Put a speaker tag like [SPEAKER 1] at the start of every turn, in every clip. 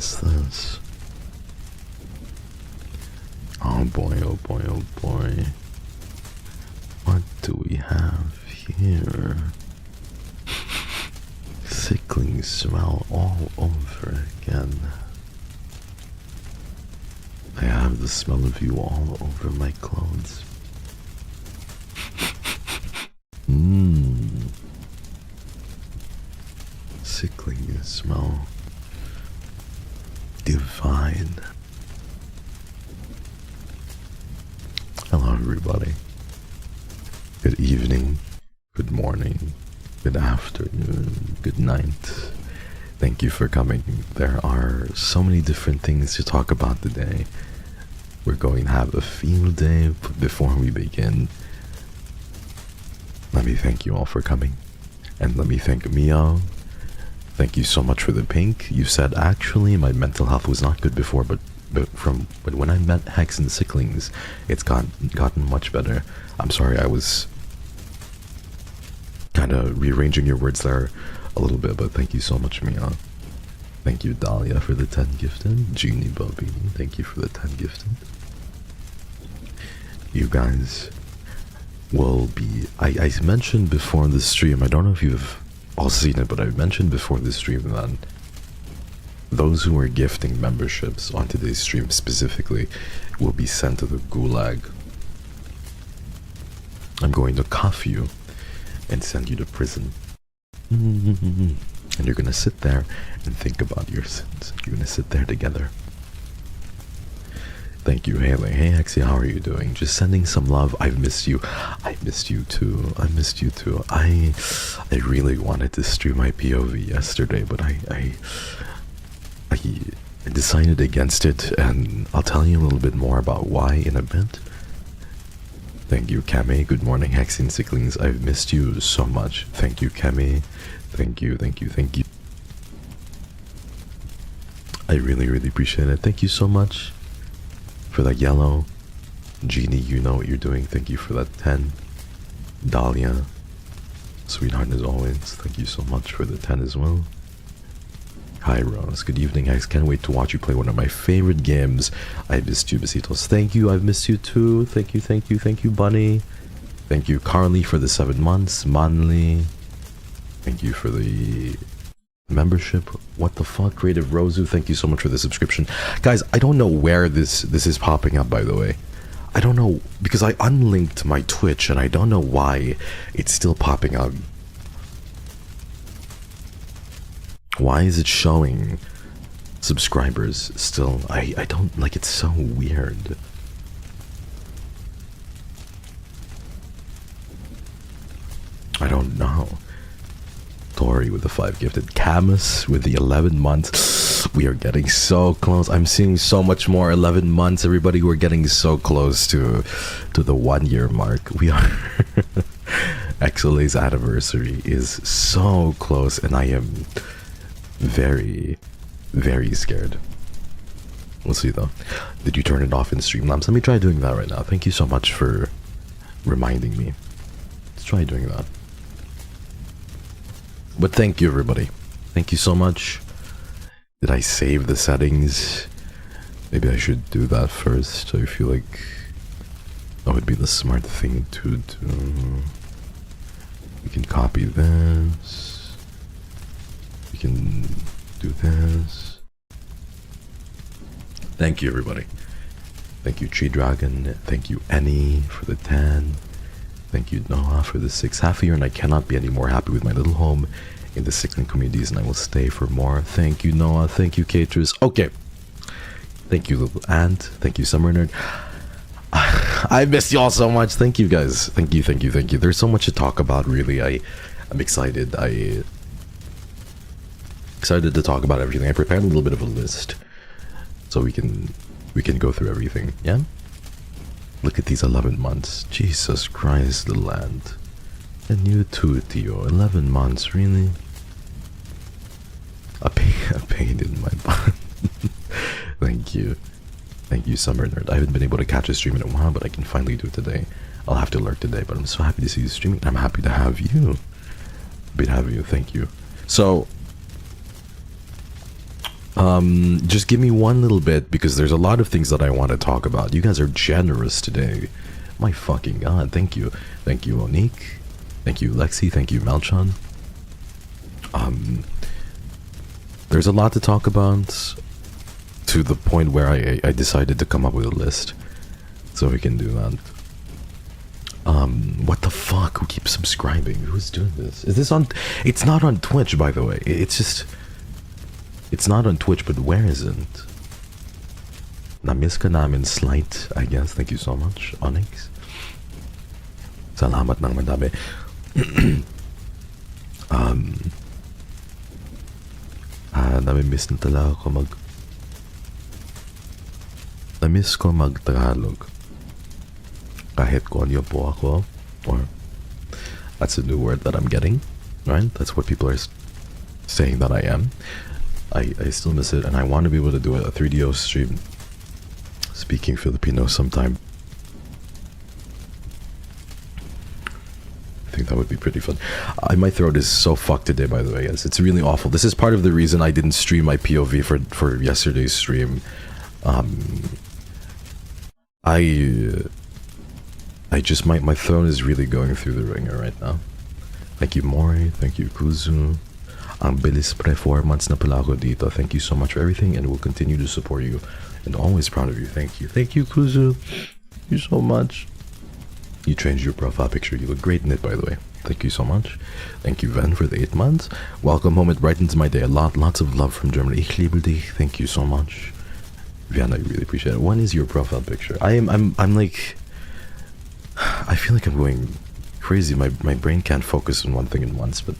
[SPEAKER 1] is this? Oh boy, oh boy, oh boy. What do we have here? Sickling smell all over again. I have the smell of you all over my clothes. Sickling smell. Divine. Hello everybody. Good evening, good morning, good afternoon, good night. Thank you for coming. There are so many different things to talk about today. We're going to have a field day, but before we begin, let me thank you all for coming. And let me thank Mio. Thank you so much for the pink. You said actually my mental health was not good before, but when I met Hex and Sicklings, it's gotten much better. I'm sorry, I was kind of rearranging your words there a little bit, but thank you so much, Mia. Thank you, Dahlia, for the 10 gifted. Genie Bubby, thank you for the 10 gifted. You guys will be... I mentioned before the stream, I don't know if you've all seen it, but I mentioned before the stream that those who are gifting memberships on today's stream specifically will be sent to the gulag. I'm going to cuff you and send you to prison. And you're gonna sit there and think about your sins. You're gonna sit there together. Thank you, Haley. Hey, Hexy, how are you doing? Just sending some love. I've missed you. I missed you too. I missed you too. I really wanted to stream my POV yesterday, but I decided against it, and I'll tell you a little bit more about why in a bit. Thank you, Kami. Good morning, Hex and Sicklings. I've missed you so much. Thank you, Kami. Thank you, thank you, thank you. I really, really appreciate it. Thank you so much for that yellow. Genie, you know what you're doing. Thank you for that 10. Dahlia, sweetheart as always. Thank you so much for the 10 as well. Hi Rose, good evening Hex, can't wait to watch you play one of my favorite games. I missed you, Besitos. Thank you, I've missed you too. Thank you, thank you, thank you, Bunny. Thank you, Carly, for the 7 months. Manly, thank you for the membership. What the fuck, Creative Rosu, thank you so much for the subscription. Guys, I don't know where this is popping up, by the way. I don't know, because I unlinked my Twitch and I don't know why it's still popping up. Why is it showing subscribers still? I don't like, it's so weird. I don't know. Tori with the 5 gifted. Camus with the 11 months. We are getting so close. I'm seeing so much more. 11 months, everybody. We're getting so close to the 1 year mark. We are. XSOLEIL's anniversary is so close, and I am very, very scared. We'll see though. Did you turn it off in Streamlabs? Let me try doing that right now. Thank you so much for reminding me. Let's try doing that. But thank you, everybody. Thank you so much. Did I save the settings? Maybe I should do that first. I feel like that would be the smart thing to do. We can copy this. We can do this. Thank you, everybody. Thank you, Tree Dragon. Thank you, Annie, for the 10. Thank you, Noah, for the 6. Half a year, and I cannot be any more happy with my little home in the Sickling communities, and I will stay for more. Thank you, Noah. Thank you, Caterers. Okay. Thank you, little Ant. Thank you, Summer Nerd. I missed you all so much. Thank you, guys. Thank you, thank you, thank you. There's so much to talk about, really. I'm excited. I'm excited to talk about everything. I prepared a little bit of a list so we can go through everything. Yeah? Look at these 11 months. Jesus Christ, the land. And you too, Theo. 11 months, really? A pain in my butt. Thank you. Thank you, Summer Nerd. I haven't been able to catch a stream in a while, but I can finally do it today. I'll have to lurk today, but I'm so happy to see you streaming. I'm happy to have you. Happy to have you. Thank you. So, Just give me one little bit because there's a lot of things that I want to talk about. You guys are generous today. My fucking god, thank you. Thank you, Monique. Thank you, Lexi. Thank you, Melchon. There's a lot to talk about to the point where I decided to come up with a list. So we can do that. What the fuck? Who keeps subscribing? Who's doing this? Is this on... It's not on Twitch, by the way. It's just... It's not on Twitch, but where is it? Namiss ka namin slight, I guess. Thank you so much, Onyx. Salamat ng madami. Nami-miss na talaga ako Namiss ko mag-Tagalog. Kahit konyo po ako. Or, that's a new word that I'm getting. Right? That's what people are saying that I am. I still miss it, and I want to be able to do a 3DO stream speaking Filipino sometime. I think that would be pretty fun. My throat is so fucked today, by the way, guys. It's really awful. This is part of the reason I didn't stream my POV for yesterday's stream. I just, my throat is really going through the ringer right now. Thank you, Mori. Thank you, Kuzu. Ang bilis pre, 4 months na pala ako dito. Thank you so much for everything, and we'll continue to support you. And always proud of you. Thank you. Thank you, Kuzu. Thank you so much. You changed your profile picture. You look great in it, by the way. Thank you so much. Thank you, Ven, for the 8 months. Welcome home. It brightens my day a lot. Lots of love from Germany. Ich liebe dich. Thank you so much. Vian, I really appreciate it. When is your profile picture? I'm like... I feel like I'm going crazy. My brain can't focus on one thing at once, but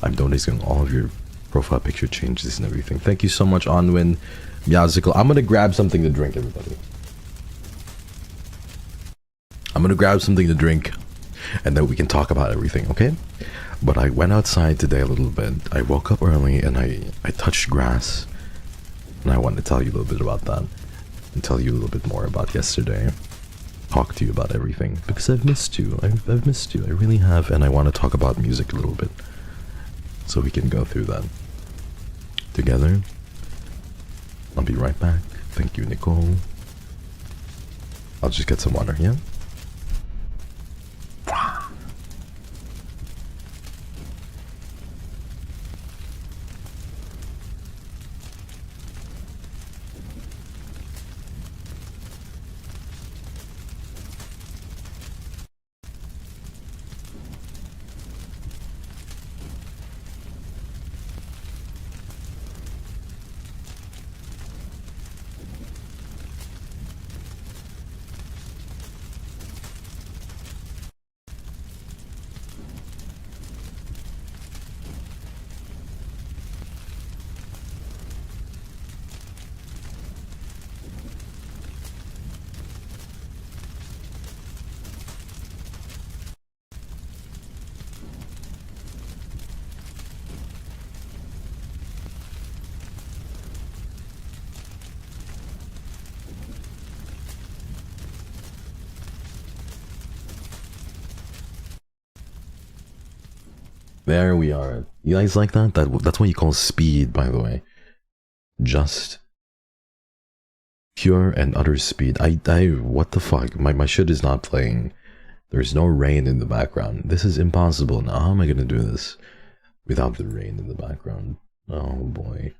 [SPEAKER 1] I'm noticing all of your profile picture changes and everything. Thank you so much, Onwin. Yazikal. I'm gonna grab something to drink, everybody. I'm gonna grab something to drink, and then we can talk about everything, okay? But I went outside today a little bit. I woke up early and I touched grass, and I want to tell you a little bit about that, and tell you a little bit more about yesterday. Talk to you about everything, because I've missed you. I've missed you. I really have, and I want to talk about music a little bit, so we can go through that together. I'll be right back. Thank you, Nicole. I'll just get some water, yeah? There we are. You guys like that? That's what you call speed, by the way. Just pure and utter speed. What the fuck? My shit is not playing. There's no rain in the background. This is impossible now. How am I gonna do this without the rain in the background? Oh boy.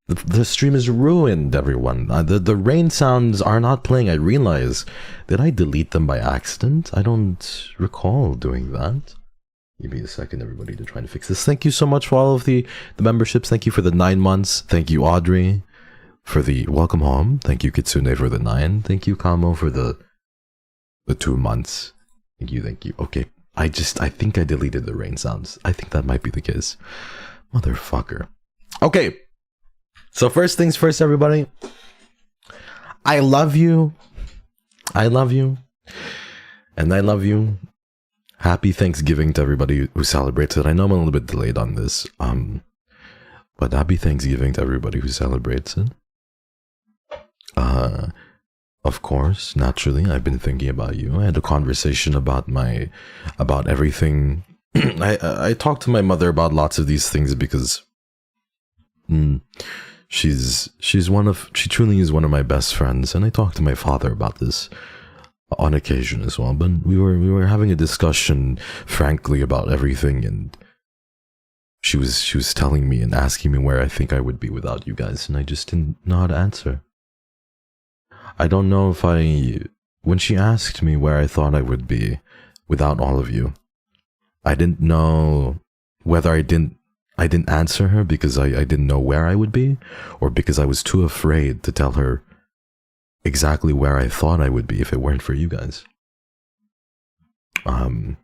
[SPEAKER 1] The stream is ruined, everyone. The rain sounds are not playing, I realize. Did I delete them by accident? I don't recall doing that. Give me a second, everybody, to try to fix this. Thank you so much for all of the memberships. Thank you for the 9 months. Thank you, Audrey, for the welcome home. Thank you, Kitsune, for the 9. Thank you, Kamo, for the 2 months. Thank you. Okay, I think I deleted the rain sounds. I think that might be the case. Motherfucker. Okay, so first things first, everybody. I love you. I love you. And I love you. Happy Thanksgiving to everybody who celebrates it. I know I'm a little bit delayed on this, but happy Thanksgiving to everybody who celebrates it. Of course, naturally, I've been thinking about you. I had a conversation about everything. I talked to my mother about lots of these things because she truly is one of my best friends, and I talked to my father about this on occasion as well. But we were having a discussion frankly about everything, and she was telling me and asking me where I think I would be without you guys, and I just didn't know how to answer. I don't know if when she asked me where I thought I would be without all of you, I didn't know whether I didn't answer her because I didn't know where I would be, or because I was too afraid to tell her exactly where I thought I would be if it weren't for you guys. I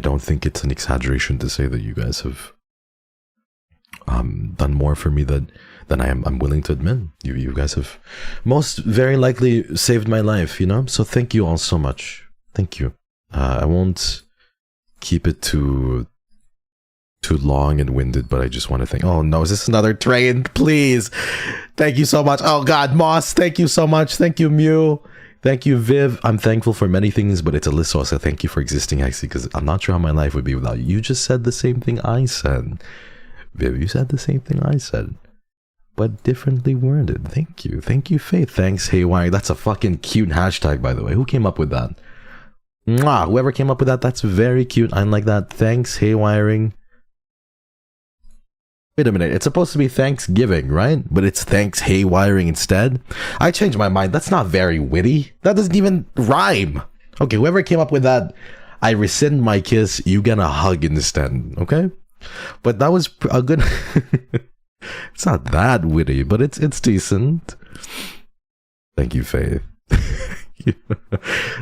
[SPEAKER 1] don't think it's an exaggeration to say that you guys have done more for me than I'm willing to admit. You guys have most very likely saved my life, you know? So thank you all so much. Thank you. I won't keep it too long and winded, but I just want to thank... Oh no, is this another train? Please! Thank you so much. Oh god, Moss, thank you so much. Thank you, Mew. Thank you, Viv. I'm thankful for many things, but it's Alyssa, so thank you for existing, actually, because I'm not sure how my life would be without you. You just said the same thing I said. Viv, you said the same thing I said, but differently worded. Thank you. Thank you, Faith. Thanks, Haywire. That's a fucking cute hashtag, by the way. Who came up with that? Mwah! Whoever came up with that, that's very cute. I like that. Thanks, Haywiring. Wait a minute, it's supposed to be Thanksgiving, right? But it's thanks haywiring instead? I changed my mind. That's not very witty. That doesn't even rhyme. Okay, whoever came up with that, I rescind my kiss. You get a hug instead, okay? But that was a good... It's not that witty, but it's decent. Thank you, Faith.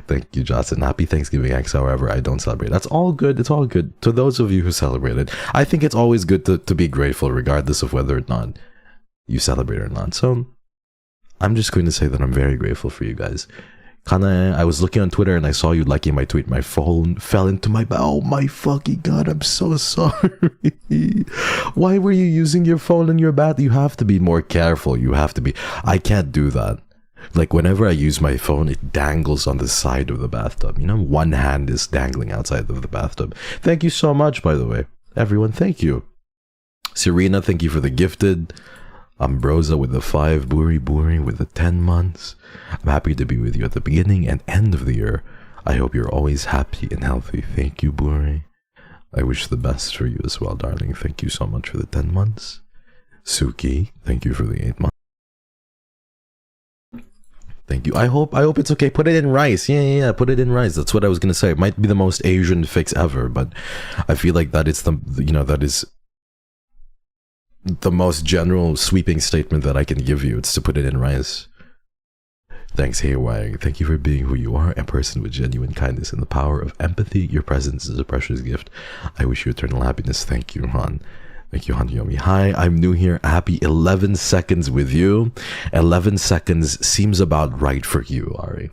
[SPEAKER 1] Thank you, Johnson. Happy Thanksgiving, X. However, I don't celebrate. That's all good. It's all good. To those of you who celebrate it, I think it's always good to be grateful, regardless of whether or not you celebrate or not. So, I'm just going to say that I'm very grateful for you guys. Kana, I was looking on Twitter and I saw you liking my tweet. My phone fell into my... Oh my fucking god, I'm so sorry. Why were you using your phone in your bath? You have to be more careful. You have to be... I can't do that. Like, whenever I use my phone, it dangles on the side of the bathtub. You know, one hand is dangling outside of the bathtub. Thank you so much, by the way. Everyone, thank you. Serena, thank you for the gifted. Ambrosa with the 5. Buri with the 10 months. I'm happy to be with you at the beginning and end of the year. I hope you're always happy and healthy. Thank you, Buri. I wish the best for you as well, darling. Thank you so much for the 10 months. Suki, thank you for the 8 months. Thank you. I hope it's okay. Put it in rice. Yeah. Put it in rice. That's what I was gonna say. It might be the most Asian fix ever, but I feel like that is that is the most general sweeping statement that I can give you. It's to put it in rice. Thanks, Haywire. Thank you for being who you are, a person with genuine kindness and the power of empathy. Your presence is a precious gift. I wish you eternal happiness. Thank you, Han. Thank you, Hanyomi. Hi, I'm new here. Happy 11 seconds with you. 11 seconds seems about right for you, Ari.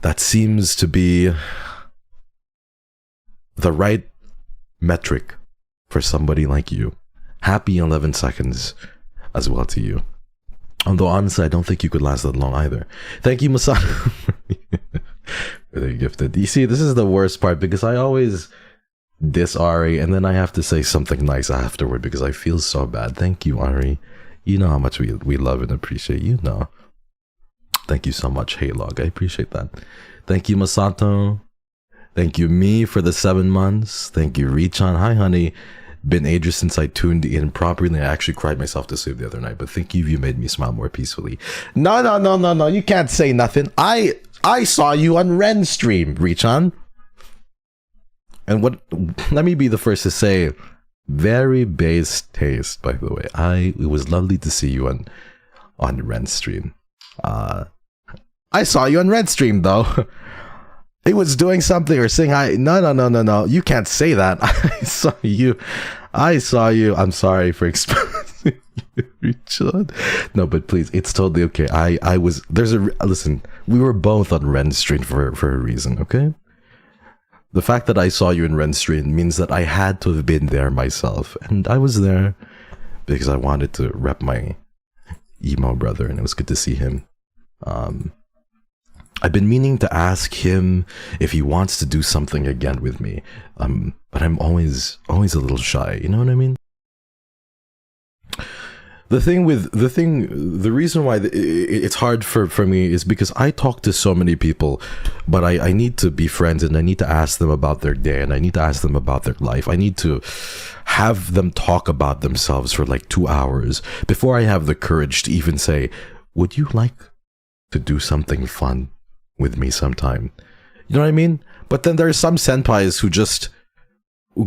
[SPEAKER 1] That seems to be the right metric for somebody like you. Happy 11 seconds as well to you. Although, honestly, I don't think you could last that long either. Thank you, Masato. For the gifted. You see, this is the worst part because I always... diss Ari, and then I have to say something nice afterward because I feel so bad. Thank you, Ari. You know how much we love and appreciate you. Know. Thank you so much, Haylog. I appreciate that. Thank you, Masato. Thank you, me, for the 7 months. Thank you, Richan. Hi, honey. Been ages since I tuned in properly. I actually cried myself to sleep the other night, but thank you. You made me smile more peacefully. No. You can't say nothing. I saw you on Ren stream, Richan. And let me be the first to say, very base taste, by the way. It was lovely to see you on Ren stream. I saw you on Ren stream, though. He was doing something or saying hi. No. You can't say that. I saw you. I'm sorry for exposing you, Richard. No, but please, it's totally okay. Listen, we were both on Ren stream for a reason, okay? The fact that I saw you in Ren stream means that I had to have been there myself. And I was there because I wanted to rep my emo brother, and it was good to see him. I've been meaning to ask him if he wants to do something again with me. But I'm always a little shy, you know what I mean? the reason why it's hard for me is because I talk to so many people, but I need to be friends, and I need to ask them about their day, and I need to ask them about their life. I need to have them talk about themselves for like 2 hours before I have the courage to even say, would you like to do something fun with me sometime? You know what I mean? But then there's some senpais who just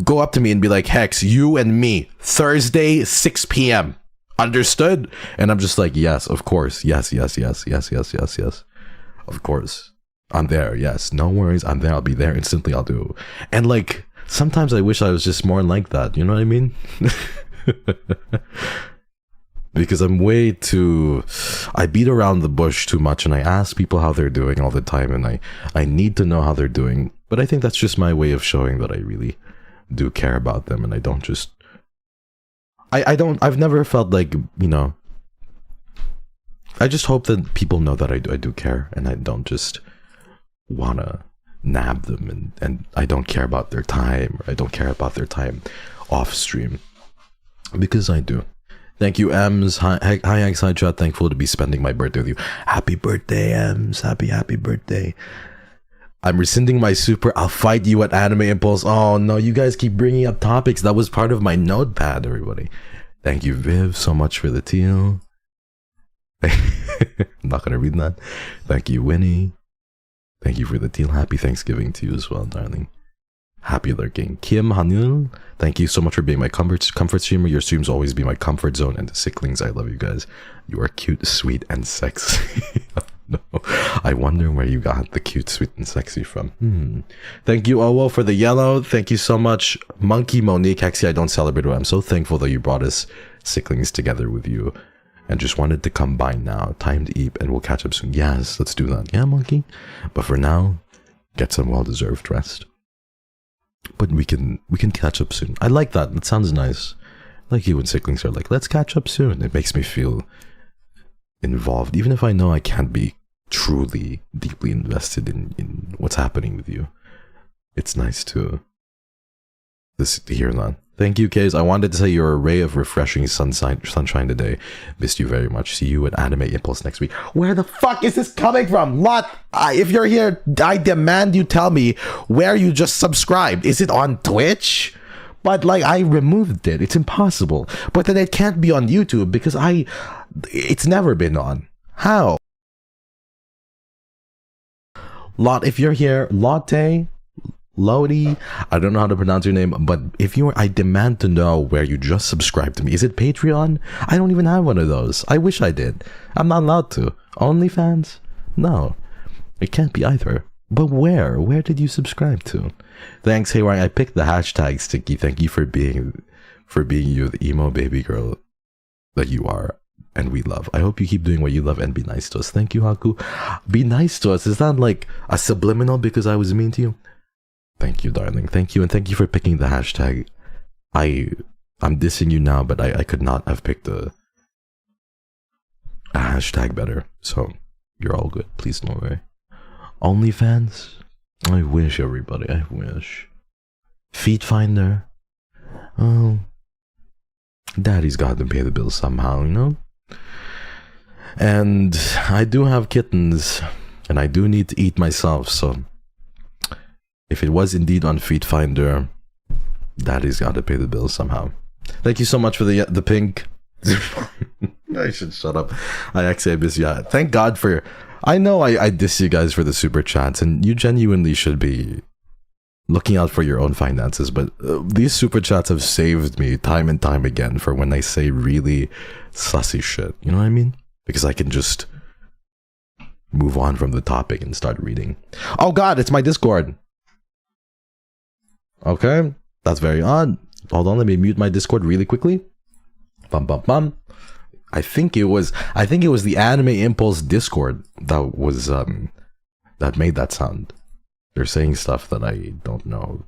[SPEAKER 1] go up to me and be like, Hex, you and me, Thursday, 6 p.m. Understood? And I'm just like, yes, of course. Yes. Of course. I'm there. Yes. No worries. I'm there. I'll be there instantly. I'll do. And like, sometimes I wish I was just more like that. You know what I mean? Because I'm way too... I beat around the bush too much, and I ask people how they're doing all the time, and I need to know how they're doing. But I think that's just my way of showing that I really do care about them, and I don't just... I've never felt like, you know... I just hope that people know that I do care, and I don't just wanna nab them, and I don't care about their time, or I don't care about their time off stream. Because I do. Thank you, Ems. Hi, Hex Hi Chat. Thankful to be spending my birthday with you. Happy birthday, Ems. Happy birthday. I'm rescinding my super. I'll fight you at Anime Impulse. Oh no, you guys keep bringing up topics. That was part of my notepad, everybody. Thank you, Viv, so much for the teal. I'm not gonna read that. Thank you, Winnie. Thank you for the teal. Happy Thanksgiving to you as well, darling. Happy lurking. Kim Hanul, thank you so much for being my comfort streamer. Your streams always be my comfort zone. And the Sicklings, I love you guys. You are cute, sweet, and sexy. No, I wonder where you got the cute, sweet, and sexy from. Thank you, Owo, for the yellow. Thank you so much, Monkey Monique. Hexy, I don't celebrate it. I'm so thankful that you brought us Sicklings together with you. And just wanted to come by now. Time to eat, and we'll catch up soon. Yes, let's do that. Yeah, Monkey. But for now, get some well-deserved rest. But we can catch up soon. I like that. That sounds nice. Like you when Sicklings are like, let's catch up soon. It makes me feel involved, even if I know I can't be truly deeply invested in what's happening with you. It's nice to hear that. Thank you, Kays. I wanted to say you're a ray of refreshing sunshine today. Missed you very much. See you at Anime Impulse next week. Where the fuck is this coming from? Lot, if you're here, I demand you tell me where you just subscribed. Is it on Twitch? But like, I removed it. It's impossible. But then it can't be on YouTube because it's never been on. How? Lot, if you're here, Lotte, Lodi, I don't know how to pronounce your name, but if you are, I demand to know where you just subscribed to me. Is it Patreon? I don't even have one of those. I wish I did. I'm not allowed to. OnlyFans? No. It can't be either. But where? Where did you subscribe to? Thanks, Haywire. I picked the hashtag Sticky. Thank you for being you, the emo baby girl that you are and we love. I hope you keep doing what you love and be nice to us. Thank you, Haku. Be nice to us. Is that like a subliminal because I was mean to you? Thank you, darling. Thank you, and thank you for picking the hashtag. I'm dissing you now, but I could not have picked a hashtag better. So you're all good. Please don't worry. OnlyFans? I wish, everybody. I wish. Feet Finder? Oh, Daddy's got to pay the bills somehow, you know. And I do have kittens, and I do need to eat myself. So if it was indeed on Feet Finder, Daddy's got to pay the bills somehow. Thank you so much for the pink. I should shut up. I actually miss you. Thank God for... I know I diss you guys for the super chats, and you genuinely should be looking out for your own finances, but these super chats have saved me time and time again for when I say really sussy shit. You know what I mean? Because I can just move on from the topic and start reading. Oh God, it's my Discord. Okay, that's very odd. Hold on, let me mute my Discord really quickly. Bum bum bum. I think it was the Anime Impulse Discord that was that made that sound. They're saying stuff that I don't know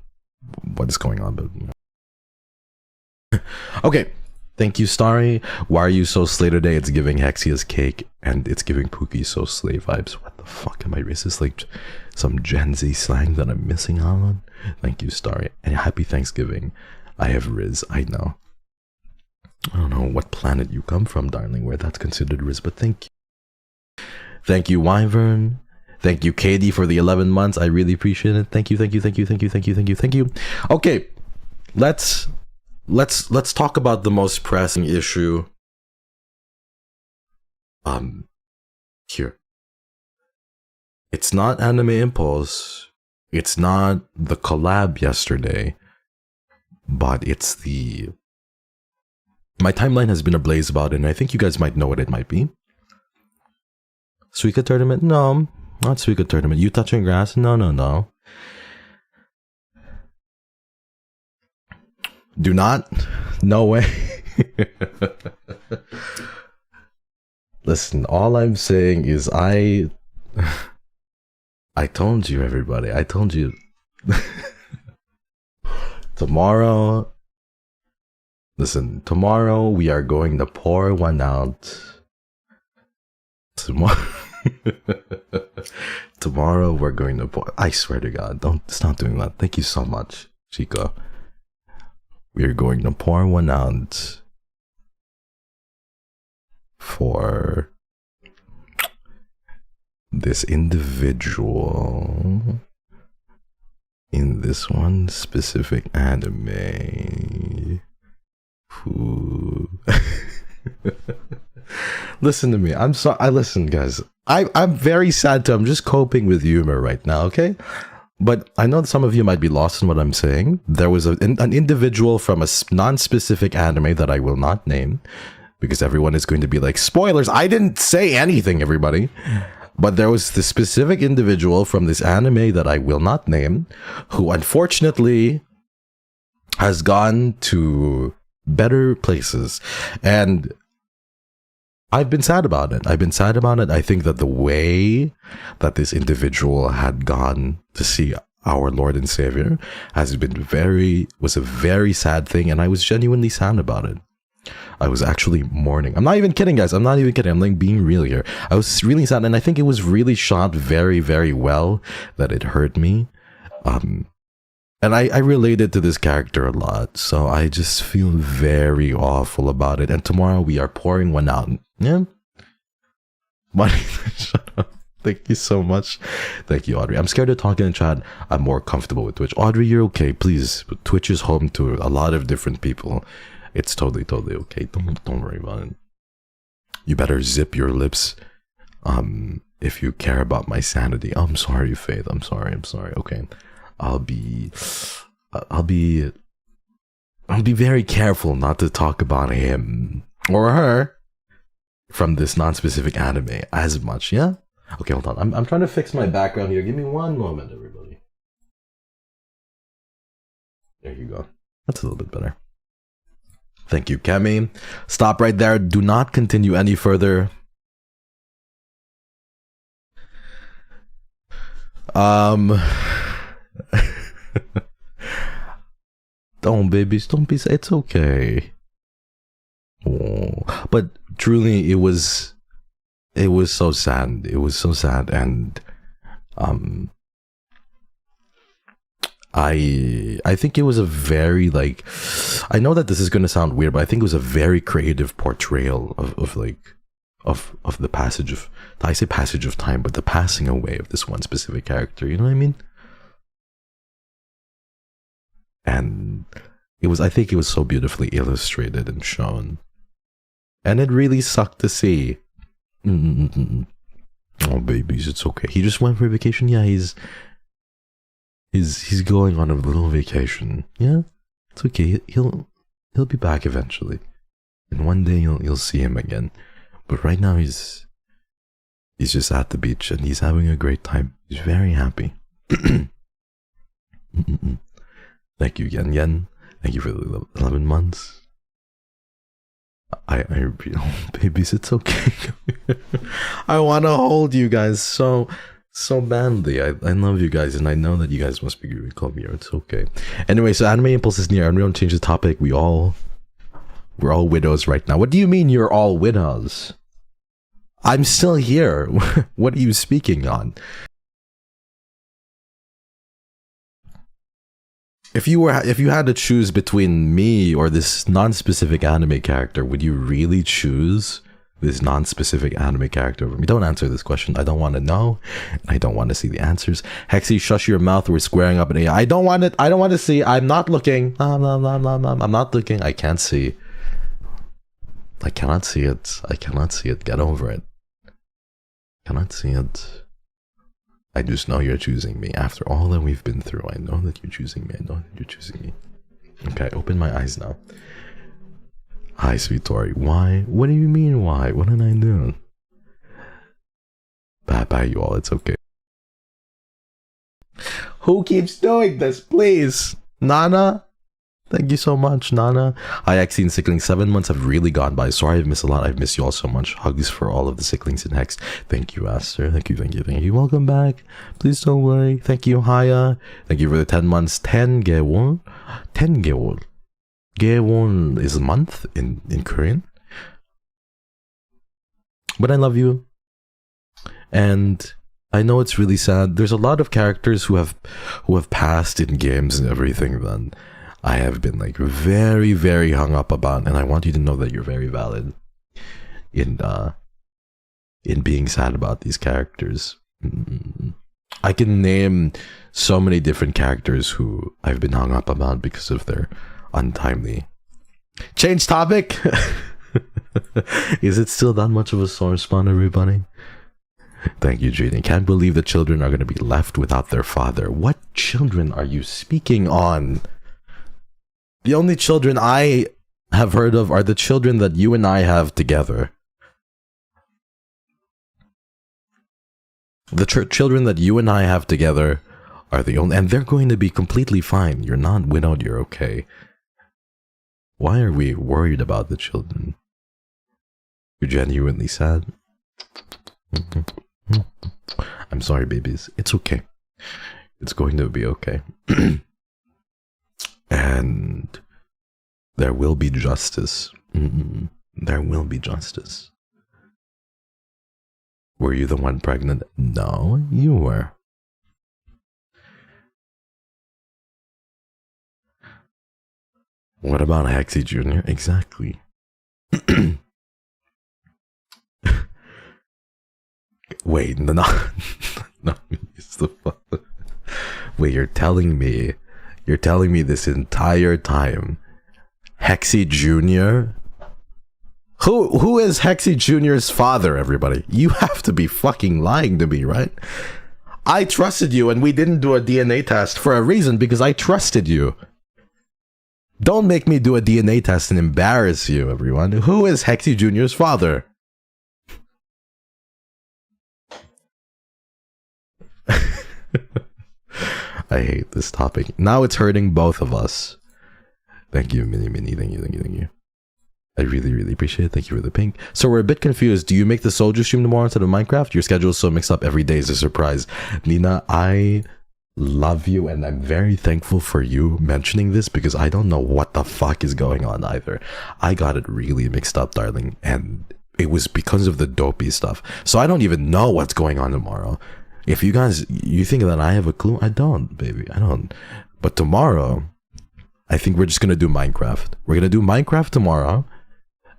[SPEAKER 1] what is going on, but you know. Okay, thank you, Starry. Why are you so slay today? It's giving Hexia's cake and it's giving Pookie so slay vibes. What the fuck am I racist? Like some Gen Z slang that I'm missing out on? Thank you, Starry, and happy Thanksgiving. I have Riz, I know. I don't know what planet you come from, darling, where that's considered risk, but thank you. Thank you, Wyvern. Thank you, Katie, for the 11 months. I really appreciate it. Thank you, thank you, thank you, thank you, thank you, thank you, thank you. Okay, let's talk about the most pressing issue. Here. It's not Anime Impulse. It's not the collab yesterday, but it's the... My timeline has been ablaze about it, and I think you guys might know what it might be. Suika Tournament? No, not Suika Tournament. You touching grass? No, no, no. Do not? No way. Listen, all I'm saying is I told you, everybody. I told you. Tomorrow... Listen, tomorrow we are going to pour one out. Tomorrow we're going to pour... I swear to God, stop doing that. Thank you so much, Chico. We are going to pour one out for this individual in this one specific anime. Who... Listen to me. I'm sorry. Listen, guys. I'm very sad too. I'm just coping with humor right now, okay? But I know some of you might be lost in what I'm saying. There was an individual from a non-specific anime that I will not name, because everyone is going to be like, spoilers, I didn't say anything, everybody. But there was this specific individual from this anime that I will not name, who unfortunately has gone to better places, and I've been sad about it. I think that the way that this individual had gone to see our Lord and Savior was a very sad thing, and I was genuinely sad about it. I was actually mourning. I'm not even kidding, guys. I'm not even kidding. I'm like being real here. I was really sad, and I think it was really shot very, very well that it hurt me. And I related to this character a lot, so I just feel very awful about it. And tomorrow we are pouring one out. Yeah? Shut up. Thank you so much. Thank you, Audrey. I'm scared to talk in the chat. I'm more comfortable with Twitch. Audrey, you're okay. Please. Twitch is home to a lot of different people. It's totally okay. Don't worry about it. You better zip your lips if you care about my sanity. Oh, I'm sorry, Faith. I'm sorry. Okay. I'll be very careful not to talk about him or her from this non-specific anime as much, yeah? Okay, hold on. I'm trying to fix my background here. Give me one moment, everybody. There you go. That's a little bit better. Thank you, Kemi. Stop right there. Do not continue any further. Don't, babies, don't be sad. It's okay. Oh, but truly, it was so sad. It was so sad, and I think it was a very, like, I know that this is gonna sound weird, but I think it was a very creative portrayal of the passage of, I say passage of time, but the passing away of this one specific character. You know what I mean? And I think it was so beautifully illustrated and shown. And it really sucked to see. Oh, babies, it's okay. He just went for a vacation. Yeah, he's going on a little vacation. Yeah, it's okay. He'll be back eventually, and one day you'll see him again. But right now he's just at the beach and he's having a great time. He's very happy. Thank you, Yen. Thank you for the 11 months. Babies, it's okay. I want to hold you guys so badly. I love you guys, and I know that you guys must be really cold here. It's okay. Anyway, so Anime Impulse is near, and we don't change the topic. We're all widows right now. What do you mean you're all widows? I'm still here. What are you speaking on? if you had to choose between me or this non-specific anime character, would you really choose this non-specific anime character over me? Don't answer this question. I don't want to know. I don't want to see the answers. Hexy, shush your mouth. We're squaring up in AI. I don't want it. I don't want to see. I'm not looking. I'm not looking. I can't see. I cannot see it. I cannot see it. Get over it. Cannot see it. I just know you're choosing me. After all that we've been through, I know that you're choosing me. I know that you're choosing me. Okay, open my eyes now. Hi, sweet Tori. Why? What do you mean, why? What did I do? Bye, you all. It's okay. Who keeps doing this, please? Nana? Thank you so much, Nana. Hi, Xy and Sickling. 7 months have really gone by. Sorry I've missed a lot. I've missed you all so much. Hugs for all of the Sicklings and Hex. Thank you, Aster. Thank you. Welcome back. Please don't worry. Thank you, Haya. Thank you for the 10 months. 10 개월? 10 개월. 개월 is a month in Korean. But I love you. And I know it's really sad. There's a lot of characters who have passed in games and everything then. I have been like very, very hung up about, and I want you to know that you're very valid in being sad about these characters. I can name so many different characters who I've been hung up about because of their untimely. Change topic. Is it still that much of a sore spot, everybody? Thank you, Jeannie. Can't believe the children are going to be left without their father. What children are you speaking on? The only children I have heard of are the children that you and I have together. The children that you and I have together are the only, and they're going to be completely fine. You're not widowed, you're okay. Why are we worried about the children? You're genuinely sad? I'm sorry, babies. It's okay. It's going to be okay. And there will be justice. There will be justice. Were you the one pregnant? No, you were. What about Hexy Jr.? Exactly. Wait, no. Wait, you're telling me this entire time Hexy Jr.? Who is Hexy Jr.'s father, everybody? You have to be fucking lying to me, right? I trusted you and we didn't do a DNA test for a reason, because I trusted you. Don't make me do a DNA test and embarrass you, everyone. Who is Hexy Jr.'s father? I hate this topic. Now it's hurting both of us. Thank you, Minnie. Thank you. I really appreciate it. Thank you for the pink. So we're a bit confused. Do you make the soldier stream tomorrow instead of Minecraft? Your schedule is so mixed up. Every day is a surprise. Nina, I love you and I'm very thankful for you mentioning this, because I don't know what the fuck is going on either. I got it really mixed up, darling, and it was because of the dopey stuff. So I don't even know what's going on tomorrow. If you guys, you think that I have a clue? I don't, baby. I don't. But tomorrow, I think we're just going to do Minecraft. We're going to do Minecraft tomorrow.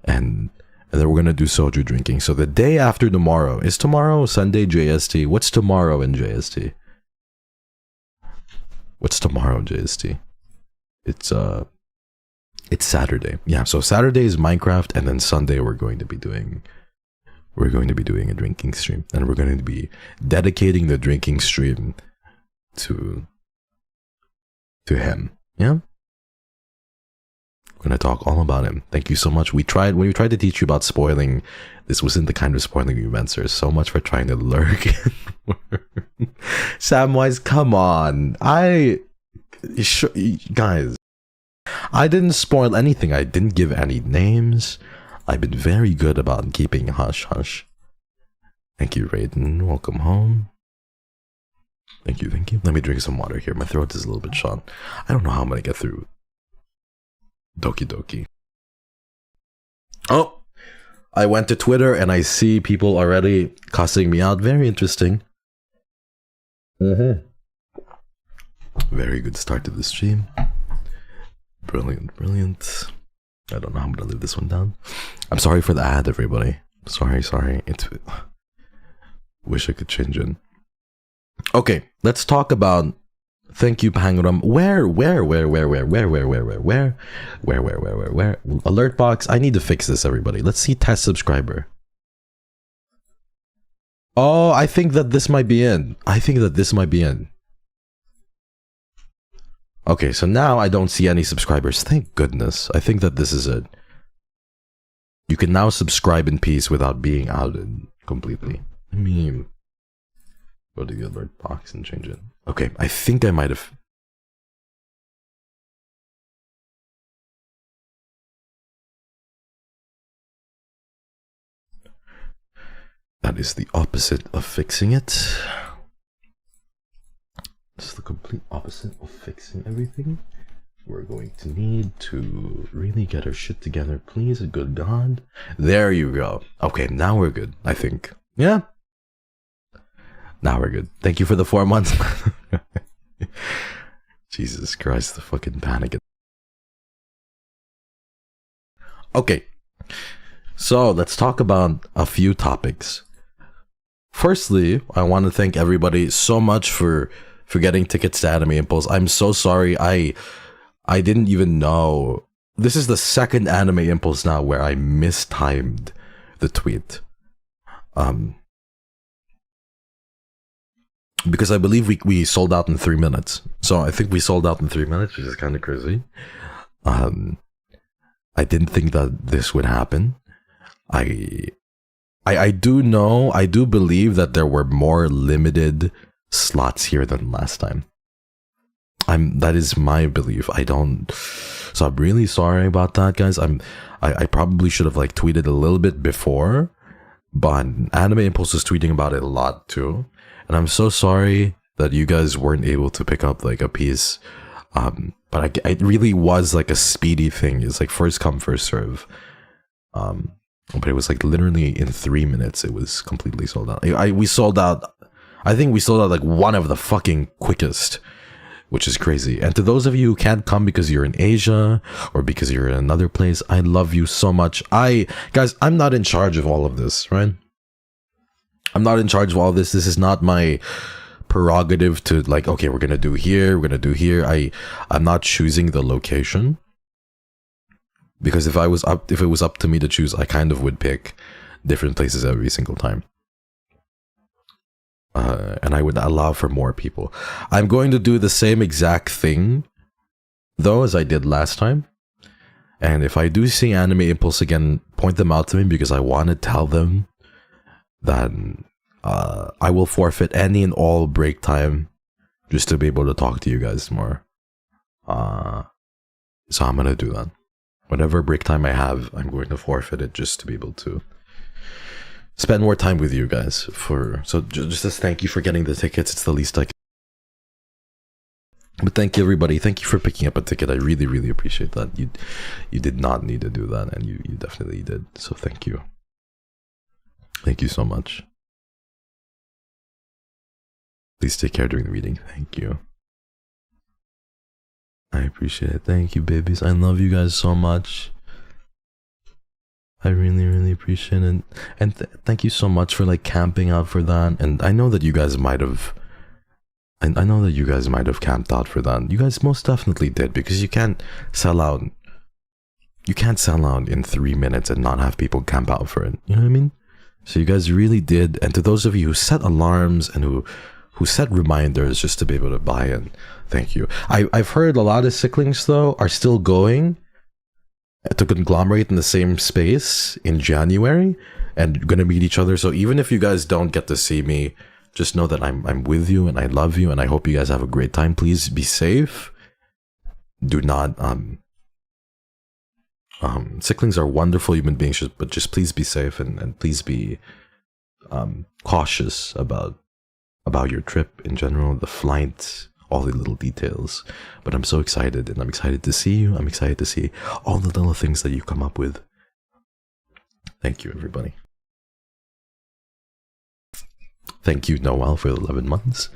[SPEAKER 1] And then we're going to do soju drinking. So the day after tomorrow, is tomorrow Sunday JST? What's tomorrow in JST? What's tomorrow in JST? It's Saturday. Yeah, so Saturday is Minecraft, and then Sunday we're going to be doing a drinking stream, and we're going to be dedicating the drinking stream to him. Yeah, we're going to talk all about him. Thank you so much. When we tried to teach you about spoiling, this wasn't the kind of spoiling you meant, sir. So much for trying to lurk. Samwise, come on. Guys, I didn't spoil anything. I didn't give any names. I've been very good about keeping hush. Thank you, Raiden. Welcome home. Thank you. Let me drink some water here. My throat is a little bit shot. I don't know how I'm going to get through Doki Doki. Oh, I went to Twitter and I see people already cussing me out. Very interesting. Very good start to the stream. Brilliant, brilliant. I don't know how I'm gonna leave this one down. I'm sorry for the ad, everybody. Sorry. It's... Wish I could change it. Okay, let's talk about... Thank you, Pangram. Where? Alert box. I need to fix this, everybody. Let's see test subscriber. Oh, I think that this might be in. Okay, so now I don't see any subscribers. Thank goodness. I think that this is it. You can now subscribe in peace without being outed completely. Let me go to the alert box and change it. Okay, I think I might have... That is the opposite of fixing it. It's the complete opposite of fixing everything. We're going to need to really get our shit together, please. Good God. There you go. Okay, now we're good, I think. Yeah? Now we're good. Thank you for the 4 months. Jesus Christ, the fucking panic. Okay. So, let's talk about a few topics. Firstly, I want to thank everybody so much for getting tickets to Anime Impulse. I'm so sorry. I didn't even know. This is the second Anime Impulse now where I mistimed the tweet. Because I believe we sold out in 3 minutes. So I think we sold out in 3 minutes, which is kind of crazy. I didn't think that this would happen. I do believe that there were more limited slots here than last time. That is my belief. So I'm really sorry about that, guys. I probably should have like tweeted a little bit before, but Anime Impulse is tweeting about it a lot too. And I'm so sorry that you guys weren't able to pick up like a piece. But it really was like a speedy thing. It's like first come, first serve. But it was like literally in 3 minutes, it was completely sold out. We sold out. I think we sold out like one of the fucking quickest, which is crazy. And to those of you who can't come because you're in Asia or because you're in another place, I love you so much. Guys, I'm not in charge of all of this, right? I'm not in charge of all of this. This is not my prerogative to like, okay, we're gonna do here, we're gonna do here. I'm not choosing the location. Because if it was up to me to choose, I kind of would pick different places every single time. And I would allow for more people. I'm going to do the same exact thing, though, as I did last time. And if I do see Anime Impulse again, point them out to me because I want to tell them that I will forfeit any and all break time just to be able to talk to you guys more. So I'm going to do that. Whatever break time I have, I'm going to forfeit it just to be able to spend more time with you guys. So just as thank you for getting the tickets. It's the least I can. But thank you, everybody. Thank you for picking up a ticket. I really, really appreciate that. You did not need to do that, and you definitely did. So thank you. Thank you so much. Please take care during the reading. Thank you. I appreciate it. Thank you, babies. I love you guys so much. I really, really appreciate it. And thank you so much for like camping out for that. And I know that you guys might have... I know that you guys might have camped out for that. You guys most definitely did, because you can't sell out. You can't sell out in 3 minutes and not have people camp out for it. You know what I mean? So you guys really did. And to those of you who set alarms and who set reminders just to be able to buy in, thank you. I've heard a lot of Sicklings, though, are still going to conglomerate in the same space in January and going to meet each other. So even if you guys don't get to see me, just know that I'm with you and I love you and I hope you guys have a great time. Please be safe. Do not... Sicklings are wonderful human beings, but just please be safe and please be cautious about your trip in general, the flight, all the little details. But I'm so excited, and I'm excited to see you. I'm excited to see all the little things that you come up with. Thank you, everybody. Thank you, Noel, for the 11 months.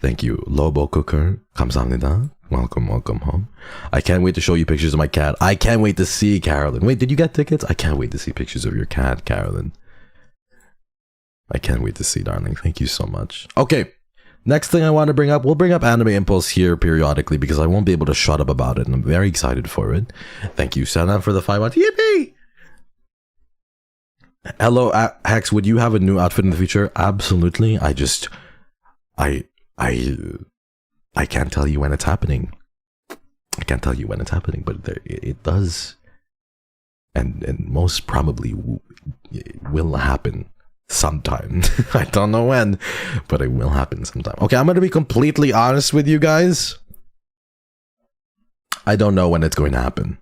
[SPEAKER 1] Thank you, Lobo Cooker. 감사합니다. Welcome home. I can't wait to show you pictures of my cat. I can't wait to see Carolyn. Wait, did you get tickets? I can't wait to see pictures of your cat, Carolyn. I can't wait to see, darling. Thank you so much. Okay, next thing I want to bring up, we'll bring up Anime Impulse here periodically because I won't be able to shut up about it, and I'm very excited for it. Thank you, Sana, for the 5 months. Yippee! Hello, Hex, would you have a new outfit in the future? Absolutely. I can't tell you when it's happening. I can't tell you when it's happening, but it does. And most probably will happen sometime. I don't know when, but it will happen sometime. Okay, I'm going to be completely honest with you guys. I don't know when it's going to happen.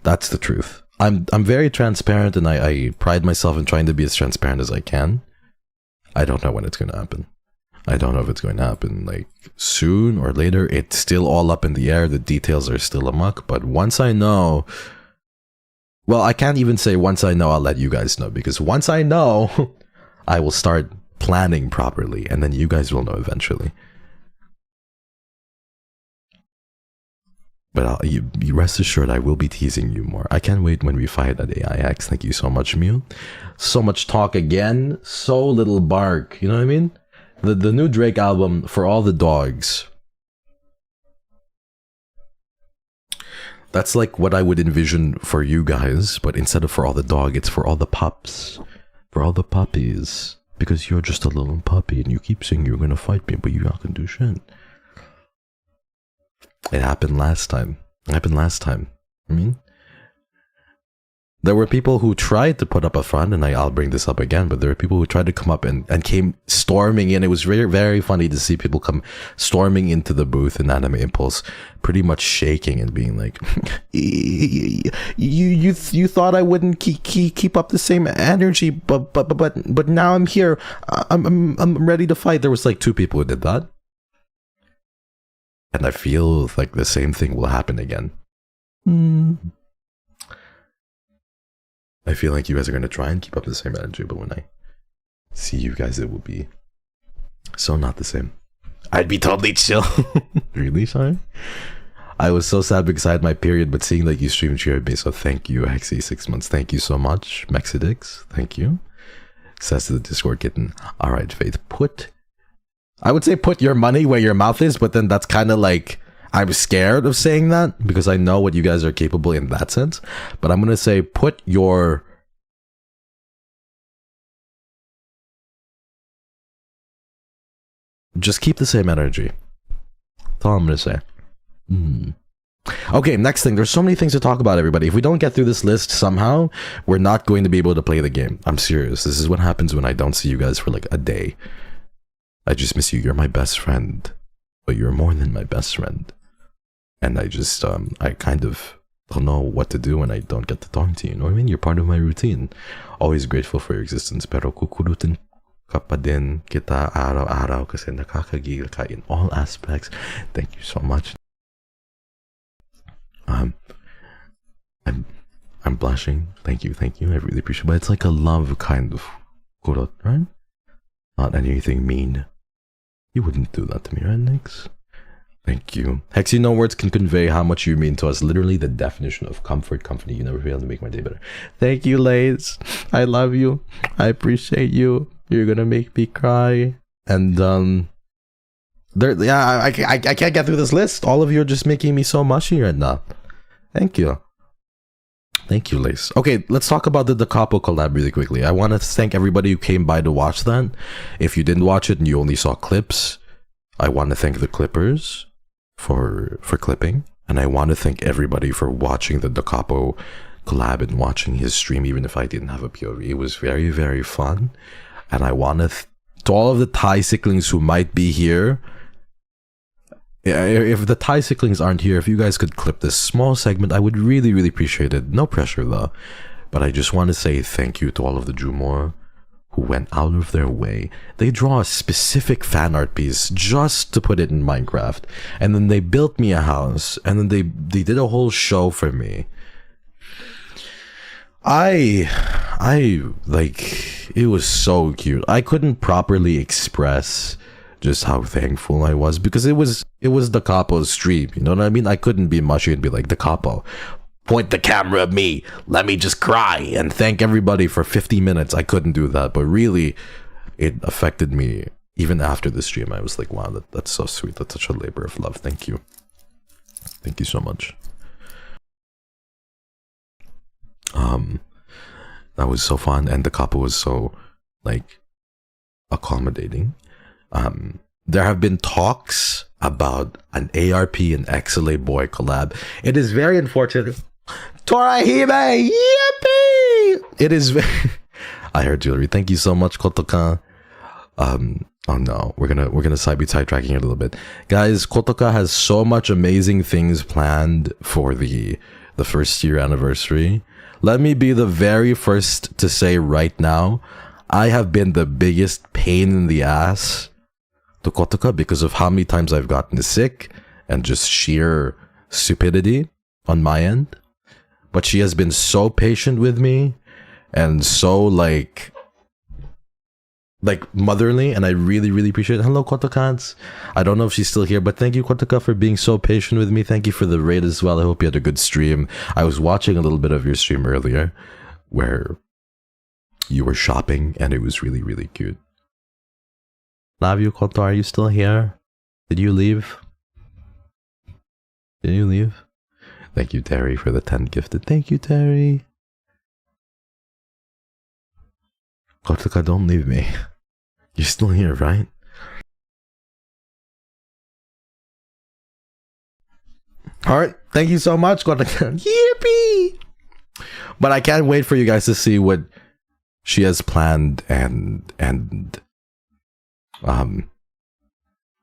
[SPEAKER 1] That's the truth. I'm very transparent, and I pride myself in trying to be as transparent as I can. I don't know when it's going to happen. I don't know if it's going to happen like soon or later. It's still all up in the air. The details are still amok. But once I know, well, I can't even say once I know, I'll let you guys know, because once I know, I will start planning properly, and then you guys will know eventually. But you rest assured, I will be teasing you more. I can't wait when we fight at AIX. Thank you so much, Mew. So much talk again, so little bark. You know what I mean? The new Drake album, For All the Dogs. That's like what I would envision for you guys, but instead of For All the Dog, it's For All the Pups. For all the puppies. Because you're just a little puppy and you keep saying you're gonna fight me, but you're not gonna do shit. It happened last time. I mean, there were people who tried to put up a front, and I'll bring this up again, but there were people who tried to come up and came storming in. It was very, very funny to see people come storming into the booth in Anime Impulse, pretty much shaking and being like, you thought I wouldn't keep up the same energy, but now I'm here. I'm ready to fight. There was like 2 people who did that. And I feel like the same thing will happen again. I feel like you guys are going to try and keep up the same energy, but when I see you guys, it will be so not the same. I'd be totally chill. Really, sorry? I was so sad because I had my period, but seeing that you streamed cheered me, so thank you, Hexy 6 months. Thank you so much. Mexidix, thank you. Says to the Discord kitten. Alright, Faith, I would say put your money where your mouth is, but then that's kind of like, I'm scared of saying that because I know what you guys are capable in that sense. But I'm going to say just keep the same energy. That's all I'm going to say. Okay, next thing. There's so many things to talk about, everybody. If we don't get through this list somehow, we're not going to be able to play the game. I'm serious. This is what happens when I don't see you guys for like a day. I just miss you. You're my best friend. But you're more than my best friend. And I just, I kind of don't know what to do when I don't get to talk to you. You know what I mean? You're part of my routine. Always grateful for your existence. Pero kukurutin ka pa din kita araw-araw kasi nakakagigil ka in all aspects. Thank you so much. I'm blushing. Thank you. I really appreciate it. But it's like a love kind of kurot, right? Not anything mean. You wouldn't do that to me, right, Nix? Thank you. Hexy, no words can convey how much you mean to us. Literally the definition of comfort, company. You never fail to make my day better. Thank you, Lays. I love you. I appreciate you. You're gonna make me cry. And, I can't get through this list. All of you are just making me so mushy right now. Thank you. Thank you, Lace. Okay, let's talk about the Da Capo collab really quickly. I want to thank everybody who came by to watch that. If you didn't watch it and you only saw clips, I want to thank the clippers for clipping. And I want to thank everybody for watching the Da Capo collab and watching his stream, even if I didn't have a POV. It was very, very fun. And I want to all of the Thai Sicklings who might be here, if the Thai Sicklings aren't here, if you guys could clip this small segment, I would really, really appreciate it. No pressure though. But I just want to say thank you to all of the Jumor who went out of their way. They draw a specific fan art piece just to put it in Minecraft. And then they built me a house. And then they did a whole show for me. I like, it was so cute. I couldn't properly express just how thankful I was, because it was the capo's stream, you know what I mean? I couldn't be mushy and be like, the capo, point the camera at me, let me just cry and thank everybody for 50 minutes. I couldn't do that, but really it affected me. Even after the stream, I was like, wow, that's so sweet. That's such a labor of love. Thank you. Thank you so much. That was so fun, and the capo was so, like, accommodating. There have been talks about an ARP and XLA boy collab. It is very unfortunate. Torahime! Yippee! It is very... I heard jewelry. Thank you so much, Kotoka. Oh no, we're gonna be sidetracking it a little bit. Guys, Kotoka has so much amazing things planned for the first year anniversary. Let me be the very first to say right now, I have been the biggest pain in the ass to Kotoka because of how many times I've gotten sick and just sheer stupidity on my end. But she has been so patient with me and so like motherly, and I really, really appreciate it. Hello, Kotokans. I don't know if she's still here, but thank you, Kotoka, for being so patient with me. Thank you for the raid as well. I hope you had a good stream. I was watching a little bit of your stream earlier where you were shopping, and it was really, really cute. Love you, Koto. Are you still here? Did you leave? Did you leave? Thank you, Terry, for the 10 gifted. Thank you, Terry. Kotoka, don't leave me. You're still here, right? Alright, thank you so much, Kotoka. Yippee! But I can't wait for you guys to see what she has planned, and I'm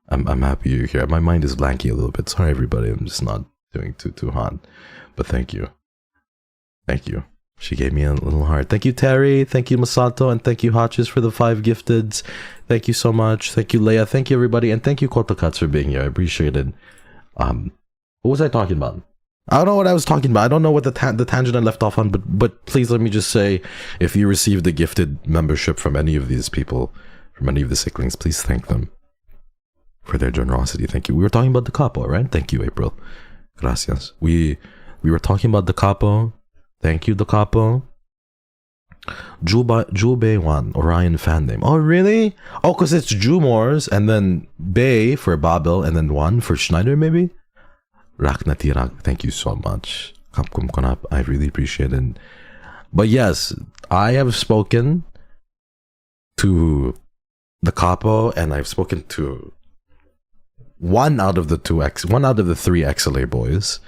[SPEAKER 1] happy you're here. My mind is blanking a little bit. Sorry, everybody. I'm just not doing too hot. But thank you. Thank you. She gave me a little heart. Thank you, Terry. Thank you, Masato. And thank you, Hotches, for the 5 gifteds. Thank you so much. Thank you, Leia. Thank you, everybody. And thank you, Kotokats, for being here. I appreciate it. What was I talking about? I don't know what I was talking about. I don't know what the tangent I left off on, but please let me just say, if you received a gifted membership from any of these people, from any of the Sicklings, please thank them for their generosity. Thank you. We were talking about the capo, right? Thank you, April. Gracias. We were talking about the capo. Thank you, the capo. Jubei1, Orion fan name. Oh, really? Oh, because it's Jumors, and then Bay for Babel, and then 1 for Schneider, maybe? Raknatirak, thank you so much. Kapkum Konap, I really appreciate it. But yes, I have spoken to the capo, and I've spoken to one out of the 3 XLA boys,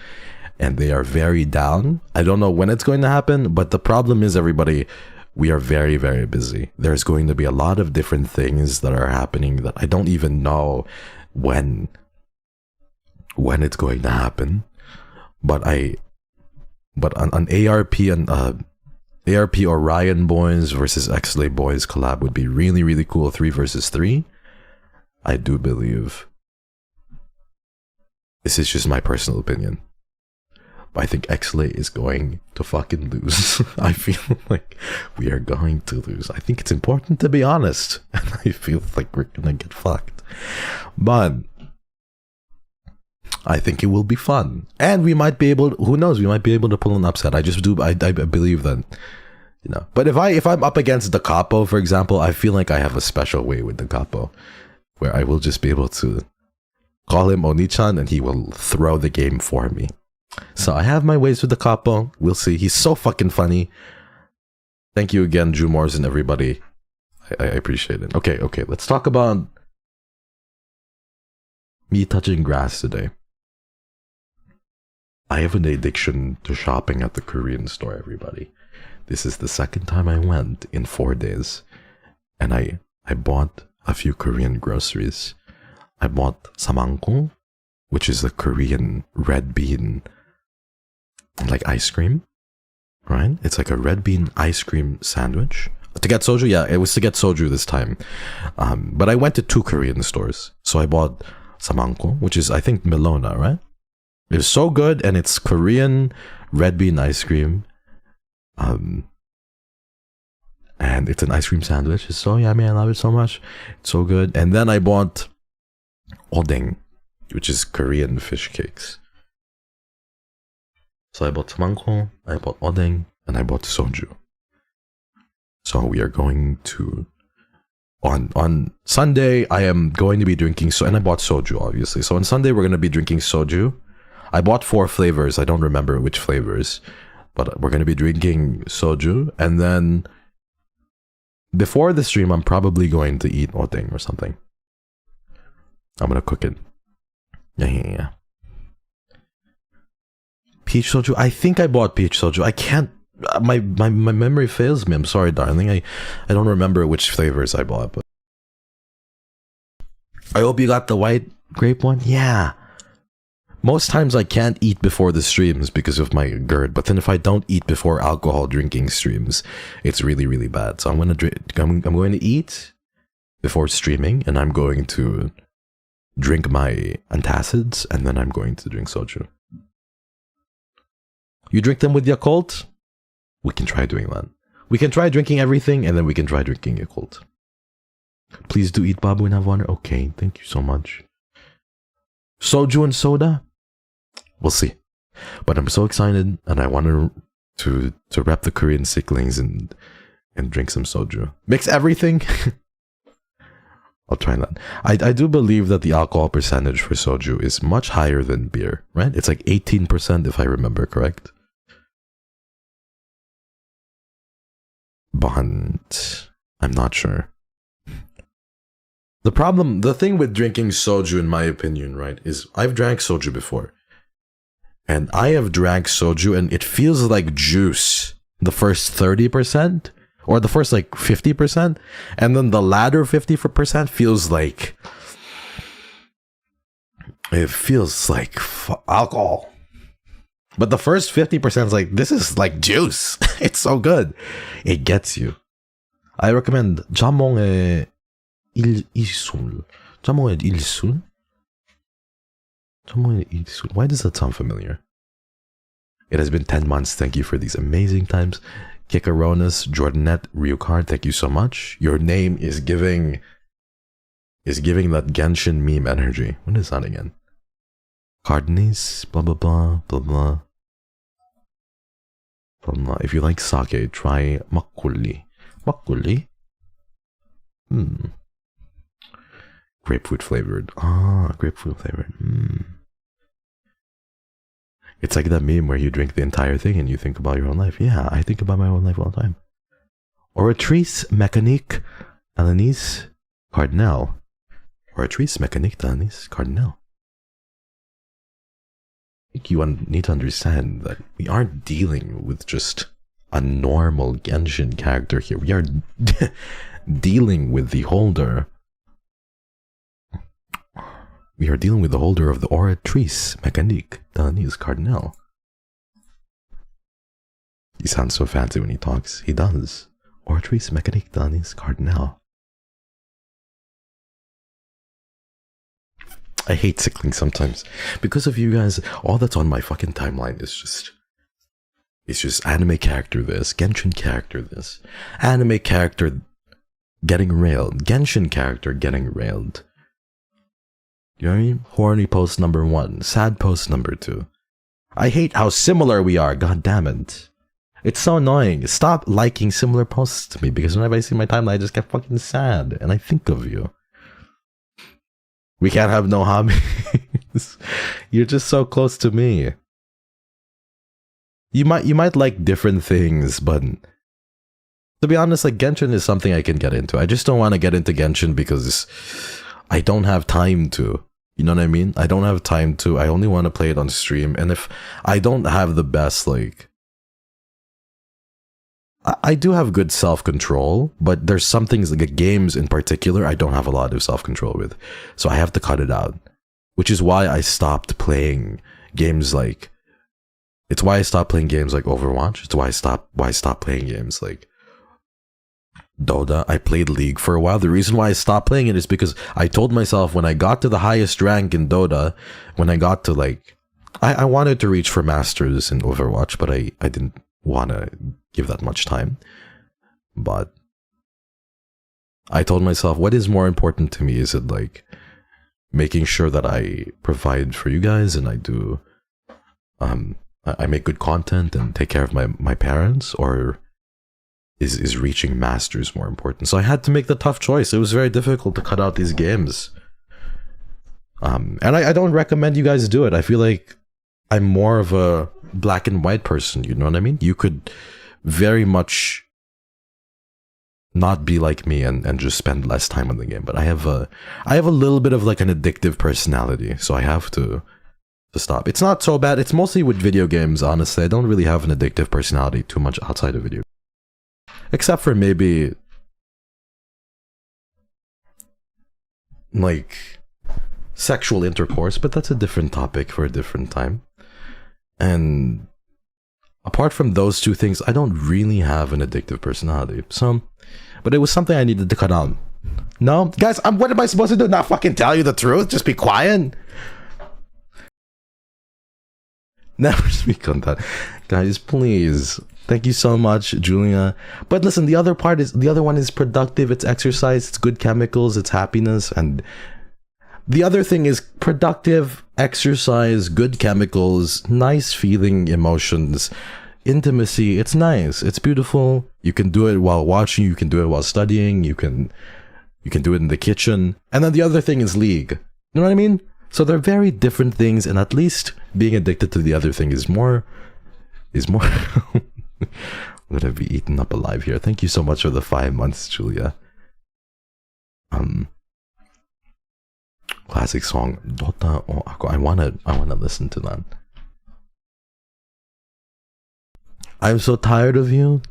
[SPEAKER 1] and they are very down. I don't know when it's going to happen, but the problem is, everybody, we are very, very busy. There's going to be a lot of different things that are happening that I don't even know when it's going to happen. But an ARP and ARP Orion boys versus XLA boys collab would be really, really cool. 3 versus 3. I do believe. This is just my personal opinion. I think XLA is going to fucking lose. I feel like we are going to lose. I think it's important to be honest. And I feel like we're gonna get fucked. But I think it will be fun. And we might be able, who knows, we might be able to pull an upset. I believe that, you know. But if I'm up against the capo, for example, I feel like I have a special way with the capo, where I will just be able to call him Oni-chan and he will throw the game for me. So I have my ways with the capo. We'll see. He's so fucking funny. Thank you again, Jumors and everybody. I appreciate it. Okay, let's talk about me touching grass today. I have an addiction to shopping at the Korean store, everybody. This is the second time I went in 4 days. And I bought a few Korean groceries. I bought samangkong, which is a Korean red bean like ice cream, right? It's like a red bean ice cream sandwich. To get soju? Yeah, it was to get soju this time. But I went to 2 Korean stores. So I bought samangkong, which is, I think, Melona, right? It's so good, and it's Korean red bean ice cream. And it's an ice cream sandwich. It's so yummy. I love it so much. It's so good. And then I bought odeng, which is Korean fish cakes. So I bought tamago, I bought odeng, and I bought soju. So we are going to... On Sunday, I am going to be drinking... and I bought soju, obviously. So on Sunday, we're going to be drinking soju. I bought 4 flavors. I don't remember which flavors. But we're going to be drinking soju. And then... before the stream, I'm probably going to eat odeng or something. I'm going to cook it. Yeah. Peach soju. I think I bought peach soju. I can't... My memory fails me. I'm sorry, darling. I don't remember which flavors I bought. But I hope you got the white grape one. Yeah. Most times I can't eat before the streams because of my GERD. But then if I don't eat before alcohol drinking streams, it's really, really bad. So I'm going to eat before streaming, and I'm going to drink my antacids, and then I'm going to drink soju. You drink them with Yakult? We can try doing that. We can try drinking everything, and then we can try drinking Yakult. Please do eat babu and have water. Okay, thank you so much. Soju and soda? We'll see. But I'm so excited, and I want to rep the Korean Sicklings and drink some soju. Mix everything? I'll try that. I do believe that the alcohol percentage for soju is much higher than beer, right? It's like 18% if I remember correct. But I'm not sure. The thing with drinking soju, in my opinion, right, is I've drank soju before. And I have drank soju and it feels like juice the first 30%. Or the first like 50%. And then the latter 50% feels like... it feels like alcohol. But the first 50% is like, this is like juice. It's so good. It gets you. I recommend 자몽의 일술. 자몽의 일술? 자몽의 일술. Why does that sound familiar? It has been 10 months. Thank you for these amazing times. Kikaronis, Jordanette, Ryukard, thank you so much. Your name is giving that Genshin meme energy. What is that again? Cardenis, blah blah blah, blah blah. If you like sake, try makgeolli. Makgeolli? Grapefruit flavored. Grapefruit flavored. It's like that meme where you drink the entire thing and you think about your own life. Yeah, I think about my own life all the time. Oratrice mécanique Alanis Cardinal. Oratrice mécanique Alanis Cardinal. I think you need to understand that we aren't dealing with just a normal Genshin character here. We are dealing with the holder. We are dealing with the holder of the Oratrice Mécanique Alanis Cardinal. He sounds so fancy when he talks. He does. Oratrice Mécanique Alanis Cardinal. I hate Sickling sometimes. Because of you guys, all that's on my fucking timeline is just... it's just anime character this, Genshin character this, anime character getting railed, Genshin character getting railed. You know what I mean? Horny post number 1, sad post number 2. I hate how similar we are, god damn it. It's so annoying. Stop liking similar posts to me, because whenever I see my timeline, I just get fucking sad, and I think of you. We can't have no hobbies. You're just so close to me. You might like different things, but to be honest, like Genshin is something I can get into. I just don't want to get into Genshin because I don't have time to. You know what I mean? I don't have time to. I only want to play it on stream, and if I don't have the best, like, I do have good self-control, but there's some things, like games in particular, I don't have a lot of self-control with. So I have to cut it out. Which is why I stopped playing games like... it's why I stopped playing games like Overwatch. It's why I stopped playing games like Dota. I played League for a while. The reason why I stopped playing it is because I told myself when I got to the highest rank in Dota, when I got to like... I wanted to reach for Masters in Overwatch, but I didn't want to give that much time. But I told myself, what is more important to me? Is it like making sure that I provide for you guys and I do, I make good content and take care of my parents, or is reaching masters more important? So I had to make the tough choice. It was very difficult to cut out these games. And I don't recommend you guys do it. I feel like I'm more of a black and white person, you know what I mean? You could very much not be like me and just spend less time on the game, but I have a little bit of like an addictive personality, so I have to stop. It's not so bad. It's mostly with video games, honestly. I don't really have an addictive personality too much outside of video, except for maybe like sexual intercourse, but that's a different topic for a different time. And apart from those two things, I don't really have an addictive personality. So, but it was something I needed to cut out. No? Guys, what am I supposed to do? Not fucking tell you the truth? Just be quiet? Never speak on that. Guys, please. Thank you so much, Julia. But listen, the other one is productive, it's exercise, it's good chemicals, it's happiness, and the other thing is productive, exercise, good chemicals, nice feeling emotions, intimacy. It's nice, it's beautiful. You can do it while watching, you can do it while studying, you can do it in the kitchen. And then the other thing is league. You know what I mean? So they're very different things, and at least being addicted to the other thing is more I'm gonna be eaten up alive here. Thank you so much for the 5 months, Julia. Classic song, Dota o Ako. I wanna listen to that. I'm so tired of you.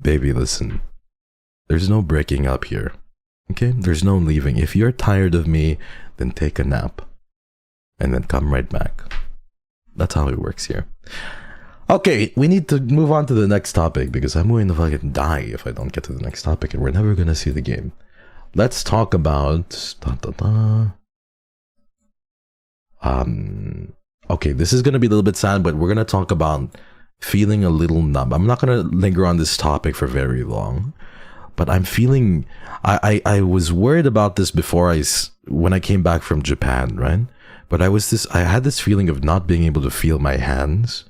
[SPEAKER 1] Baby, listen. There's no breaking up here. Okay? There's no leaving. If you're tired of me, then take a nap. And then come right back. That's how it works here. Okay, we need to move on to the next topic, because I'm going to fucking die if I don't get to the next topic, and we're never gonna see the game. Let's talk about okay, this is gonna be a little bit sad, but we're gonna talk about feeling a little numb. I'm not gonna linger on this topic for very long, but I'm feeling I was worried about this before when I came back from Japan, right? But I had this feeling of not being able to feel my hands,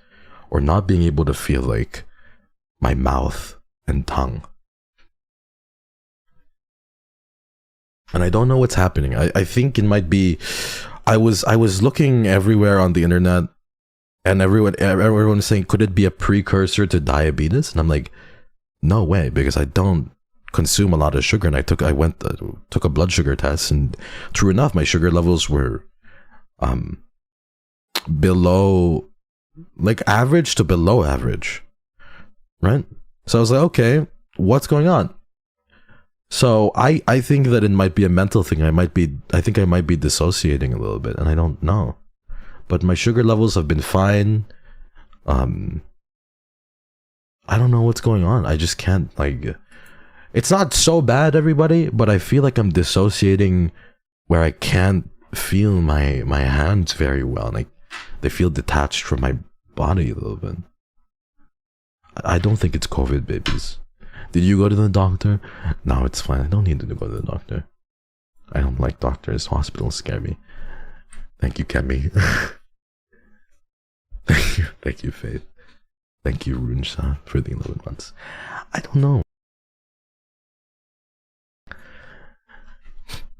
[SPEAKER 1] or not being able to feel like my mouth and tongue. And I don't know what's happening. I think it might be, I was looking everywhere on the internet, and everyone was saying, could it be a precursor to diabetes? And I'm like, no way, because I don't consume a lot of sugar. And I took a blood sugar test, and true enough, my sugar levels were below, like average to below average, right? So I was like, okay, what's going on? So I think that it might be a mental thing. I think I might be dissociating a little bit, and I don't know. But my sugar levels have been fine. I don't know what's going on. I just can't, like, it's not so bad, everybody, but I feel like I'm dissociating where I can't feel my hands very well. Like, they feel detached from my body a little bit. I don't think it's COVID, babies. Did you go to the doctor? No, it's fine. I don't need to go to the doctor. I don't like doctors. Hospitals scare me. Thank you, Kemi. Thank you, Faith. Thank you, Runsha, for the 11 months. I don't know.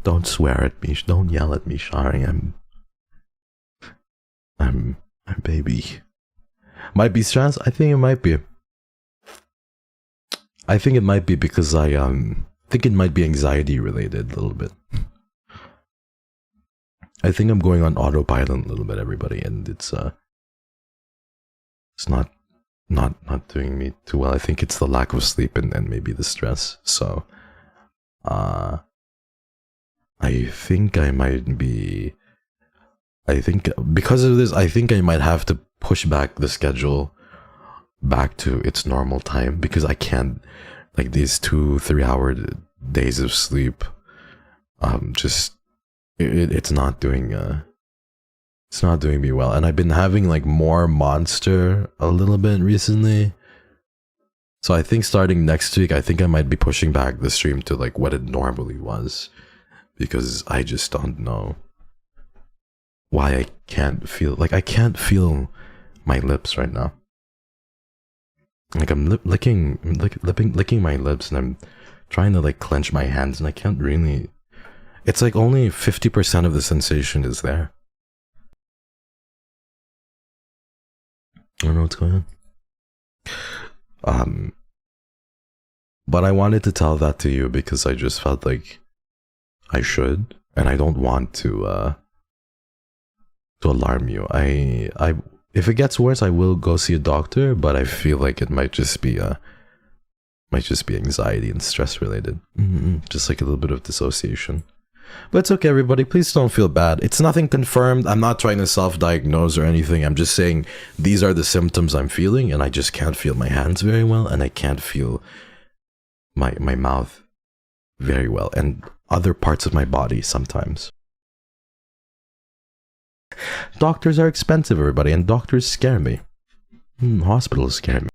[SPEAKER 1] Don't swear at me. Don't yell at me, Shari. I'm baby. Might be stress. I think it might be. I think it might be because I think it might be anxiety related a little bit. I think I'm going on autopilot a little bit, everybody, and it's not doing me too well. I think it's the lack of sleep and maybe the stress. So I think I might be, I think because of this, I think I might have to push back the schedule back to its normal time, because I can't, like, these 2-3 hour days of sleep, just it's not doing me well. And I've been having like more Monster a little bit recently, So I think starting next week, I think I might be pushing back the stream to like what it normally was, because I just don't know why I can't feel, like I can't feel my lips right now. Like I'm licking my lips, and I'm trying to like clench my hands, and I can't really. It's like only 50% of the sensation is there. I don't know what's going on. But I wanted to tell that to you because I just felt like I should, and I don't want to alarm you. If it gets worse, I will go see a doctor, but I feel like it might just be anxiety and stress related. Just like a little bit of dissociation. But it's okay, everybody. Please don't feel bad. It's nothing confirmed. I'm not trying to self-diagnose or anything. I'm just saying these are the symptoms I'm feeling, and I just can't feel my hands very well, and I can't feel my mouth very well, and other parts of my body sometimes. Doctors are expensive, everybody, and doctors scare me. Hospitals scare me.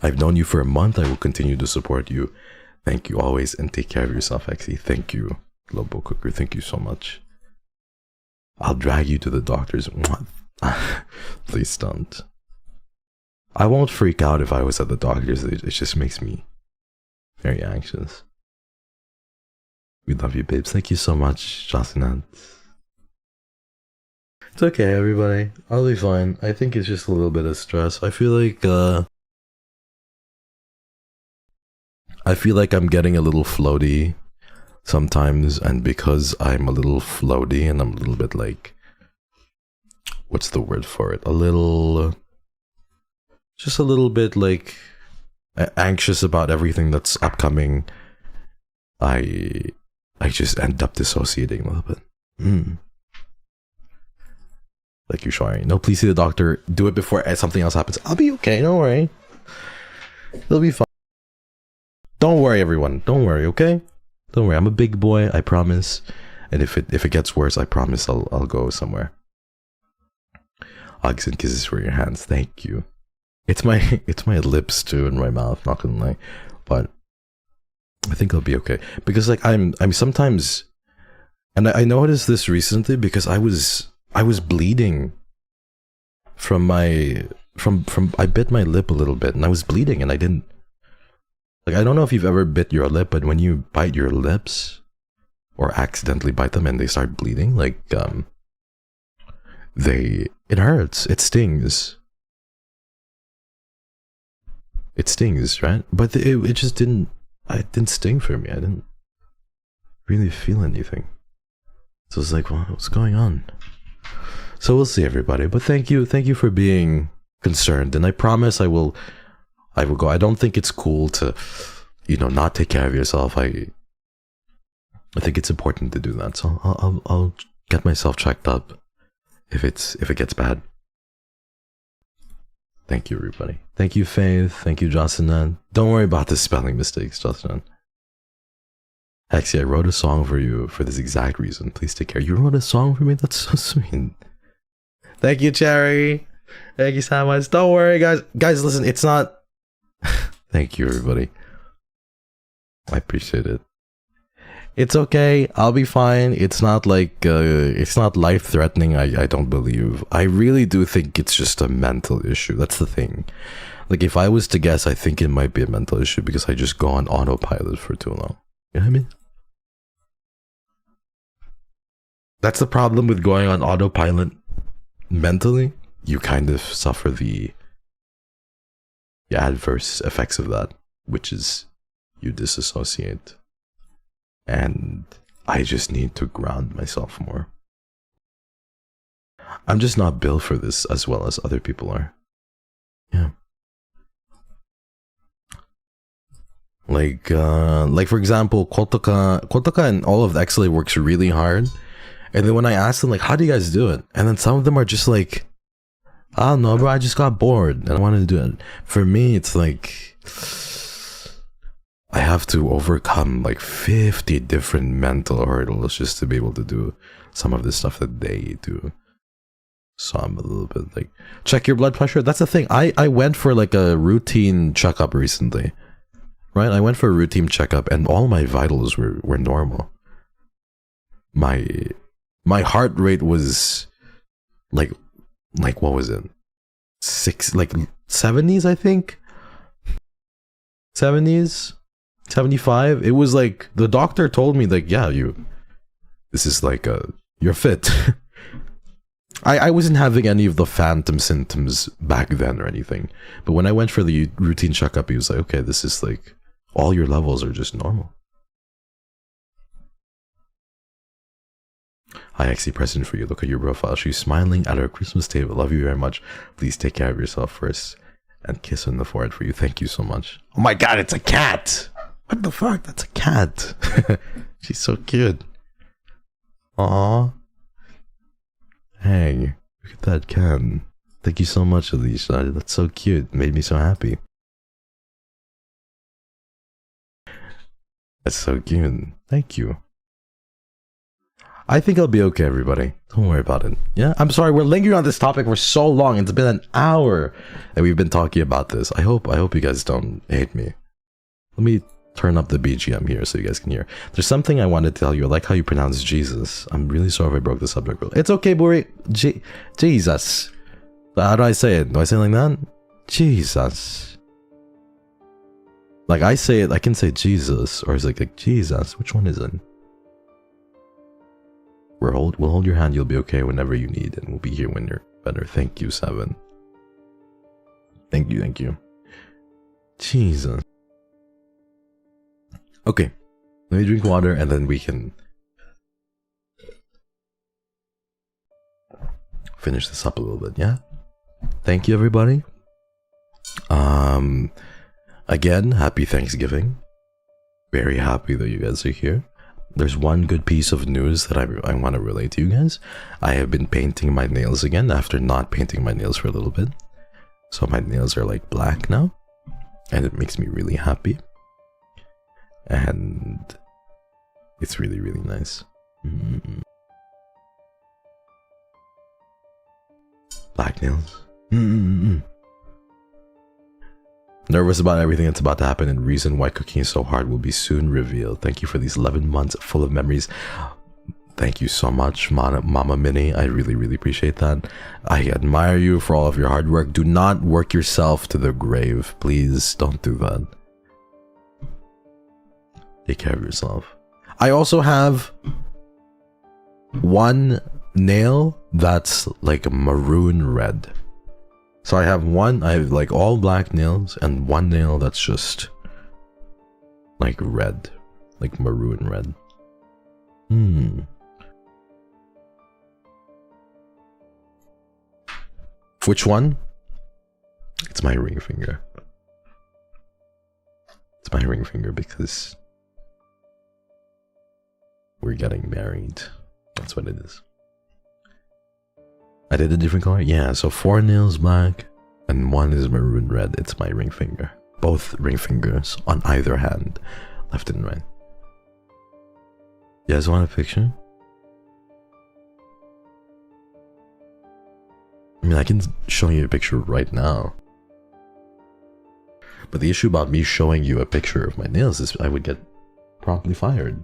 [SPEAKER 1] I've known you for a month. I will continue to support you. Thank you always, and take care of yourself, Exy. Thank you, Lobo Cooker. Thank you so much. I'll drag you to the doctors. Please don't. I won't freak out if I was at the doctor's. It just makes me very anxious. We love you, babes. Thank you so much, Jocelyn. It's okay, everybody. I'll be fine. I think it's just a little bit of stress. I feel like I'm getting a little floaty sometimes, and because I'm a little floaty and I'm a little bit like, what's the word for it? Just a little bit like anxious about everything that's upcoming. I just end up dissociating a little bit. Like you're showing. No, please see the doctor. Do it before something else happens. I'll be okay. Don't worry. It'll be fine. Don't worry, everyone. Don't worry, okay? Don't worry. I'm a big boy. I promise. And if it gets worse, I promise I'll go somewhere. Hugs and kisses for your hands. Thank you. It's my lips too and my mouth. Not gonna lie, but I think I'll be okay, because like I'm sometimes, and I noticed this recently because I was bleeding from I bit my lip a little bit, and I was bleeding, and I didn't. Like, I don't know if you've ever bit your lip, but when you bite your lips or accidentally bite them and they start bleeding, like it hurts. It stings. It stings, right? But it just didn't. It didn't sting for me. I didn't really feel anything. So it's like, well, what's going on? So we'll see, everybody. But thank you for being concerned, and I promise I will go. I don't think it's cool to, not take care of yourself. I think it's important to do that. So I'll get myself checked up if it gets bad. Thank you, everybody. Thank you, Faith. Thank you, Jocelyn. Don't worry about the spelling mistakes, Jocelyn. Actually, I wrote a song for you for this exact reason. Please take care. You wrote a song for me? That's so sweet. Thank you, Cherry. Thank you so much. Don't worry, guys. Guys, listen, it's not... Thank you, everybody. I appreciate it. It's okay. I'll be fine. It's not like... it's not life-threatening, I don't believe. I really do think it's just a mental issue. That's the thing. Like, if I was to guess, I think it might be a mental issue because I just go on autopilot for too long. You know what I mean? That's the problem with going on autopilot mentally. You kind of suffer the adverse effects of that, which is you disassociate. And I just need to ground myself more. I'm just not built for this as well as other people are. Yeah. Like for example, Kotoka and all of the XSOLEIL works really hard. And then when I ask them, like, how do you guys do it? And then some of them are just like, I don't know, bro, I just got bored and I wanted to do it. For me, it's like, I have to overcome like 50 different mental hurdles just to be able to do some of the stuff that they do. So I'm a little bit like, check your blood pressure. That's the thing. I went for like a routine checkup recently. Right? I went for a routine checkup and all my vitals were normal. My heart rate was like what was it? 70s, I think. 70s, 75. It was like the doctor told me like, yeah, this is like you're fit. I wasn't having any of the phantom symptoms back then or anything. But when I went for the routine checkup, he was like, okay, this is like all your levels are just normal. Hi, XC present for you. Look at your profile. She's smiling at our Christmas table. Love you very much. Please take care of yourself first. And kiss on the forehead for you. Thank you so much. Oh my god, it's a cat! What the fuck? That's a cat. She's so cute. Aww. Hey, look at that cat. Thank you so much, Alicia. That's so cute. Made me so happy. That's so cute. Thank you. I think I'll be okay, everybody. Don't worry about it. Yeah, I'm sorry, we're lingering on this topic for so long. It's been an hour that we've been talking about this. I hope you guys don't hate me. Let me turn up the BGM here so you guys can hear. There's something I wanted to tell you. I like how you pronounce Jesus. I'm really sorry if I broke the subject rule. It's okay, Buri. Jesus. How do I say it? Do I say it like that? Jesus. Like I say it, I can say Jesus, or it's like Jesus. Which one is it? We'll hold your hand. You'll be okay whenever you need, and we'll be here when you're better. Thank you, Seven. Thank you. Jesus. Okay, let me drink water, and then we can finish this up a little bit. Yeah. Thank you, everybody. Again, happy Thanksgiving. Very happy that you guys are here. There's one good piece of news that I want to relate to you guys. I have been painting my nails again after not painting my nails for a little bit. So my nails are like black now. And it makes me really happy. And it's really, really nice. Black nails. Nervous about everything that's about to happen, and reason why cooking is so hard will be soon revealed. Thank you for these 11 months full of memories. Thank you so much, Mama Minnie. I really, really appreciate that. I admire you for all of your hard work. Do not work yourself to the grave. Please don't do that. Take care of yourself. I also have one nail that's like maroon red. So I have like all black nails and one nail that's just like red, like maroon red. Which one? It's my ring finger. It's my ring finger because we're getting married. That's what it is. I did a different color? Yeah, so 4 nails black and 1 is maroon red. It's my ring finger. Both ring fingers on either hand, left and right. You guys want a picture? I mean, I can show you a picture right now. But the issue about me showing you a picture of my nails is I would get promptly fired.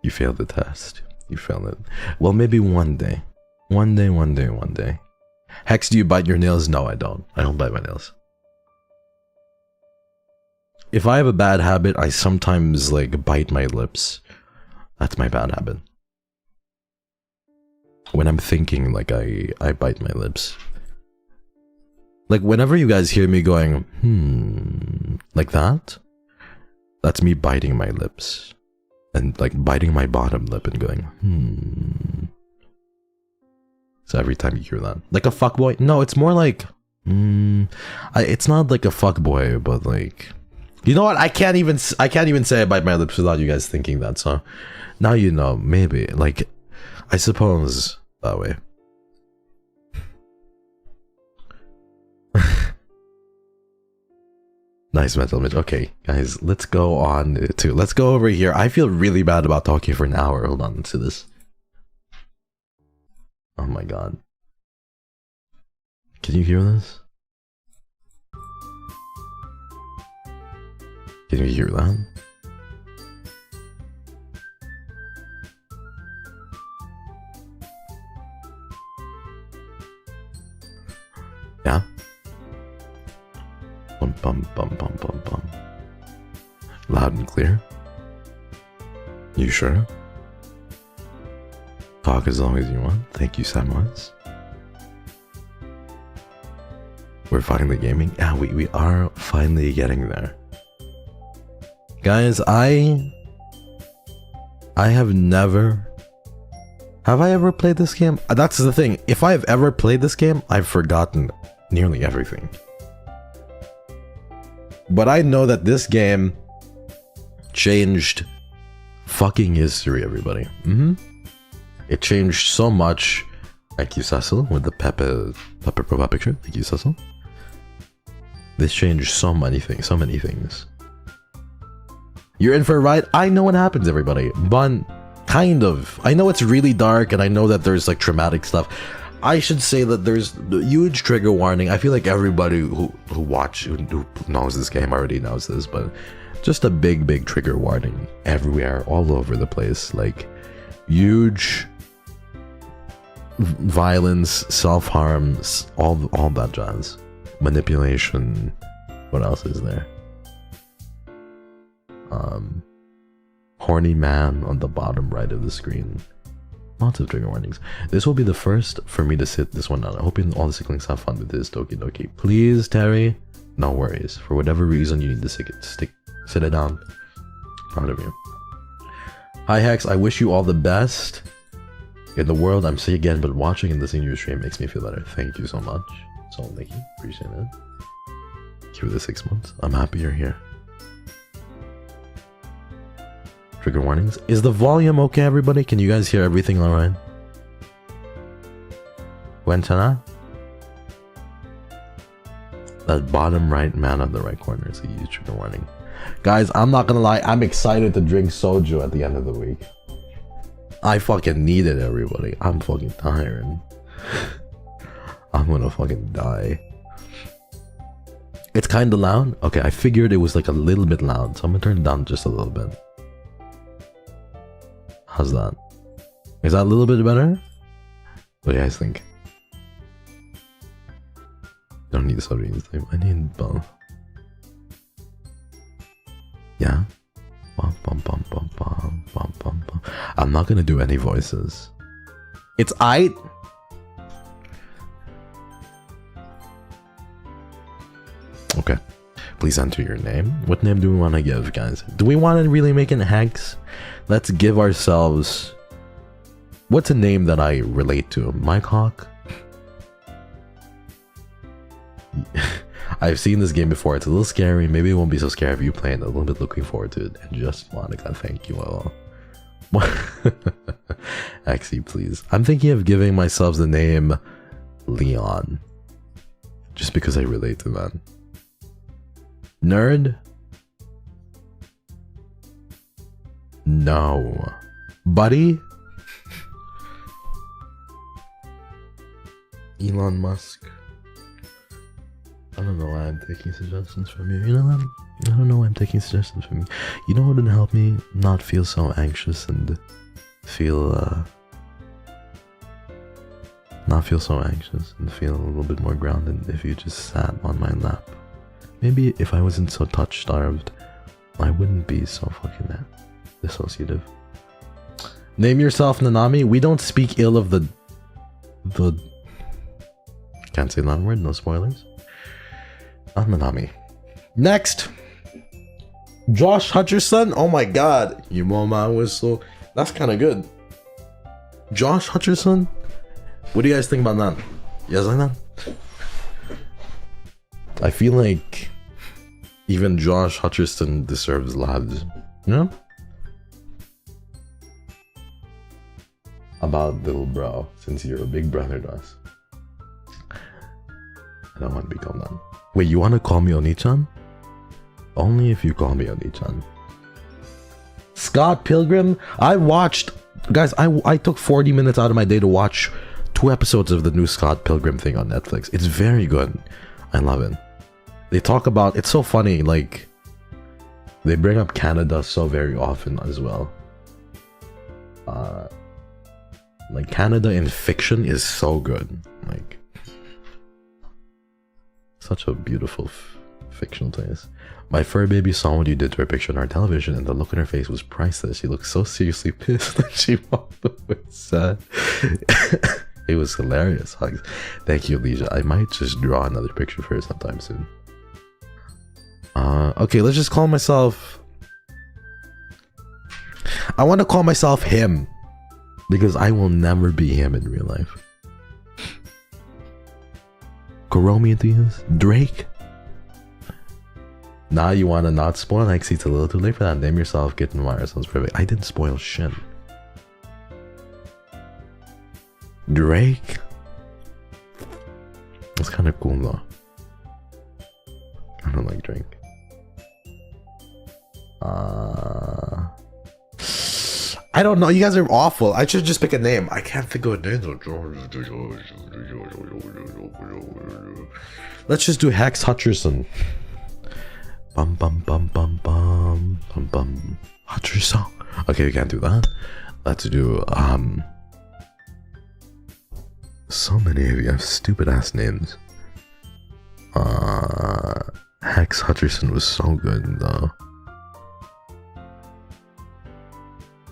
[SPEAKER 1] You failed the test. You failed it. Well, maybe one day. One day. Hex, do you bite your nails? No, I don't. I don't bite my nails. If I have a bad habit, I sometimes like bite my lips. That's my bad habit. When I'm thinking, like I bite my lips. Like whenever you guys hear me going, like that, that's me biting my lips. And like biting my bottom lip and going, So every time you hear that. Like a fuckboy? No, it's more like, it's not like a fuckboy, but like, you know what? I can't even say I bite my lips without you guys thinking that, so now you know, maybe. Like, I suppose that way. Nice mental image. Okay, guys, let's go over here. I feel really bad about talking for an hour. Hold on, let's do this. Oh my god. Can you hear this? Can you hear that? Yeah? Bum bum bum bum bum bum. Loud and clear? You sure? Talk as long as you want. Thank you so much. We're finally gaming? Yeah, we are finally getting there. Guys, I have never... Have I ever played this game? That's the thing. If I've ever played this game, I've forgotten nearly everything. But I know that this game changed fucking history, everybody. It changed so much. Thank you, Cecil, with the Pepper profile picture. Thank you, Cecil. This changed so many things. You're in for a ride? I know what happens, everybody. But kind of. I know it's really dark, and I know that there's like traumatic stuff. I should say that there's a huge trigger warning. I feel like everybody who knows this game already knows this, but just a big trigger warning everywhere, all over the place. Like huge violence, self-harm, all that jazz. Manipulation. What else is there? Horny man on the bottom right of the screen. Lots of trigger warnings. This will be the first for me to sit this one out. I hope all the Sicklings have fun with this. Doki doki. Please, Terry. No worries. For whatever reason you need to sit it down. Proud of you. Hi Hex, I wish you all the best in the world. I'm sick again, but watching and listening to your stream makes me feel better. Thank you so much. So thank you. Appreciate it. Give it the 6 months. I'm happy you're here. Trigger warnings. Is the volume okay, everybody? Can you guys hear everything alright? Quentana? That bottom right man on the right corner is a huge trigger warning. Guys, I'm not gonna lie, I'm excited to drink soju at the end of the week. I fucking need it, everybody. I'm fucking tired. I'm gonna fucking die. It's kinda loud? Okay, I figured it was like a little bit loud, so I'm gonna turn it down just a little bit. How's that? Is that a little bit better? What do you guys think? Don't need subtitles. I need both. Yeah? Bum, bum, bum, bum, bum, bum, bum, bum. I'm not gonna do any voices. It's aight. Okay. Please enter your name. What name do we want to give, guys? Do we want to really make it Hex? Let's give ourselves... What's a name that I relate to? Mike Hawk? I've seen this game before. It's a little scary. Maybe it won't be so scary if you play it. A little bit looking forward to it. And just Monica, thank you all. Axie, please. I'm thinking of giving myself the name Leon. Just because I relate to that. Nerd? No. Buddy? Elon Musk? I don't know why I'm taking suggestions from you. You know what? I don't know why I'm taking suggestions from you. You know what would help me not feel so anxious and feel not feel so anxious and feel a little bit more grounded if you just sat on my lap. Maybe if I wasn't so touch starved, I wouldn't be so fucking dissociative. Name yourself Nanami. We don't speak ill of the can't say that word, no spoilers. I'm Nanami. Next! Josh Hutcherson? Oh my god. Yumoma whistle. That's kinda good. Josh Hutcherson? What do you guys think about that? You guys like that? I feel like even Josh Hutcherson deserves labs. You know? About little bro, since you're a big brother to us. I don't want to be called that. Wait, you want to call me Oni-chan? Only if you call me Oni-chan. Scott Pilgrim? I watched... Guys, I took 40 minutes out of my day to watch 2 episodes of the new Scott Pilgrim thing on Netflix. It's very good. I love it. They talk about... It's so funny, like... They bring up Canada so very often as well. Like, Canada in fiction is so good. Like... Such a beautiful fictional place. My fur baby saw what you did to her picture on our television, and the look on her face was priceless. She looked so seriously pissed that she walked away sad. It was hilarious. Hugs. Thank you, Alicia. I might just draw another picture for her sometime soon. Okay, let's just call myself... I want to call myself him, because I will never be him in real life. Kuromi enthusiast? Drake? Now you want to not spoil? Like, see, it's a little too late for that. Name yourself, get in wire. Sounds perfect. I didn't spoil shit. Drake? That's kind of cool though. I don't like Drake. I don't know. You guys are awful. I should just pick a name. I can't think of a name. Let's just do Hex Hutcherson. Bum bum bum bum bum bum bum. Hutcherson. Okay, we can't do that. Let's do so many of you have stupid ass names. Hex Hutcherson was so good though.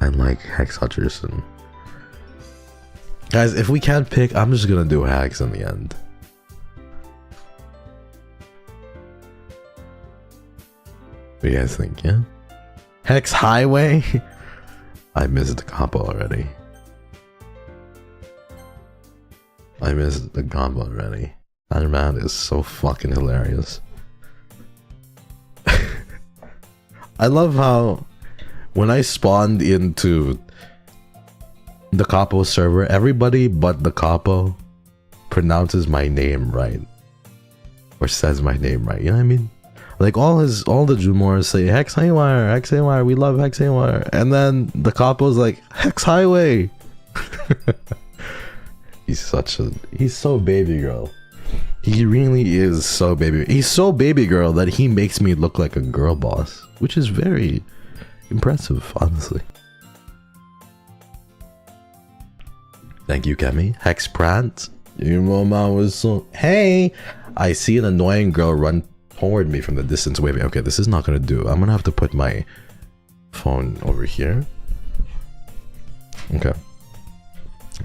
[SPEAKER 1] I like Hex Hutcherson. Guys, if we can't pick, I'm just gonna do Hex in the end. What do you guys think, yeah? Hex Highway? I missed the combo already. I missed the combo already. That man is so fucking hilarious. I love how when I spawned into the Capo server, everybody but the Capo pronounces my name right. Or says my name right, you know what I mean? Like all the Jumors say Hex Haywire, Hex Haywire, we love Hex Haywire. And then the Capo's like, Hex Highway. He's so baby girl. He really is so baby. He's so baby girl that he makes me look like a girl boss, which is very impressive, honestly. Thank you, Kemi. Hex Pratt. Your mama was so... Hey! I see an annoying girl run toward me from the distance waving. Okay, this is not gonna do. I'm gonna have to put my phone over here. Okay.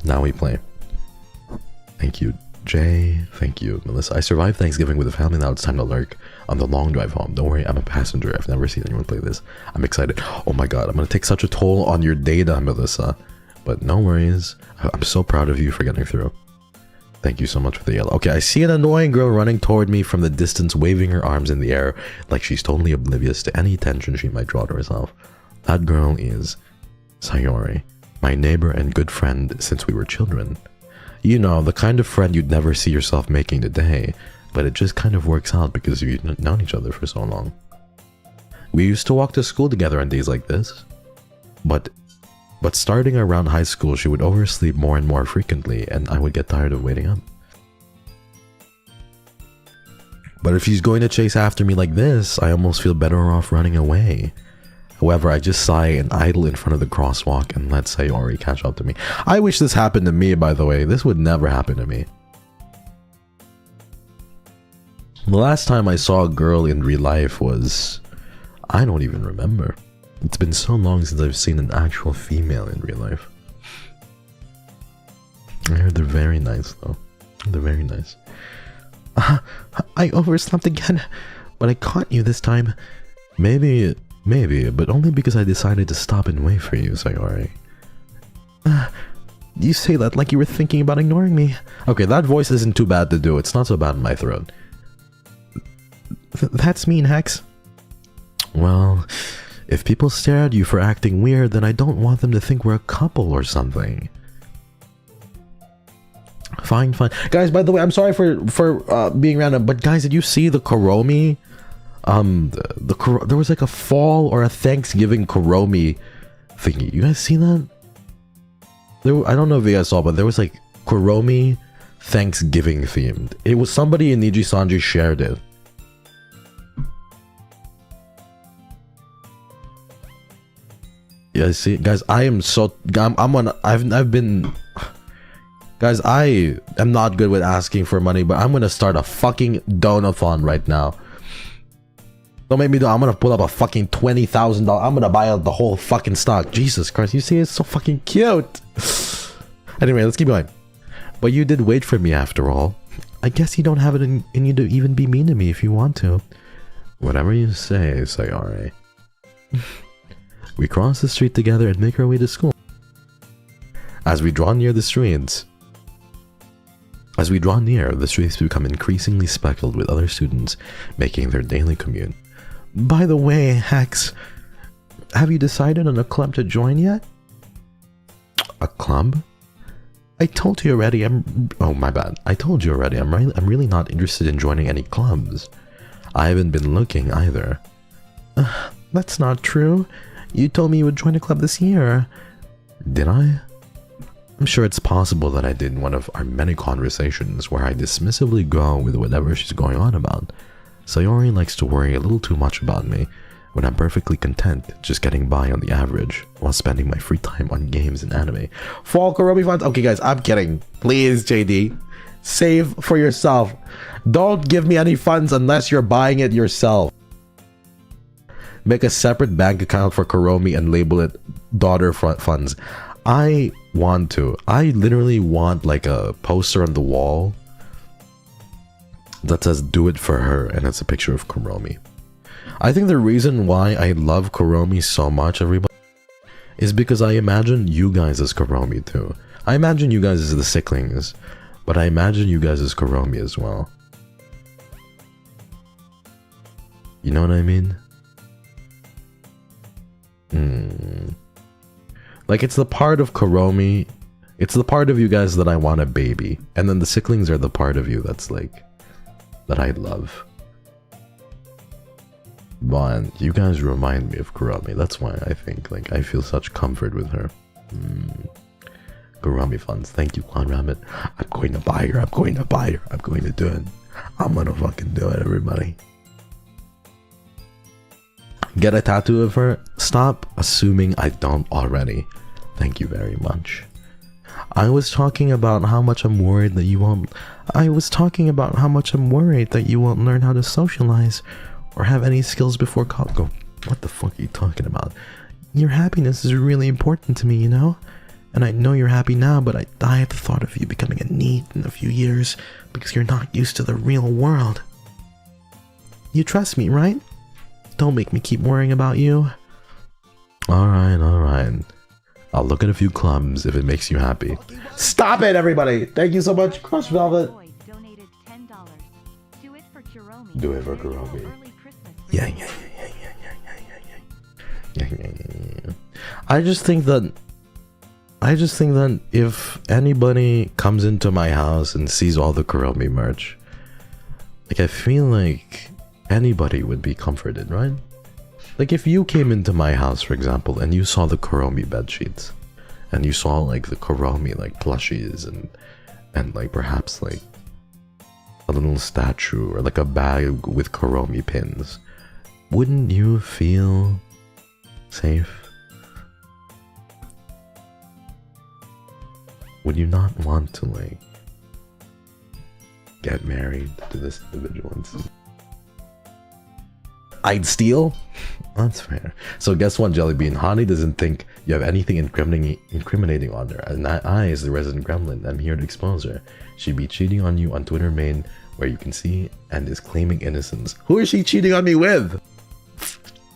[SPEAKER 1] Now we play. Thank you, Jay. Thank you, Melissa. I survived Thanksgiving with the family. Now it's time to lurk on the long drive home. Don't worry, I'm a passenger. I've never seen anyone play this. I'm excited. Oh my god, I'm gonna take such a toll on your data, Melissa. But no worries. I'm so proud of you for getting through. Thank you so much for the yellow. Okay, I see an annoying girl running toward me from the distance, waving her arms in the air like she's totally oblivious to any attention she might draw to herself. That girl is Sayori, my neighbor and good friend since we were children. You know, the kind of friend you'd never see yourself making today, but it just kind of works out because you've known each other for so long. We used to walk to school together on days like this, but starting around high school, she would oversleep more and more frequently, and I would get tired of waiting up. But if she's going to chase after me like this, I almost feel better off running away. However, I just sigh and idle in front of the crosswalk and let Sayori catch up to me. I wish this happened to me, by the way. This would never happen to me. The last time I saw a girl in real life was... I don't even remember. It's been so long since I've seen an actual female in real life. I heard they're very nice though. They're very nice. I overslept again, but I caught you this time. Maybe, but only because I decided to stop and wait for you, Sayori. You say that like you were thinking about ignoring me. Okay, that voice isn't too bad to do. It's not so bad in my throat. That's mean, Hex. Well... if people stare at you for acting weird, then I don't want them to think we're a couple or something. Fine. Guys, by the way, I'm sorry for being random, but guys, did you see the Kuromi There was like a fall or a Thanksgiving Kuromi thingy. You guys see that? I don't know if you guys saw, but there was like Kuromi Thanksgiving themed. It was somebody in NIJISANJI shared it. Yeah, see, guys, I am so I've been, guys, I am not good with asking for money, but I'm gonna start a fucking donathon right now. Don't make me do. I'm gonna pull up a fucking $20,000. I'm gonna buy out the whole fucking stock. Jesus Christ, you see, it's so fucking cute. Anyway, let's keep going. But you did wait for me after all. I guess you don't have it in you to even be mean to me if you want to. Whatever you say, Sayare. We cross the street together and make our way to school. As we draw near, the streets become increasingly speckled with other students making their daily commute. By the way, Hex, have you decided on a club to join yet? A club? I told you already. Oh, my bad. I told you already. I'm really not interested in joining any clubs. I haven't been looking either. That's not true. You told me you would join a club this year. Did I? I'm sure it's possible that I did in one of our many conversations where I dismissively go with whatever she's going on about. Sayori likes to worry a little too much about me when I'm perfectly content just getting by on the average while spending my free time on games and anime. Fall Kuromi funds? Okay guys, I'm kidding. Please, JD. Save for yourself. Don't give me any funds unless you're buying it yourself. Make a separate bank account for Kuromi and label it daughter funds. I want to. I literally want like a poster on the wall that says do it for her and it's a picture of Kuromi. I think the reason why I love Kuromi so much, everybody, is because I imagine you guys as Kuromi too. I imagine you guys as the Sicklings, but I imagine you guys as Kuromi as well. You know what I mean? Like, it's the part of Kuromi, it's the part of you guys that I want a baby, and then the Sicklings are the part of you that's like, that I love. But you guys remind me of Kuromi. That's why I think, like, I feel such comfort with her. Kuromi funds. Thank you, Clown Rabbit. I'm going to buy her. I'm going to buy her. I'm going to do it. I'm gonna fucking do it, everybody. Get a tattoo of her? Stop assuming I don't already. Thank you very much. I was talking about how much I'm worried that you won't... learn how to socialize or have any skills before college. Go, what the fuck are you talking about? Your happiness is really important to me, you know? And I know you're happy now, but I die at the thought of you becoming a NEET in a few years because you're not used to the real world. You trust me, right? Don't make me keep worrying about you. Alright, alright. I'll look at a few clubs if it makes you happy. Stop it, everybody! Thank you so much, Crush Velvet! Do it for Kuromi. Yeah. I just think that if anybody comes into my house and sees all the Kuromi merch, like, I feel like anybody would be comforted, right? Like, if you came into my house, for example, and you saw the Kuromi bed sheets, and you saw like the Kuromi like plushies and like perhaps like a little statue or like a bag with Kuromi pins, wouldn't you feel safe? Would you not want to like get married to this individual? I'd steal? That's fair. So guess what, Jellybean? Hani doesn't think you have anything incriminating on her, and I, as the resident gremlin, am here to expose her. She'd be cheating on you on Twitter Maid, where you can see, and is claiming innocence. Who is she cheating on me with?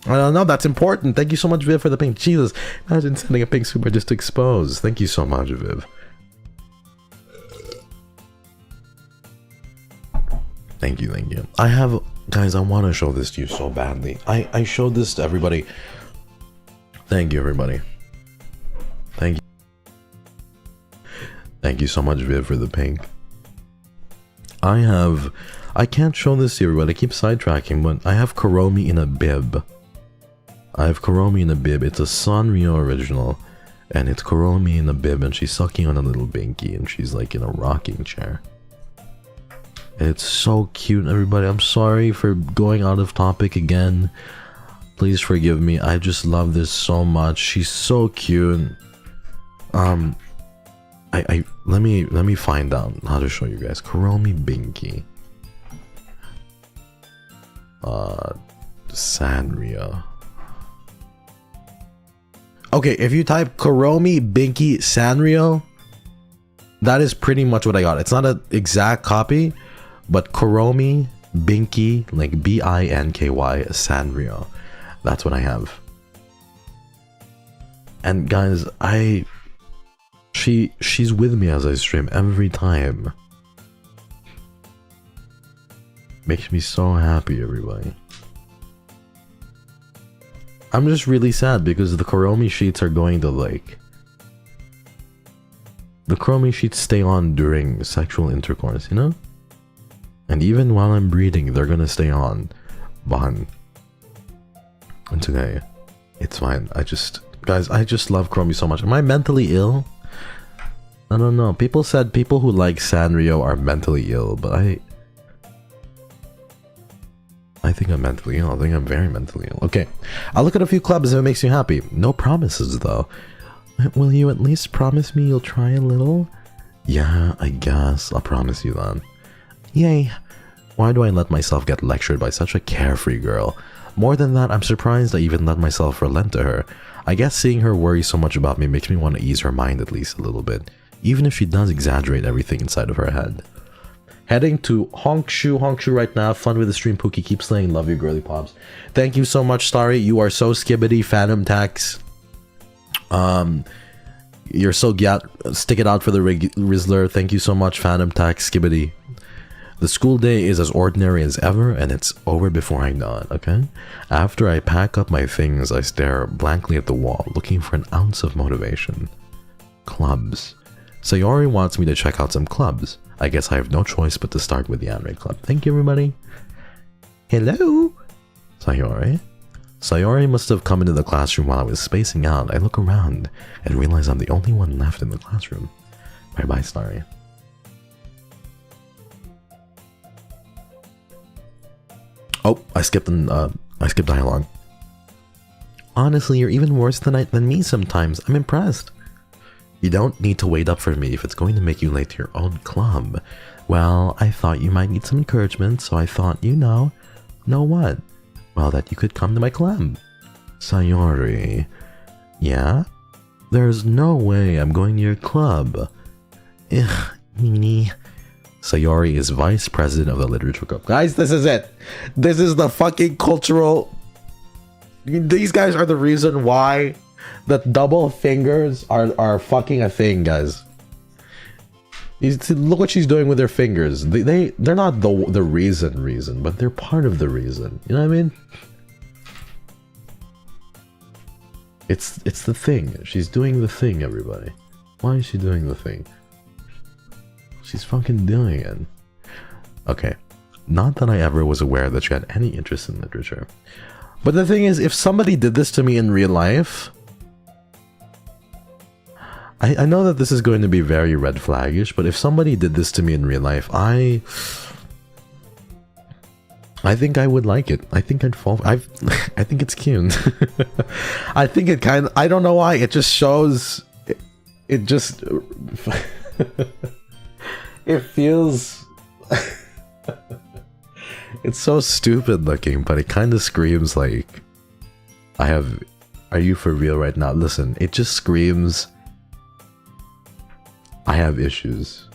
[SPEAKER 1] I don't know, that's important. Thank you so much, Viv, for the pink. Jesus, imagine sending a pink super just to expose. Thank you so much, Viv. Thank you, thank you. Guys, I want to show this to you so badly. I showed this to everybody. Thank you, everybody. Thank you. Thank you so much, Viv, for the pink. I can't show this to you, but I keep sidetracking, but I have Kuromi in a bib. I have Kuromi in a bib. It's a Sanrio original, and it's Kuromi in a bib, and she's sucking on a little binky, and she's like in a rocking chair. It's so cute, everybody. I'm sorry for going out of topic again. Please forgive me. I just love this so much. She's so cute. Let me find out how to show you guys. Kuromi Binky. Sanrio. Okay, if you type Kuromi Binky Sanrio, that is pretty much what I got. It's not an exact copy, but Kuromi Binky, like B-I-N-K-Y Sanrio. That's what I have. And guys, she's with me as I stream every time. Makes me so happy, everybody. I'm just really sad because the Kuromi sheets are going to like... The Kuromi sheets stay on during sexual intercourse, you know? And even while I'm breeding, they're gonna stay on. Bahan. And today, it's fine. Guys, I just love Kuromi so much. Am I mentally ill? I don't know. People said people who like Sanrio are mentally ill, but I think I'm mentally ill. I think I'm very mentally ill. Okay, I'll look at a few clubs if it makes you happy. No promises, though. Will you at least promise me you'll try a little? Yeah, I guess. I'll promise you that. Yay. Why do I let myself get lectured by such a carefree girl? More than that, I'm surprised I even let myself relent to her. I guess seeing her worry so much about me makes me want to ease her mind at least a little bit, even if she does exaggerate everything inside of her head. Heading to Honkshu right now. Fun with the stream, Pookie. Keep slaying. Love you, girly pops. Thank you so much, Starry. You are so skibbity. Phantom Tax. You're so stick it out for the Rizzler. Thank you so much, Phantom Tax Skibbity. The school day is as ordinary as ever, and it's over before I know it, okay? After I pack up my things, I stare blankly at the wall, looking for an ounce of motivation. Clubs. Sayori wants me to check out some clubs. I guess I have no choice but to start with the anime club. Thank you, everybody. Hello? Sayori? Sayori must have come into the classroom while I was spacing out. I look around and realize I'm the only one left in the classroom. Bye-bye, Starry. Oh, I skipped dialogue. Honestly, you're even worse than me sometimes. I'm impressed. You don't need to wait up for me if it's going to make you late to your own club. Well, I thought you might need some encouragement, so I thought, know what? Well, that you could come to my club. Sayori. Yeah? There's no way I'm going to your club. Ugh, Nini. Sayori is vice president of the literature club. Guys, this is it. This is the fucking cultural... These guys are the reason why the double fingers are fucking a thing, guys. Look what she's doing with her fingers. They're not the reason, but they're part of the reason. You know what I mean? It's the thing. She's doing the thing, everybody. Why is she doing the thing? She's fucking doing it. Okay. Not that I ever was aware that she had any interest in literature. But the thing is, if somebody did this to me in real life... I know that this is going to be very red flaggish, but if somebody did this to me in real life, I think I would like it. I think I'd fall... I think it's cute. I think it kind of... I don't know why. It just shows... It just... It feels... It's so stupid looking, but it kind of screams like... Are you for real right now? Listen, it just screams... I have issues.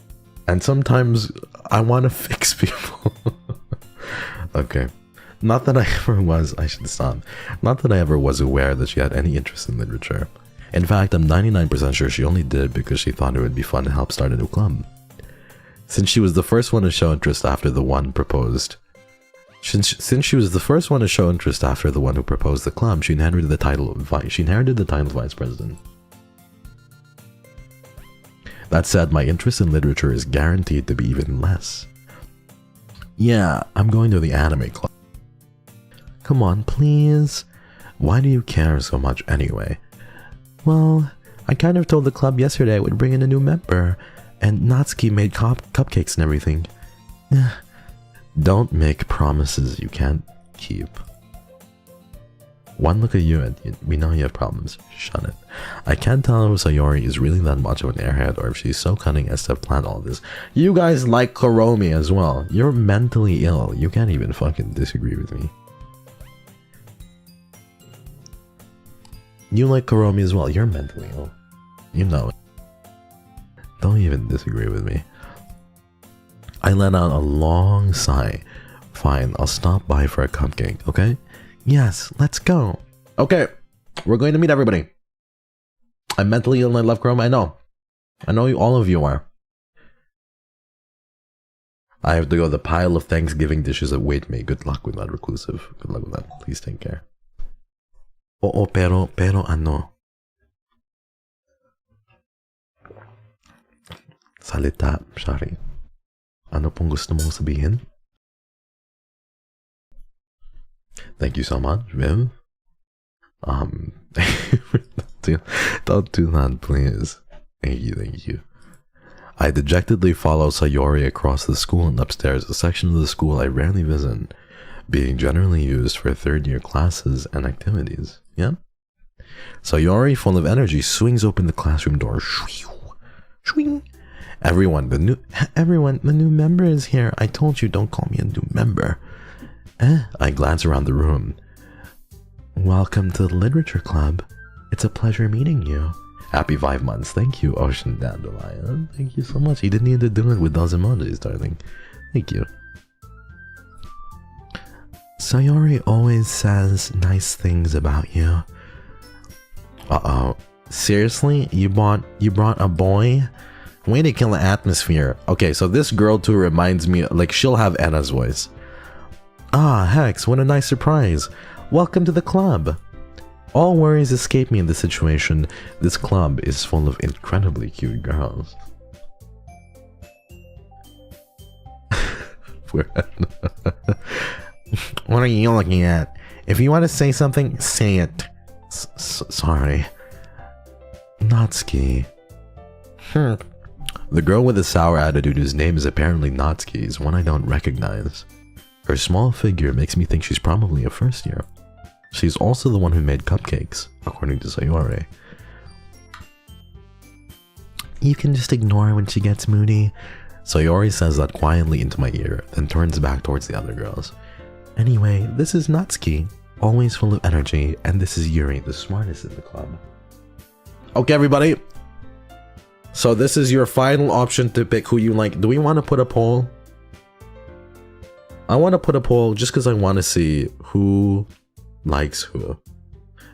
[SPEAKER 1] And sometimes I want to fix people. Okay. Not that I ever was... I should stop. Not that I ever was aware that she had any interest in literature. In fact, I'm 99% sure she only did it because she thought it would be fun to help start a new club. Since she was the first one to show interest after the one proposed... Since she was the first one to show interest after the one who proposed the club, she inherited the title of vice president. That said, my interest in literature is guaranteed to be even less. Yeah, I'm going to the anime club. Come on, please. Why do you care so much anyway? Well, I kind of told the club yesterday I would bring in a new member, and Natsuki made cupcakes and everything. Don't make promises you can't keep. One look at you and we know you have problems. Shut it. I can't tell if Sayori is really that much of an airhead or if she's so cunning as to have planned all this. You guys like Kuromi as well. You're mentally ill. You can't even fucking disagree with me. You like Kuromi as well. You're mentally ill. You know it. Don't even disagree with me. I let out a long sigh. Fine, I'll stop by for a cupcake, okay? Yes, let's go. Okay, we're going to meet everybody. I'm mentally ill and I love Chrome. I know all of you are. I have to go to the pile of Thanksgiving dishes that wait me. Good luck with that, reclusive. Good luck with that. Please take care. Oo, pero ano? Salita, Shari. Ano pong gusto mong sabihin? Thank you so much, Viv. Don't do that, please. Thank you. I dejectedly follow Sayori across the school and upstairs, a section of the school I rarely visit, being generally used for third-year classes and activities. Yeah? Sayori, full of energy, swings open the classroom door. Shwing. Everyone, the new member is here. I told you, don't call me a new member. I glance around the room. Welcome to the Literature Club. It's a pleasure meeting you. Happy 5 months. Thank you, Ocean Dandelion. Thank you so much. You didn't need to do it with those emojis, darling. Thank you. Sayori always says nice things about you. Uh-oh. Seriously? You brought a boy? Way to kill the atmosphere. Okay, so this girl too reminds me, like, she'll have Anna's voice. Ah, Hex, what a nice surprise. Welcome to the club. All worries escape me in this situation. This club is full of incredibly cute girls. What are you looking at? If you want to say something, say it. Sorry. Natsuki. The girl with the sour attitude whose name is apparently Natsuki is one I don't recognize. Her small figure makes me think she's probably a first year. She's also the one who made cupcakes, according to Sayori. You can just ignore her when she gets moody. Sayori says that quietly into my ear, then turns back towards the other girls. Anyway, this is Natsuki, always full of energy, and this is Yuri, the smartest in the club. Okay, everybody. So this is your final option to pick who you like. Do we want to put a poll? I want to put a poll just because I want to see who likes who.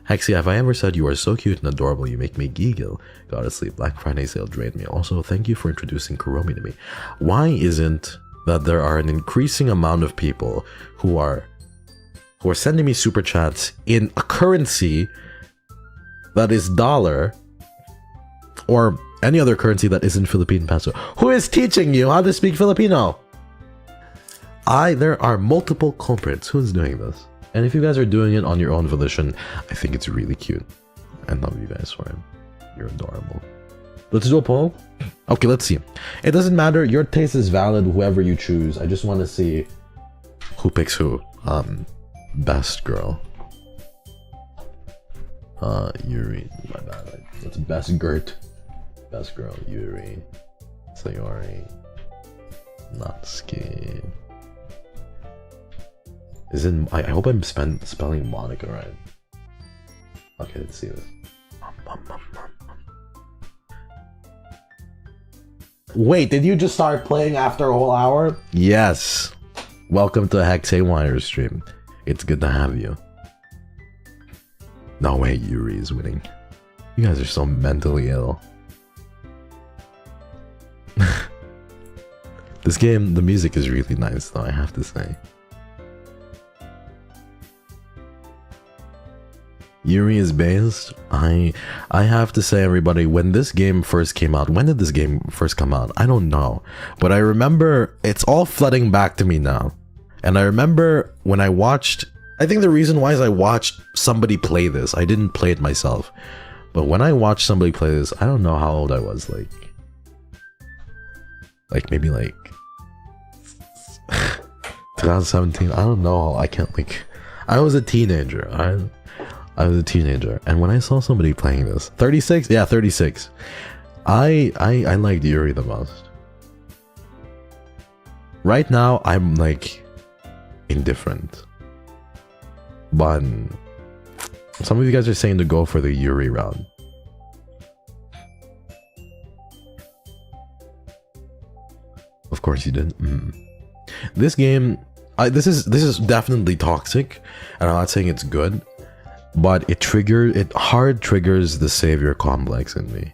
[SPEAKER 1] Hexy, have I ever said you are so cute and adorable you make me giggle? Gotta sleep, Black Friday sale drained me. Also, thank you for introducing Kuromi to me. Why isn't that there are an increasing amount of people who are sending me super chats in a currency that is dollar or any other currency that isn't Philippine peso? Who is teaching you how to speak Filipino? There are multiple culprits. Who's doing this? And if you guys are doing it on your own volition, I think it's really cute. I love you guys for it. You're adorable. Let's do a poll. Okay, let's see. It doesn't matter. Your taste is valid, whoever you choose. I just want to see who picks who. Best girl. Yuri. My bad. That's best Gert. Best girl, Yuri. Sayori. Natsuki. I hope I'm spelling Monica right. Okay, let's see this. Wait, did you just start playing after a whole hour? Yes. Welcome to Hex Haywire stream. It's good to have you. No way, Yuri is winning. You guys are so mentally ill. This game, the music is really nice though, I have to say. Yuri is based? I have to say, everybody, when this game first came out, when did this game first come out? I don't know, but I remember it's all flooding back to me now. And I remember when I watched, I think the reason why is I watched somebody play this. I didn't play it myself, but when I watched somebody play this, I don't know how old I was, like maybe like 2017. I don't know. I can't, like, I was a teenager. I was a teenager, and when I saw somebody playing this, 36, yeah, 36, I liked Yuri the most. Right now, I'm like indifferent, but some of you guys are saying to go for the Yuri round. Of course you did. This game, this is definitely toxic, and I'm not saying it's good. But it hard triggers the savior complex in me.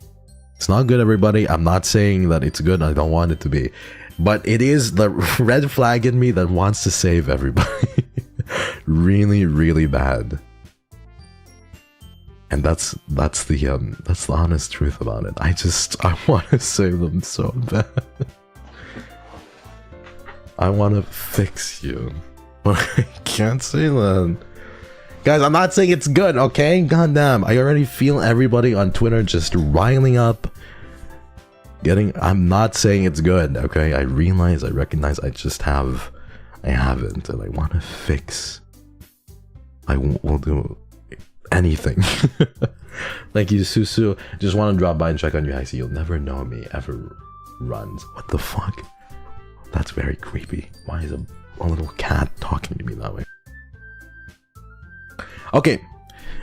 [SPEAKER 1] It's not good, everybody. I'm not saying that it's good. I don't want it to be. But it is the red flag in me that wants to save everybody. Really, really bad. And that's the honest truth about it. I want to save them so bad. I want to fix you. But I can't say that. Guys, I'm not saying it's good, okay? Goddamn, I already feel everybody on Twitter just riling up. I'm not saying it's good, okay? I recognize I haven't, and I want to fix. I will do anything. Thank you, Susu. Just want to drop by and check on you. I see you'll never know me ever runs. What the fuck? That's very creepy. Why is a little cat talking to me that way? Okay,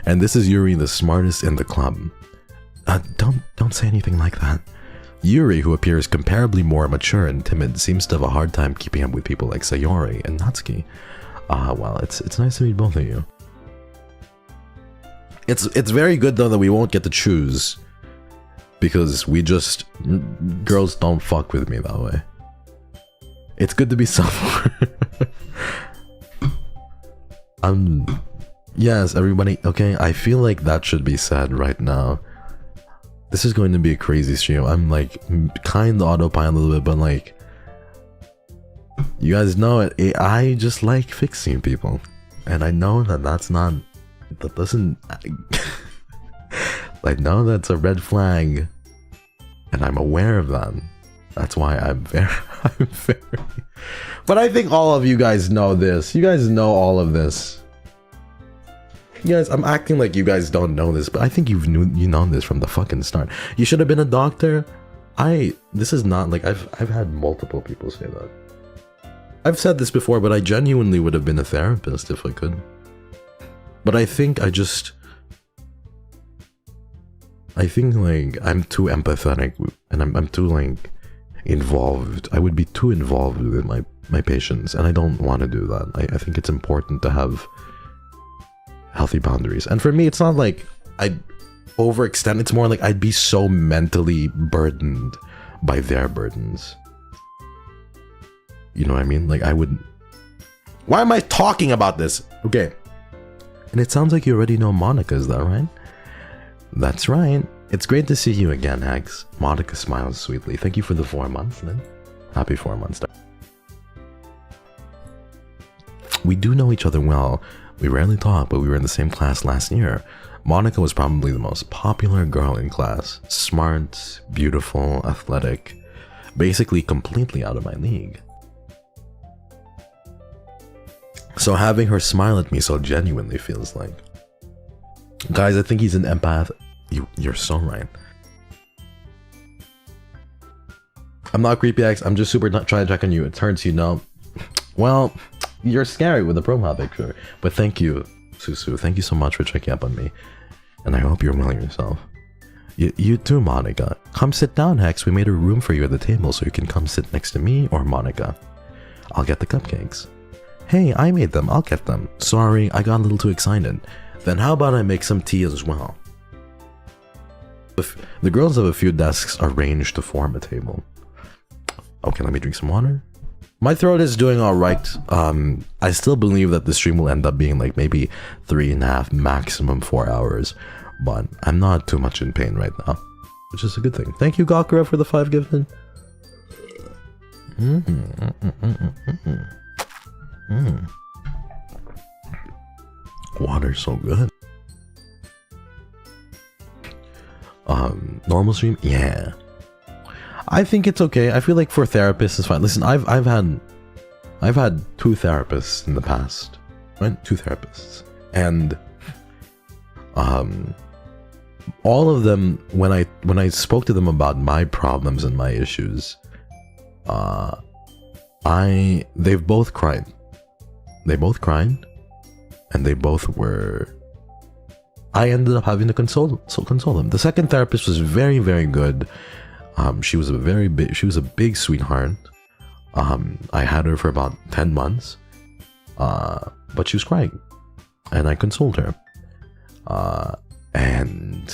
[SPEAKER 1] and this is Yuri, the smartest in the club. Don't say anything like that. Yuri, who appears comparably more mature and timid, seems to have a hard time keeping up with people like Sayori and Natsuki. Well, it's nice to meet both of you. It's very good though that we won't get to choose, because girls don't fuck with me that way. It's good to be self-aware. Yes, everybody, okay, I feel like that should be said right now. This is going to be a crazy stream. I'm like, kind of autopilot a little bit, but like, you guys know it, I just like fixing people. And I know that that doesn't, I know that's a red flag, and I'm aware of that. That's why I'm very, but I think all of you guys know this. You guys know all of this. You guys, I'm acting like you guys don't know this, but I think you know this from the fucking start. You should have been a doctor. This is not like, I've had multiple people say that. I've said this before, but I genuinely would have been a therapist if I could. But I think like I'm too empathetic, and I'm too like involved. I would be too involved with my patients, and I don't want to do that. I think it's important to have healthy boundaries. And for me, it's not like I'd overextend. It's more like I'd be so mentally burdened by their burdens. You know what I mean? Like I would... Why am I talking about this? Okay. And it sounds like you already know Monica, is that right? That's right. It's great to see you again, Hex. Monica smiles sweetly. Thank you for the 4 months, Lynn. Happy 4 months. We do know each other well. We rarely talk, but we were in the same class last year. Monica was probably the most popular girl in class. Smart, beautiful, athletic. Basically completely out of my league. So having her smile at me so genuinely feels like... Guys, I think he's an empath. You're so right. I'm not creepy X, I'm just super trying to check on you. It turns you know. Well, you're scary with the profile picture. But thank you, Susu. Thank you so much for checking up on me. And I hope you're well yourself. You too, Monica. Come sit down, Hex. We made a room for you at the table so you can come sit next to me or Monica. I'll get the cupcakes. Hey, I made them. I'll get them. Sorry, I got a little too excited. Then how about I make some tea as well? The girls have a few desks arranged to form a table. Okay, let me drink some water. My throat is doing alright. I still believe that the stream will end up being like maybe 3.5, maximum 4 hours. but I'm not too much in pain right now, which is a good thing. Thank you, Gakura, for the 5 gifted. Water's so good. Normal stream? Yeah. I think it's okay. I feel like for therapists it's fine. Listen, I've had 2 therapists in the past. Right? 2 therapists. And all of them, when I spoke to them about my problems and my issues, they've both cried. They both cried, and they both were. I ended up having to console them. The second therapist was very, very good. She was a big sweetheart. I had her for about 10 months, but she was crying, and I consoled her. And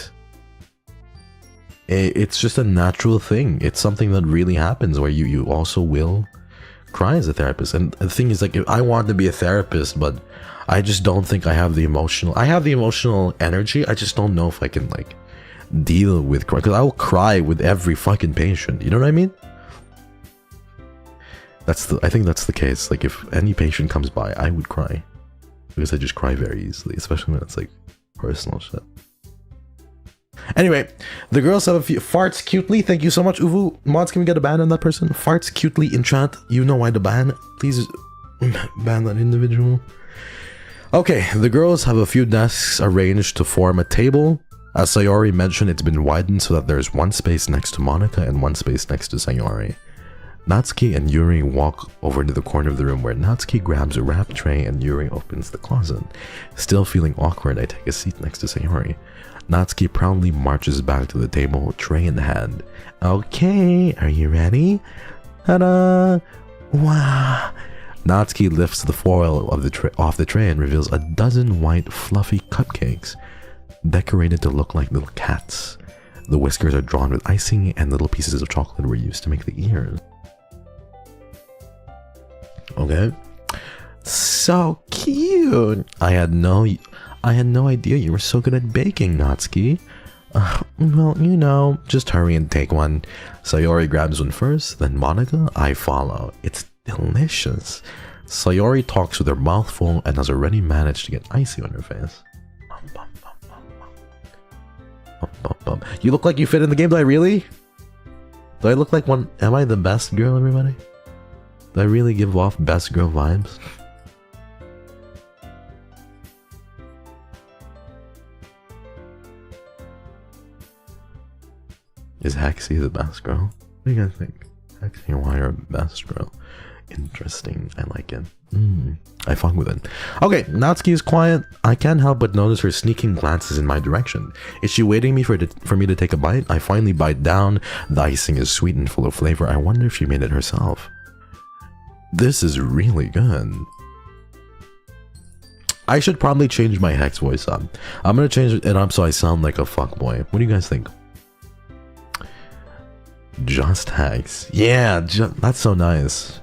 [SPEAKER 1] it's just a natural thing. It's something that really happens where you also will cry as a therapist. And the thing is, like, if I want to be a therapist, but I just don't think I have the emotional energy. I just don't know if I can, like, deal with cry, because I will cry with every fucking patient. You know what I mean? I think that's the case. Like, if any patient comes by, I would cry, because I just cry very easily, especially when it's like personal shit. Anyway, the girls have a few farts cutely. Thank you so much, Uvu. Mods, can we get a ban on that person? Farts cutely in chat. You know why to ban. Please ban that individual. Okay, the girls have a few desks arranged to form a table. As Sayori mentioned, it's been widened so that there's one space next to Monica and one space next to Sayori. Natsuki and Yuri walk over to the corner of the room where Natsuki grabs a wrap tray and Yuri opens the closet. Still feeling awkward, I take a seat next to Sayori. Natsuki proudly marches back to the table, tray in hand. Okay, are you ready? Ta-da! Wow! Natsuki lifts the foil of off the tray and reveals a dozen white, fluffy cupcakes, decorated to look like little cats. The whiskers are drawn with icing, and little pieces of chocolate were used to make the ears. Okay. So cute! I had no idea you were so good at baking, Natsuki. Well, you know, just hurry and take one. Sayori grabs one first, then Monica, I follow. It's delicious. Sayori talks with her mouth full and has already managed to get icy on her face. You look like you fit in the game. Do I really? Do I look like one? Am I the best girl, everybody? Do I really give off best girl vibes? Is Hexy the best girl? What do you guys think? Hex Haywire, best girl. Interesting. I like it. I fuck with it. Okay, Natsuki is quiet. I can't help but notice her sneaking glances in my direction. Is she waiting for me to take a bite? I finally bite down. The icing is sweet and full of flavor. I wonder if she made it herself. This is really good. I should probably change my Hex voice up. I'm gonna change it up so I sound like a fuckboy. What do you guys think? Just Hex. Yeah, that's so nice.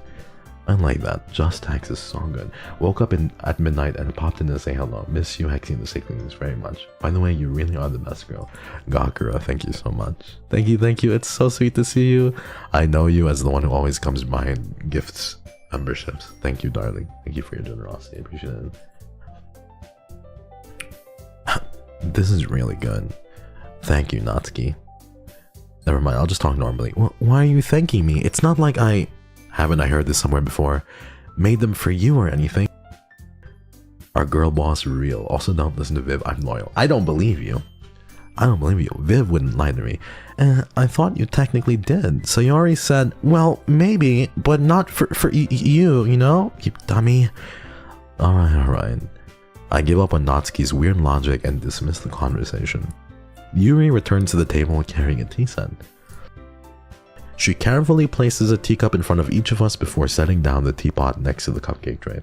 [SPEAKER 1] I like that. Just Hex is so good. Woke up at midnight and popped in to say hello. Miss you, Hexy and the Sicklings, very much. By the way, you really are the best girl. Gakura, thank you so much. Thank you. It's so sweet to see you. I know you as the one who always comes by and gifts memberships. Thank you, darling. Thank you for your generosity. I appreciate it. This is really good. Thank you, Natsuki. Never mind, I'll just talk normally. Why are you thanking me? It's not like haven't I heard this somewhere before? Made them for you or anything. Our girl boss real. Also, don't listen to Viv. I'm loyal. I don't believe you. Viv wouldn't lie to me. I thought you technically did. Sayori said, well, maybe, but not for you, you know? You dummy. Alright. I give up on Natsuki's weird logic and dismiss the conversation. Yuri returns to the table carrying a tea set. She carefully places a teacup in front of each of us before setting down the teapot next to the cupcake tray.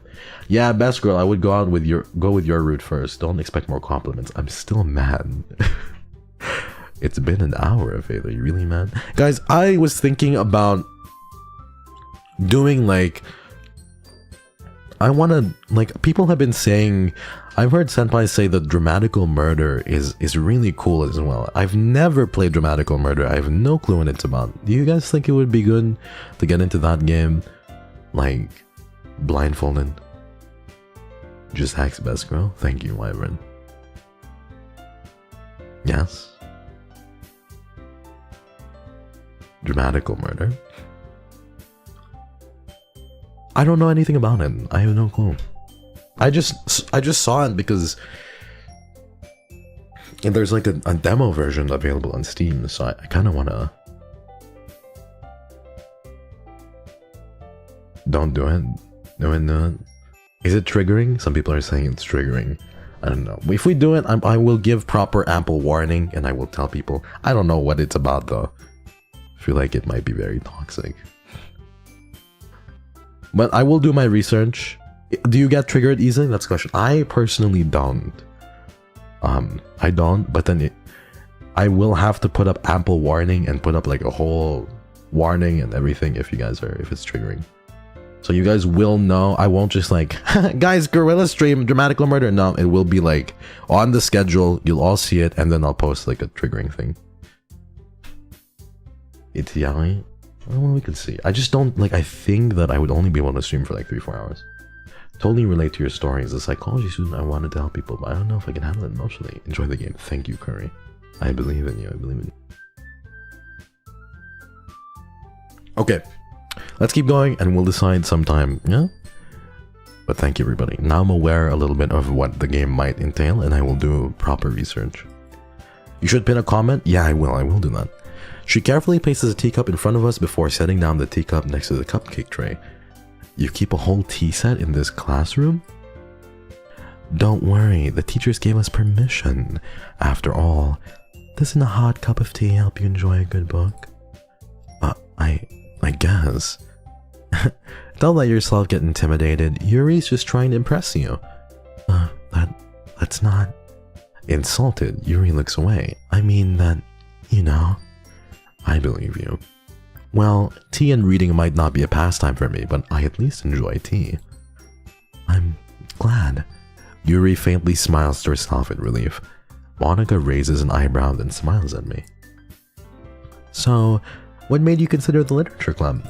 [SPEAKER 1] Yeah, best girl, I would go with your route first. Don't expect more compliments. I'm still mad. It's been an hour, Faith. Are you really mad? Guys, I was thinking about doing like I want to, like, people have been saying, I've heard senpai say that Dramatical Murder is really cool as well. I've never played Dramatical Murder. I have no clue what it's about. Do you guys think it would be good to get into that game, like, blindfolded? Just Hex best girl? Thank you, Wyvern. Yes? Dramatical Murder? I don't know anything about it. I have no clue. I just saw it because there's like a demo version available on Steam, so I kind of want to... Don't do it. Do it. Is it triggering? Some people are saying it's triggering. I don't know. If we do it, I will give proper ample warning, and I will tell people. I don't know what it's about though. I feel like it might be very toxic. But I will do my research. Do you get triggered easily? That's the question. I personally don't. I don't, but then I will have to put up ample warning and put up like a whole warning and everything if it's triggering. So you guys will know. I won't just like, guys, Gorilla stream Dramatical Murder. No, it will be like on the schedule. You'll all see it, and then I'll post like a triggering thing. It's Yai. Well, we can see. I just don't like. I think that I would only be able to stream for like 3-4 hours. Totally relate to your story. As a psychology student, I wanted to help people, but I don't know if I can handle it emotionally. Enjoy the game. Thank you, Curry. I believe in you. I believe in you. Okay, let's keep going, and we'll decide sometime. Yeah. But thank you, everybody. Now I'm aware a little bit of what the game might entail, and I will do proper research. You should pin a comment. Yeah, I will. I will do that. She carefully places a teacup in front of us before setting down the teacup next to the cupcake tray. You keep a whole tea set in this classroom? Don't worry, the teachers gave us permission. After all, doesn't a hot cup of tea help you enjoy a good book? I guess. Don't let yourself get intimidated. Yuri's just trying to impress you. That's not... Insulted, Yuri looks away. I mean that, you know... I believe you. Well, tea and reading might not be a pastime for me, but I at least enjoy tea. I'm glad. Yuri faintly smiles to herself in relief. Monica raises an eyebrow then smiles at me. So, what made you consider the literature club?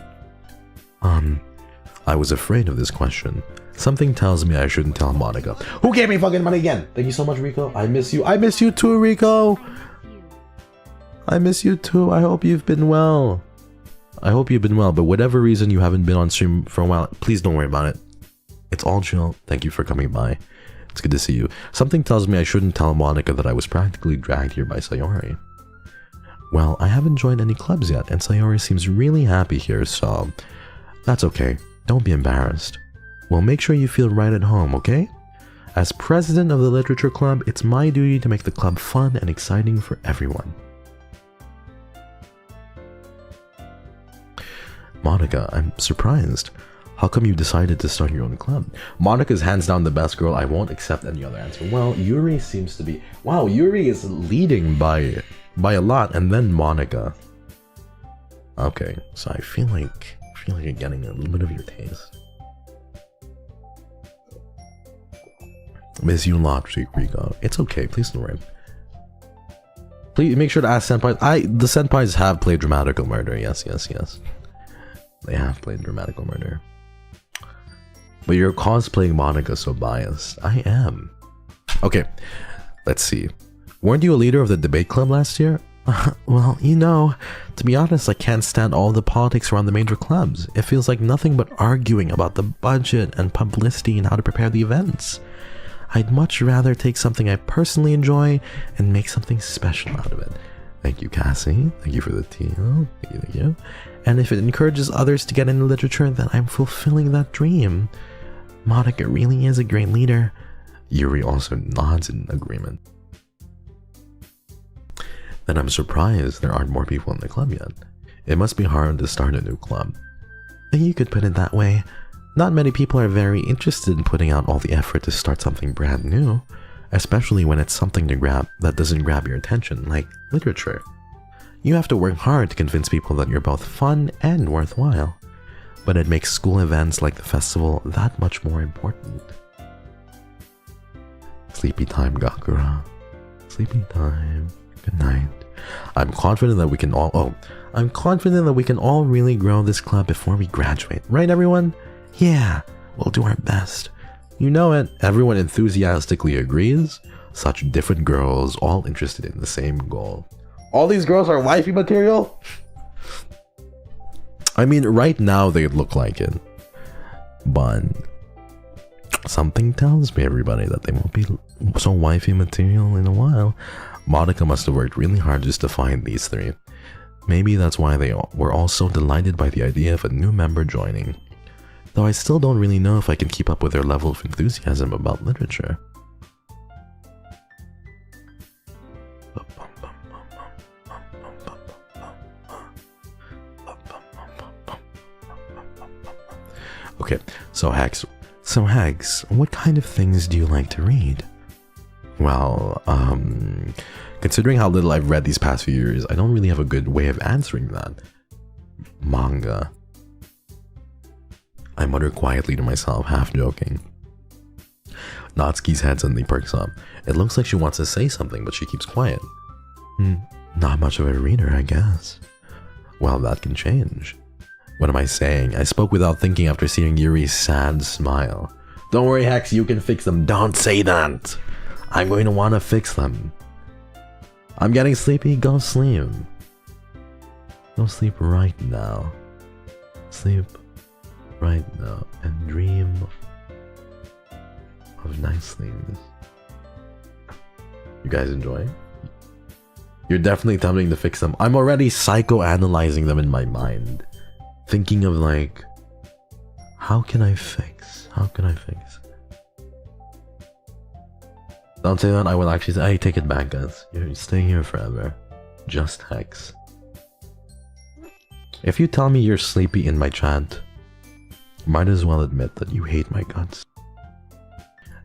[SPEAKER 1] I was afraid of this question. Something tells me I shouldn't tell Monica. Who gave me fucking money again? Thank you so much, Rico. I miss you. I miss you too, Rico. I miss you too. I hope you've been well. I hope you've been well, but whatever reason you haven't been on stream for a while, please don't worry about it. It's all chill. Thank you for coming by. It's good to see you. Something tells me I shouldn't tell Monica that I was practically dragged here by Sayori. Well, I haven't joined any clubs yet, and Sayori seems really happy here, so... That's okay. Don't be embarrassed. We'll make sure you feel right at home, okay? As president of the literature club, it's my duty to make the club fun and exciting for everyone. Monica, I'm surprised. How come you decided to start your own club? Monica's hands down the best girl. I won't accept any other answer. Well, Yuri seems to be... Wow, Yuri is leading by a lot, and then Monica. Okay, so I feel like you're getting a little bit of your taste. Miss you a lot, Rico. It's okay, please don't worry. Please make sure to ask senpais. The senpais have played Dramatical Murder. Yes. They have played Dramatical Murder. But you're cosplaying Monica so biased. I am. Okay, let's see. Weren't you a leader of the debate club last year? Well, you know, to be honest, I can't stand all the politics around the major clubs. It feels like nothing but arguing about the budget and publicity and how to prepare the events. I'd much rather take something I personally enjoy and make something special out of it. Thank you, Cassie. Thank you for the tea. Oh, thank you. And if it encourages others to get into literature, then I'm fulfilling that dream. Monica really is a great leader. Yuri also nods in agreement. Then I'm surprised there aren't more people in the club yet. It must be hard to start a new club. You could put it that way. Not many people are very interested in putting out all the effort to start something brand new, especially when it's something that doesn't grab your attention, like literature. You have to work hard to convince people that you're both fun and worthwhile. but it makes school events like the festival that much more important. Sleepy time, Gakura. Sleepy time. Good night. I'm confident that we can all really grow this club before we graduate. Right, everyone? Yeah, we'll do our best. You know it, everyone enthusiastically agrees. Such different girls, all interested in the same goal. All these girls are wifey material? I mean, right now they look like it. But something tells me, everybody, that they won't be so wifey material in a while. Monica must have worked really hard just to find these three. Maybe that's why they were all so delighted by the idea of a new member joining. Though I still don't really know if I can keep up with their level of enthusiasm about literature. Okay, so Hex, what kind of things do you like to read? Well, considering how little I've read these past few years, I don't really have a good way of answering that. Manga. I mutter quietly to myself, half joking. Natsuki's head suddenly perks up. It looks like she wants to say something, but she keeps quiet. Not much of a reader, I guess. Well, that can change. What am I saying? I spoke without thinking after seeing Yuri's sad smile. Don't worry, Hex, you can fix them. Don't say that! I'm going to want to fix them. I'm getting sleepy. Go sleep. Go sleep right now. Sleep right now and dream of nice things. You guys enjoy? You're definitely tempting to fix them. I'm already psychoanalyzing them in my mind. Thinking of like, how can I fix? How can I fix? Don't say that, I will actually say, I take it back, guys. You're staying here forever. Just Hex. If you tell me you're sleepy in my chat, might as well admit that you hate my guts.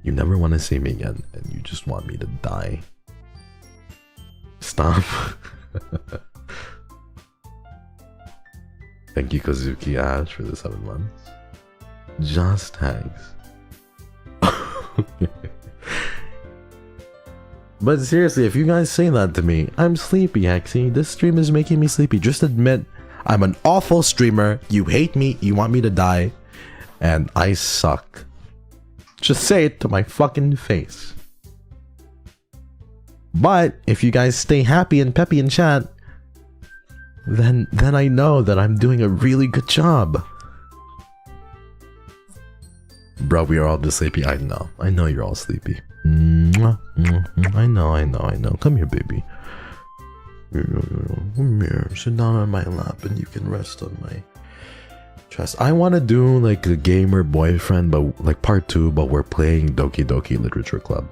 [SPEAKER 1] You never want to see me again, and you just want me to die. Stop. Thank you, Kozuki Ash, for the 7 months. Just Hex. But seriously, if you guys say that to me, I'm sleepy, Hexy. This stream is making me sleepy. Just admit I'm an awful streamer. You hate me. You want me to die. And I suck. Just say it to my fucking face. But if you guys stay happy and peppy in chat, then I know that I'm doing a really good job. Bro, we are all just sleepy. I know you're all sleepy. I know. Come here, baby. Come here. Sit down on my lap and you can rest on my chest. I want to do like a gamer boyfriend, but like part 2, but we're playing Doki Doki Literature Club.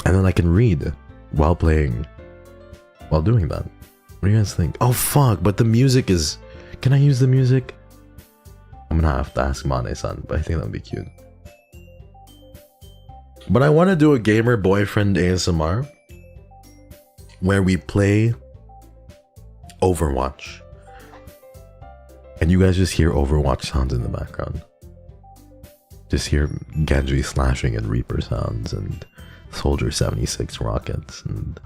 [SPEAKER 1] And then I can read while doing that. What do you guys think? Oh fuck, but the music is... Can I use the music? I'm gonna have to ask Mane-san, but I think that would be cute. But I want to do a gamer boyfriend ASMR where we play Overwatch. And you guys just hear Overwatch sounds in the background. Just hear Genji slashing and Reaper sounds and Soldier 76 rockets and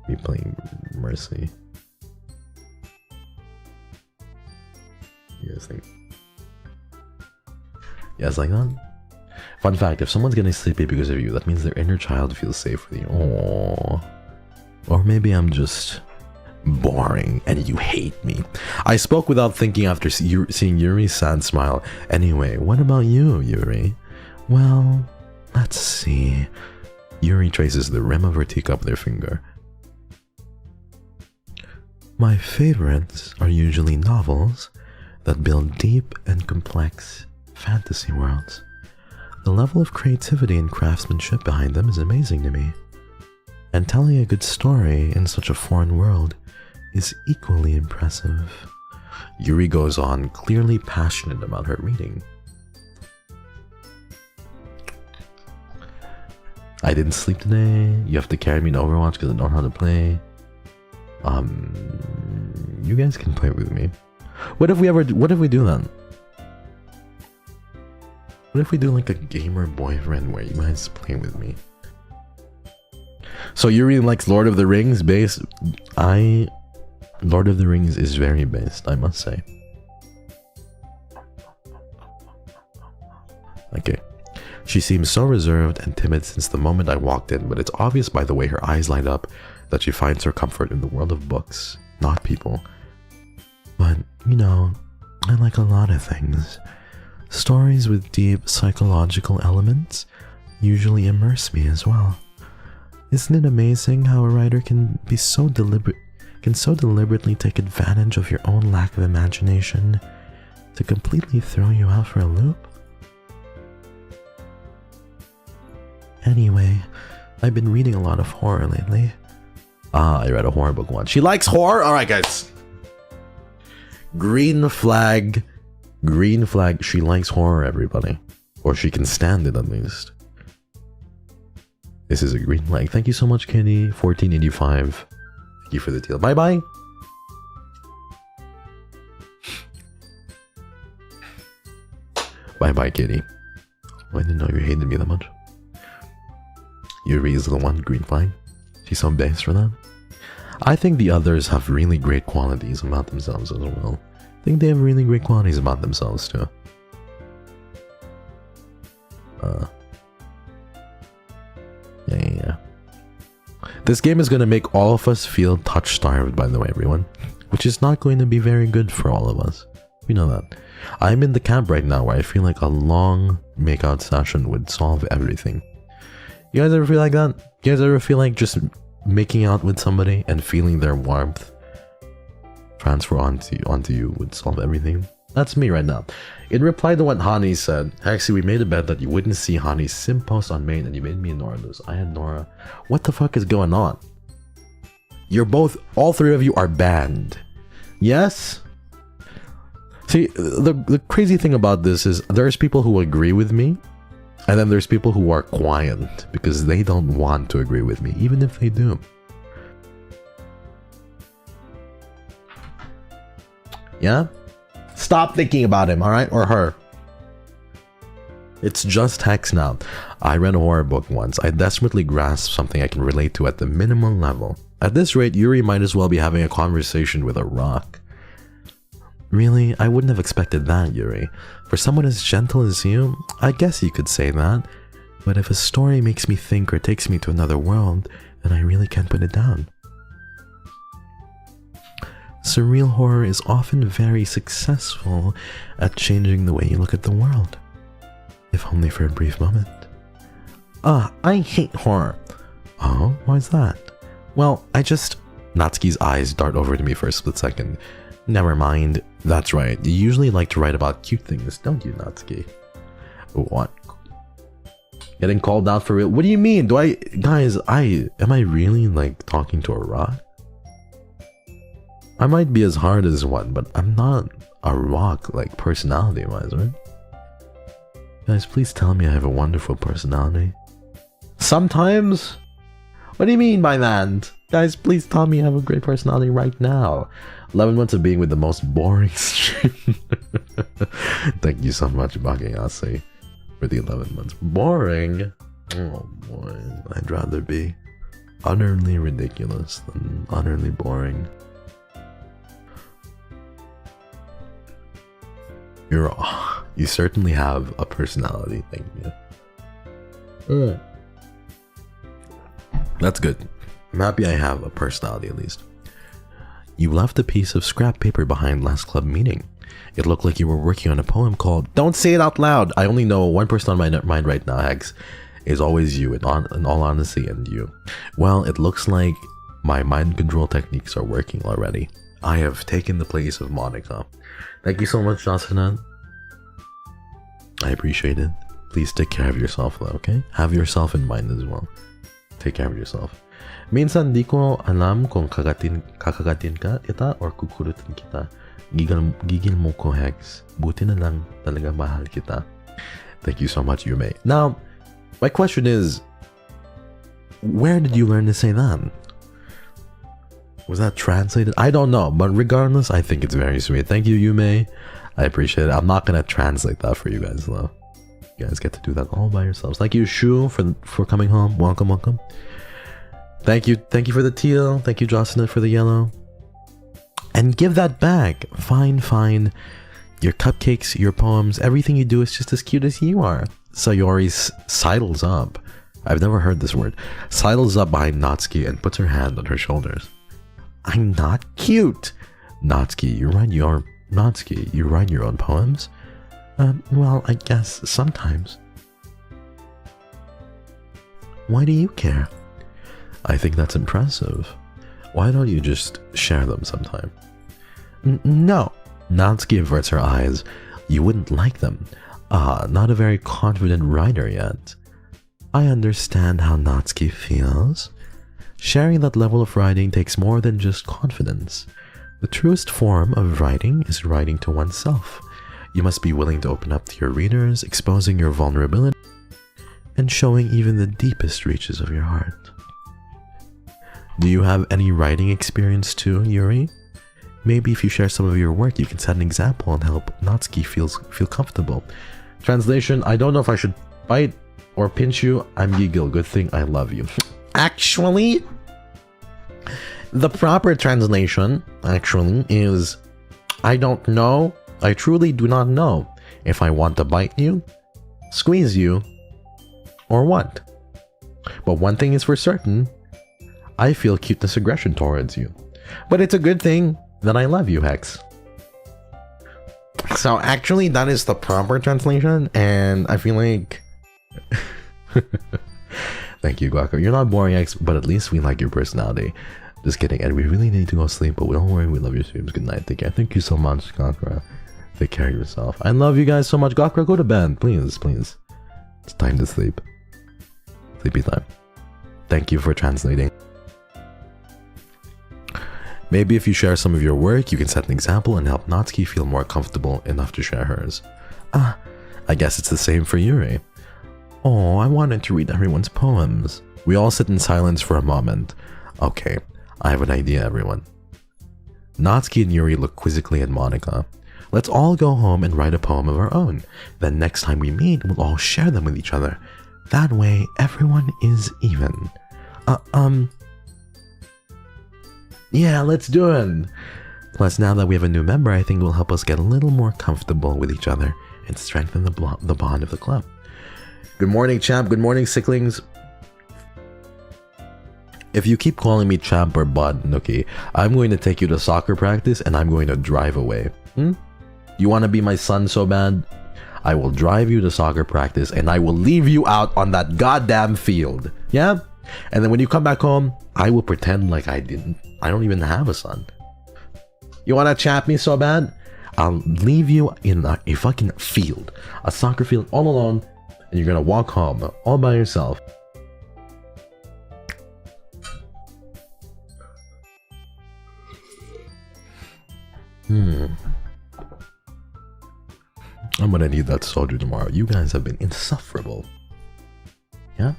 [SPEAKER 1] me playing Mercy. You guys think? You guys like that? Fun fact, if someone's getting sleepy because of you, that means their inner child feels safe with you. Aww. Or maybe I'm just boring and you hate me. I spoke without thinking after seeing Yuri's sad smile. Anyway, what about you, Yuri? Well, let's see. Yuri traces the rim of her teacup with her finger. My favorites are usually novels that build deep and complex fantasy worlds. The level of creativity and craftsmanship behind them is amazing to me. And telling a good story in such a foreign world is equally impressive. Yuri goes on, clearly passionate about her reading. I didn't sleep today. You have to carry me to Overwatch because I don't know how to play. You guys can play with me. What if we do that? What if we do like a gamer boyfriend where you guys play with me? So Yuri likes Lord of the Rings based. Lord of the Rings is very based, I must say. Okay. She seems so reserved and timid since the moment I walked in, but it's obvious by the way her eyes light up that she finds her comfort in the world of books, not people. But, you know, I like a lot of things. Stories with deep psychological elements usually immerse me as well. Isn't it amazing how a writer can so deliberately take advantage of your own lack of imagination to completely throw you out for a loop? Anyway, I've been reading a lot of horror lately. I read a horror book once. She likes horror? Alright guys. Green flag. Green flag. She likes horror, everybody. Or she can stand it at least. This is a green flag. Thank you so much, Kitty. 1485. Thank you for the deal. Bye bye. Bye bye, Kitty. Oh, I didn't know you hated me that much. Yuri is the one, green flag. She's so based for that. I think the others have really great qualities about themselves as well. I think they have really great qualities about themselves too. Yeah. This game is going to make all of us feel touch-starved, by the way, everyone. Which is not going to be very good for all of us. We know that. I'm in the camp right now where I feel like a long makeout session would solve everything. You guys ever feel like that? You guys ever feel like just making out with somebody and feeling their warmth transfer onto you would solve everything? That's me right now. In reply to what Hani said, Hexy, we made a bet that you wouldn't see Hani's sim post on Maid and you made me and Nora lose. I had Nora. What the fuck is going on? You're both, all three of you are banned. Yes? See, the crazy thing about this is there's people who agree with me, and then there's people who are quiet because they don't want to agree with me, even if they do. Yeah? Stop thinking about him, alright? Or her. It's just Hex now. I read a horror book once. I desperately grasped something I can relate to at the minimum level. At this rate, Yuri might as well be having a conversation with a rock. Really? I wouldn't have expected that, Yuri. For someone as gentle as you, I guess you could say that. But if a story makes me think or takes me to another world, then I really can't put it down. Surreal horror is often very successful at changing the way you look at the world. If only for a brief moment. I hate horror. Oh, why's that? Well, Natsuki's eyes dart over to me for a split second. Never mind. That's right. You usually like to write about cute things, don't you, Natsuki? What? Getting called out for real? What do you mean? Guys, am I really like talking to a rock? I might be as hard as one, but I'm not a rock like personality-wise, right? Guys, please tell me I have a wonderful personality. Sometimes? What do you mean by that? Guys, please tell me I have a great personality right now. 11 months of being with the most boring stream. Thank you so much, Bagayase, for the 11 months. Boring? Oh boy, I'd rather be utterly ridiculous than utterly boring. You certainly have a personality, thank you. That's good. I'm happy I have a personality at least. You left a piece of scrap paper behind last club meeting. It looked like you were working on a poem called... Don't say it out loud! I only know one person on my mind right now, Hex. Is always you, in all honesty, and you. Well, it looks like my mind control techniques are working already. I have taken the place of Monica. Thank you so much, Jocelyn. I appreciate it. Please take care of yourself though, okay? Have yourself in mind as well. Take care of yourself. Minsan di ko alam kung kakagatin kita or kukurutin kita. Gigil mo ko, Hex. Buti na lang talaga mahal kita. Thank you so much, Yume. Now, my question is, where did you learn to say that? Was that translated? I don't know, but regardless, I think it's very sweet. Thank you, Yume. I appreciate it. I'm not gonna translate that for you guys though. You guys get to do that all by yourselves. Thank you, Shu, for coming home. Welcome, welcome. Thank you for the teal. Thank you, Jocelyn, for the yellow. And give that back. Fine. Your cupcakes, your poems, everything you do is just as cute as you are. Sayori sidles up. I've never heard this word. Sidles up behind Natsuki and puts her hand on her shoulders. I'm not cute. Natsuki, you write your own poems? Well, I guess sometimes. Why do you care? I think that's impressive. Why don't you just share them sometime? No. Natsuki averts her eyes. You wouldn't like them. Not a very confident writer yet. I understand how Natsuki feels. Sharing that level of writing takes more than just confidence. The truest form of writing is writing to oneself. You must be willing to open up to your readers, exposing your vulnerability, and showing even the deepest reaches of your heart. Do you have any writing experience too, Yuri? Maybe if you share some of your work, you can set an example and help Natsuki feel comfortable. Translation, I don't know if I should bite or pinch you. I'm Yigil. Good thing I love you. Actually, the proper translation, is I don't know. I truly do not know if I want to bite you, squeeze you, or what. But one thing is for certain, I feel cuteness aggression towards you. But it's a good thing that I love you, Hex. So actually, that is the proper translation, and I feel like... Thank you, Guaco. You're not boring, Hex, but at least we like your personality. Just kidding, and we really need to go sleep, but don't worry, we love your streams. Good night, take care. Thank you so much, Gakra. Take care of yourself. I love you guys so much. Gakra, go to bed, please. It's time to sleep. Sleepy time. Thank you for translating. Maybe if you share some of your work, you can set an example and help Natsuki feel more comfortable enough to share hers. I guess it's the same for Yuri. Oh, I wanted to read everyone's poems. We all sit in silence for a moment. Okay, I have an idea, everyone. Natsuki and Yuri look quizzically at Monica. Let's all go home and write a poem of our own. Then next time we meet, we'll all share them with each other. That way, everyone is even. Yeah, let's do it. Plus, now that we have a new member, I think it will help us get a little more comfortable with each other and strengthen the bond of the club. Good morning, champ. Good morning, Sicklings. If you keep calling me champ or bud, Nookie, I'm going to take you to soccer practice and I'm going to drive away. You want to be my son so bad? I will drive you to soccer practice and I will leave you out on that goddamn field. Yeah? And then when you come back home, I will pretend like I don't even have a son. You want to chat me so bad? I'll leave you in a fucking field. A soccer field all alone. And you're going to walk home all by yourself. I'm going to need that soldier tomorrow. You guys have been insufferable. Yeah?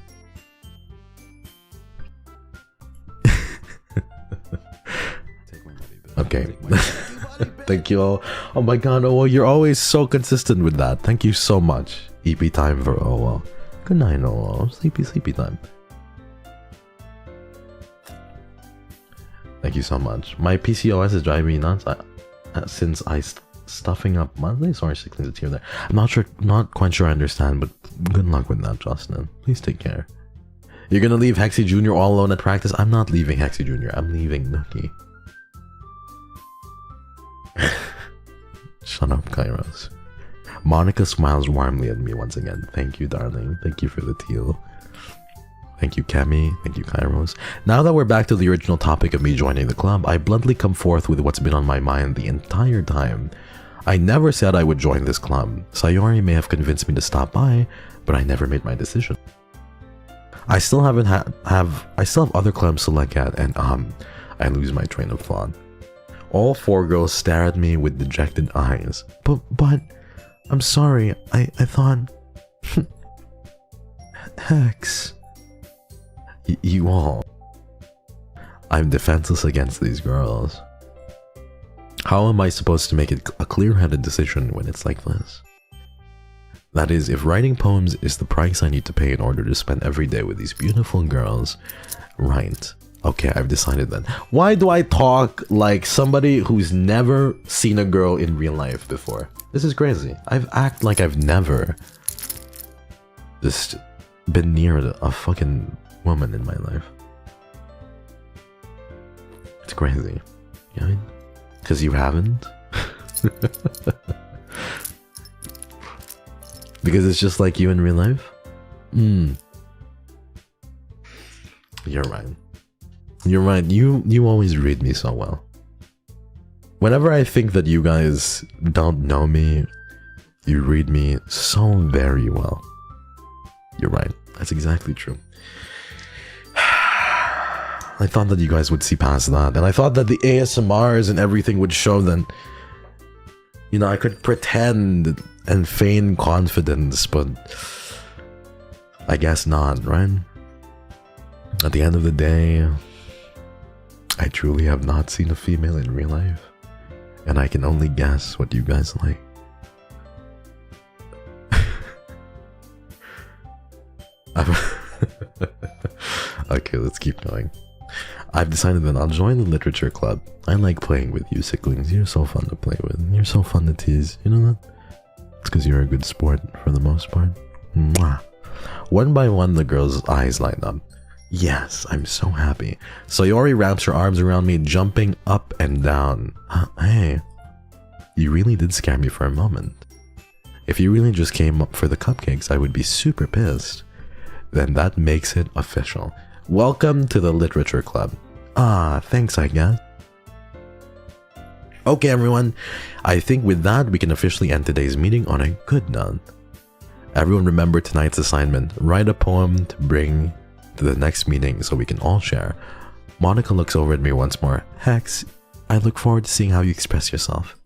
[SPEAKER 1] Okay. Thank you all. Oh my god, oh, you're always so consistent with that. Thank you so much. EP time for OO. Good night, OO. Sleepy time. Thank you so much. My PCOS is driving me nuts since I stuffing up monthly. Sorry, Sicklings, it's here there. I'm not quite sure I understand, but good luck with that, Justin. Please take care. You're gonna leave Hexy Jr. all alone at practice? I'm not leaving Hexy Jr. I'm leaving Nookie. Shut up, Kairos. Monica smiles warmly at me once again. Thank you, darling. Thank you for the teal. Thank you, Kemi. Thank you, Kairos. Now that we're back to the original topic of me joining the club, I bluntly come forth with what's been on my mind the entire time. I never said I would join this club. Sayori may have convinced me to stop by, but I never made my decision. I still have other clubs to look at, and I lose my train of thought. All four girls stare at me with dejected eyes. But, I'm sorry, I thought... Hex... You all... I'm defenseless against these girls. How am I supposed to make it a clear-headed decision when it's like this? That is, if writing poems is the price I need to pay in order to spend every day with these beautiful girls, right. Okay, I've decided then. Why do I talk like somebody who's never seen a girl in real life before? This is crazy. I've act like I've never just been near a fucking woman in my life. It's crazy. You know what I mean? Because you haven't? Because it's just like you in real life? You're right. You're right. You always read me so well. Whenever I think that you guys don't know me, you read me so very well. You're right. That's exactly true. I thought that you guys would see past that, and I thought that the ASMRs and everything would show that, you know, I could pretend and feign confidence, but I guess not, right? At the end of the day, I truly have not seen a female in real life, and I can only guess what you guys like. Okay, let's keep going. I've decided that I'll join the literature club. I like playing with you, Sicklings. You're so fun to play with. You're so fun to tease. You know that? It's because you're a good sport for the most part. Mwah. One by one, the girl's eyes light up. Yes, I'm so happy. Sayori wraps her arms around me, jumping up and down. Hey, you really did scare me for a moment. If you really just came up for the cupcakes, I would be super pissed. Then that makes it official. Welcome to the literature club. Ah, thanks, I guess. Okay, everyone. I think with that, we can officially end today's meeting on a good note. Everyone remember tonight's assignment. Write a poem to bring to the next meeting so we can all share. Monica looks over at me once more. Hex, I look forward to seeing how you express yourself.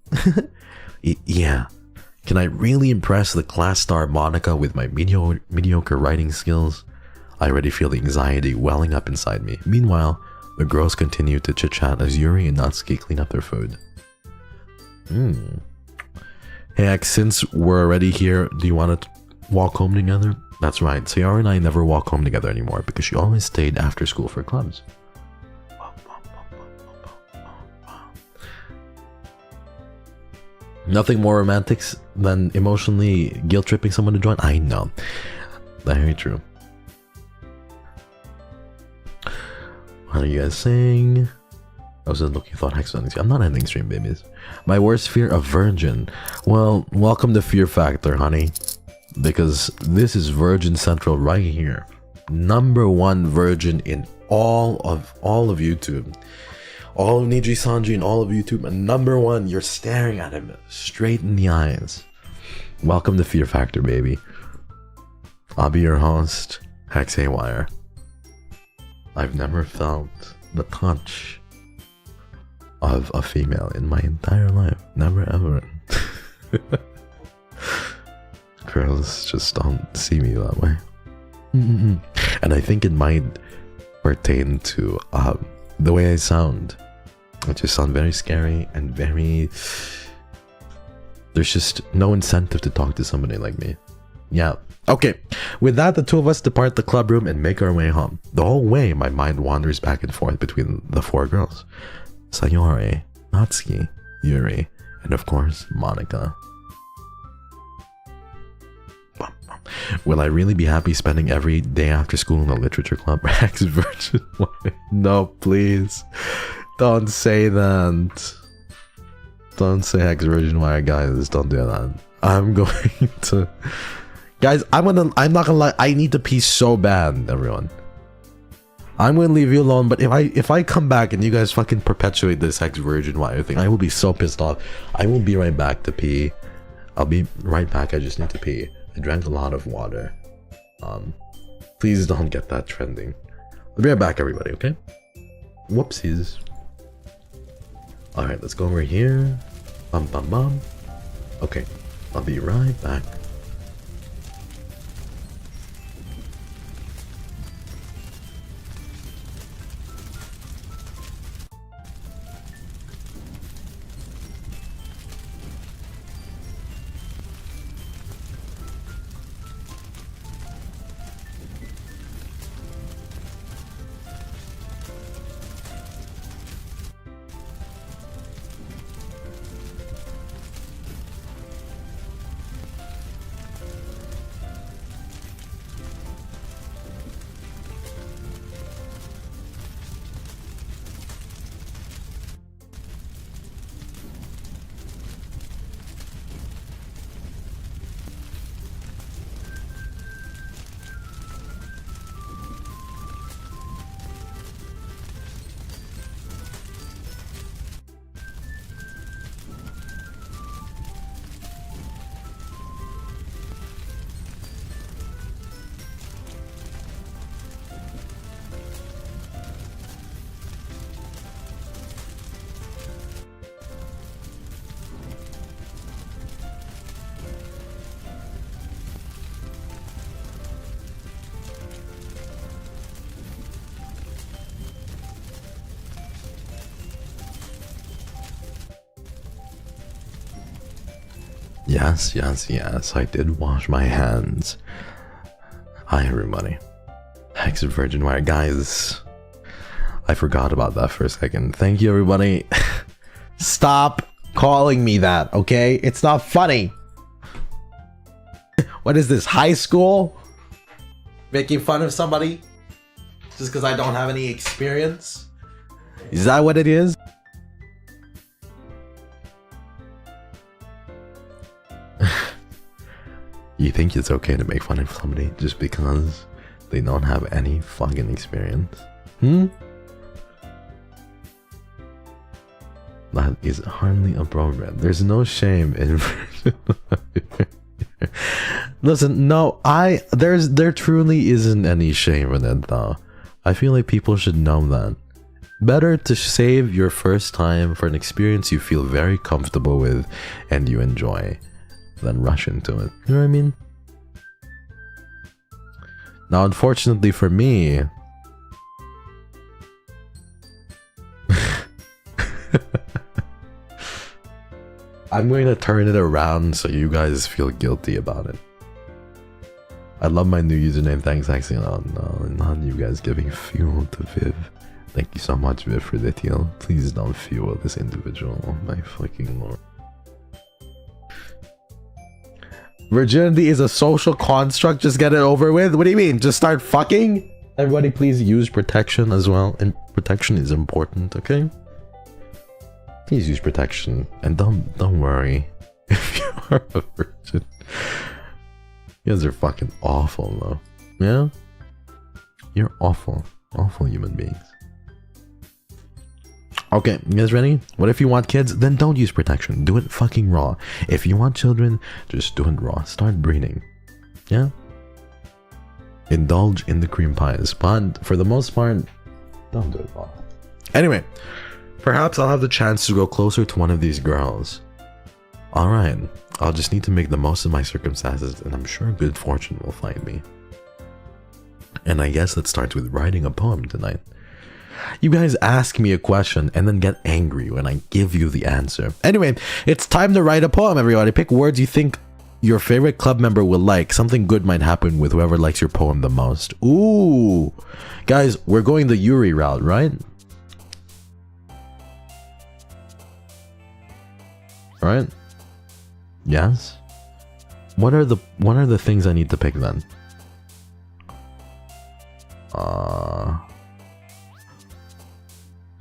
[SPEAKER 1] Yeah. Can I really impress the class star Monica with my mediocre writing skills? I already feel the anxiety welling up inside me. Meanwhile, the girls continue to chit-chat as Yuri and Natsuki clean up their food. Hey X, since we're already here, do you want to walk home together? That's right, Sayori and I never walk home together anymore because she always stayed after school for clubs. Nothing more romantic than emotionally guilt-tripping someone to join? I know. Very true. What are you guys saying? I was just looking, thought Hex was ending stream. I'm not ending stream, babies. My worst fear, a virgin. Well, welcome to Fear Factor, honey. Because this is Virgin Central right here. #1 virgin in all of YouTube. All of NIJISANJI and all of YouTube. And #1, you're staring at him straight in the eyes. Welcome to Fear Factor, baby. I'll be your host, Hex Haywire. I've never felt the touch of a female in my entire life. Never ever. Girls just don't see me that way. And I think it might pertain to the way I sound. I just sound very scary and very... There's just no incentive to talk to somebody like me. Yeah. Okay, with that, the two of us depart the club room and make our way home. The whole way, my mind wanders back and forth between the four girls. Sayori, Natsuki, Yuri, and of course, Monica. Will I really be happy spending every day after school in the literature club? Hex Virgin Wire. No, please. Don't say that. Don't say Hex Virgin Wire, guys. Don't do that. I'm going to... Guys, I'm not gonna lie, I need to pee so bad, everyone. I'm gonna leave you alone, but if I come back and you guys fucking perpetuate this Hex Virgin Wire thing, I will be so pissed off. I will be right back to pee. I'll be right back, I just need to pee. I drank a lot of water. Please don't get that trending. I'll be right back, everybody, okay? Whoopsies. Alright, let's go over here. Bum bum bum. Okay, I'll be right back. Yes, yes, yes. I did wash my hands. Hi, everybody. Hex Virgin Wire. Guys, I forgot about that for a second. Thank you, everybody. Stop calling me that, okay? It's not funny. What is this, high school? Making fun of somebody? Just because I don't have any experience? Is that what it is? You think it's okay to make fun of somebody just because they don't have any fucking experience? That is hardly appropriate. There's no shame in Listen, no, there truly isn't any shame in it though. I feel like people should know that. Better to save your first time for an experience you feel very comfortable with and you enjoy than rush into it. You know what I mean? Now, unfortunately for me, I'm going to turn it around so you guys feel guilty about it. I love my new username. Thanks, actually. No, not you guys giving fuel to Viv. Thank you so much, Viv, for the deal. Please don't fuel this individual. Oh my fucking lord. Virginity is a social construct. Just get it over with. What do you mean? Just start fucking? Everybody, please use protection as well. And protection is important, okay? Please use protection. And don't worry if you are a virgin. You guys are fucking awful, though. Yeah? You're awful. Awful human beings. Okay, you guys ready? What if you want kids? Then don't use protection. Do it fucking raw. If you want children, just do it raw. Start breeding. Yeah? Indulge in the cream pies. But for the most part, don't do it raw. Anyway, perhaps I'll have the chance to go closer to one of these girls. Alright, I'll just need to make the most of my circumstances, and I'm sure good fortune will find me. And I guess that starts with writing a poem tonight. You guys ask me a question and then get angry when I give you the answer. Anyway, it's time to write a poem, everybody. Pick words you think your favorite club member will like. Something good might happen with whoever likes your poem the most. Ooh. Guys, we're going the Yuri route, right? Alright. Yes. What are the things I need to pick then?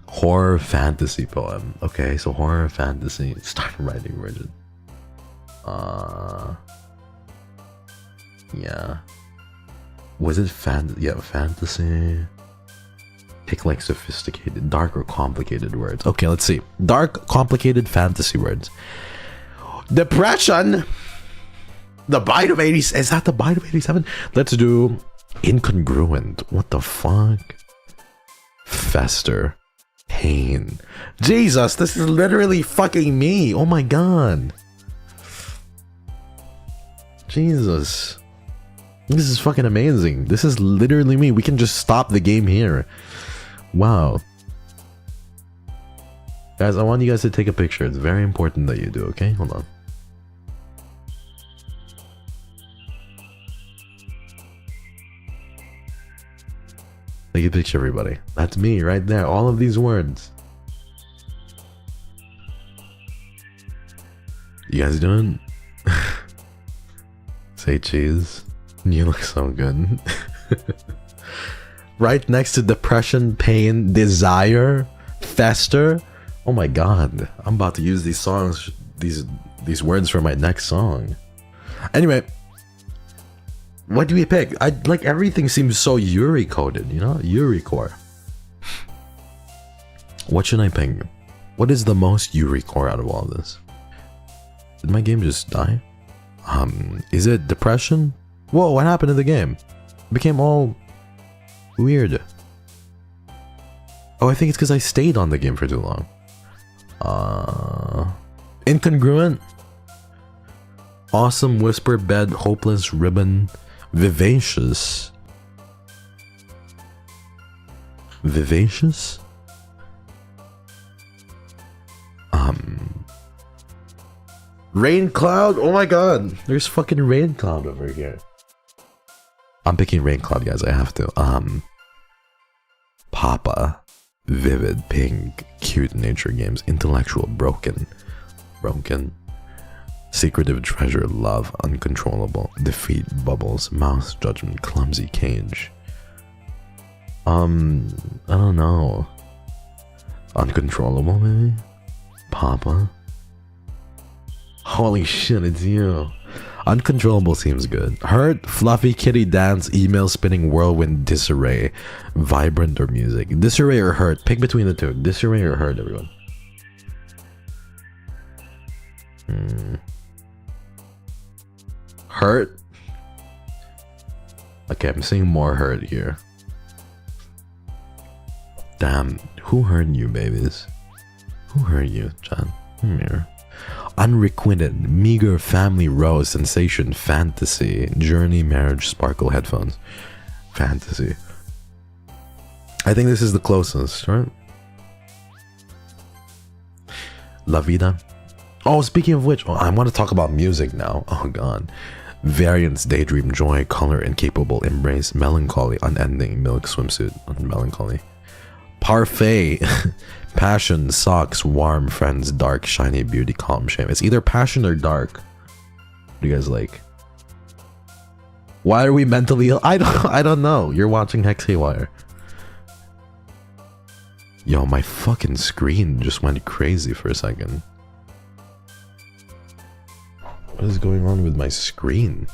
[SPEAKER 1] Horror fantasy poem. Okay, so horror fantasy. Start writing, Virgin. Yeah. Was it fantasy? Pick like sophisticated, dark or complicated words. Okay, let's see. Dark, complicated fantasy words. Depression. The bite of 80. Is that the bite of 87? Let's do incongruent. What the fuck? Fester. Pain. Jesus, this is literally fucking me. Oh my god. Jesus. This is fucking amazing. This is literally me. We can just stop the game here. Wow. Guys, I want you guys to take a picture. It's very important that you do, okay? Hold on. Take a picture, everybody. That's me right there. All of these words. You guys doing? Say cheese. You look so good. Right next to depression, pain, desire, fester. Oh my god. I'm about to use these songs, these words for my next song. Anyway. What do we pick? Like everything seems so Yuri coded, you know? Yuri core. What should I pick? What is the most Yuri core out of all this? Did my game just die? Is it depression? Whoa, what happened to the game? It became all weird. Oh, I think it's because I stayed on the game for too long. Incongruent. Awesome whisper bed, hopeless ribbon. Vivacious. Vivacious? Rain Cloud? Oh my god. There's fucking Rain Cloud over here. I'm picking Rain Cloud, guys. I have to. Papa. Vivid, pink, cute nature games. Intellectual, broken. Secretive treasure, love, uncontrollable. Defeat, bubbles, mouse, judgment, clumsy, cage. I don't know. Uncontrollable, maybe? Papa? Holy shit, it's you. Uncontrollable seems good. Hurt, fluffy kitty dance, email spinning whirlwind, disarray. Vibrant or music. Disarray or hurt. Pick between the two. Disarray or hurt, everyone. Hurt? Okay, I'm seeing more hurt here. Damn, who hurt you, babies? Who hurt you, John? Come here. Unrequited, meager, family, rose, sensation, fantasy, journey, marriage, sparkle, headphones. Fantasy. I think this is the closest, right? La Vida. Oh, speaking of which, I want to talk about music now. Oh god. Variance, daydream, joy, color, incapable, embrace, melancholy, unending, milk, swimsuit, melancholy. Parfait. Passion, socks, warm, friends, dark, shiny, beauty, calm, shame. It's either passion or dark. What do you guys like? Why are we mentally ill? I don't know. You're watching Hex Haywire. Yo, my fucking screen just went crazy for a second. What is going on with my screen?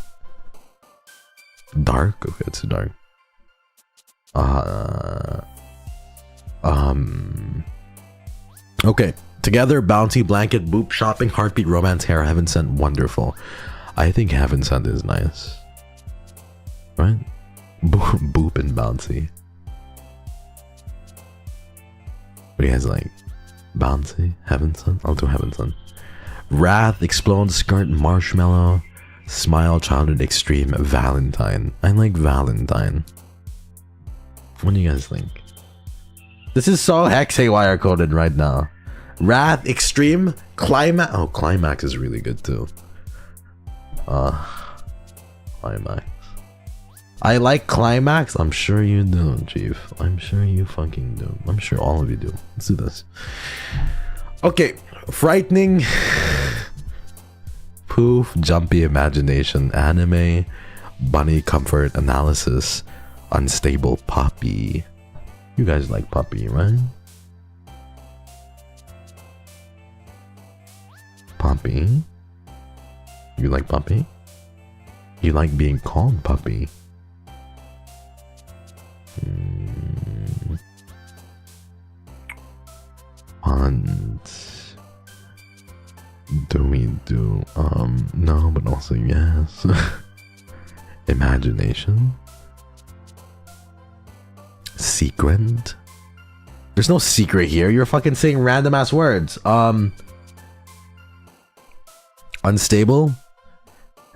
[SPEAKER 1] Dark? Okay, it's dark. Okay. Together, bounty, blanket, boop, shopping, heartbeat, romance, hair, heaven sent, wonderful. I think heaven sent is nice. Right? Boop and bouncy. What do you guys like? Bouncy? Heaven sent? I'll do heaven sent. Wrath, explode, skirt, marshmallow, smile, childhood, extreme, Valentine. I like Valentine. What do you guys think? This is so Hex Haywire coded right now. Wrath, extreme, climax. Oh, climax is really good too. Climax. I like climax. I'm sure you do, Chief. I'm sure you fucking do. I'm sure all of you do. Let's do this. Okay. Frightening. Poof, jumpy imagination, anime, bunny comfort, analysis, unstable, puppy. You guys like puppy, right? Puppy? You like puppy? You like being called puppy? Hunt. Do we do no, but also yes. Imagination. Secret. There's no secret here. You're fucking saying random ass words. Unstable.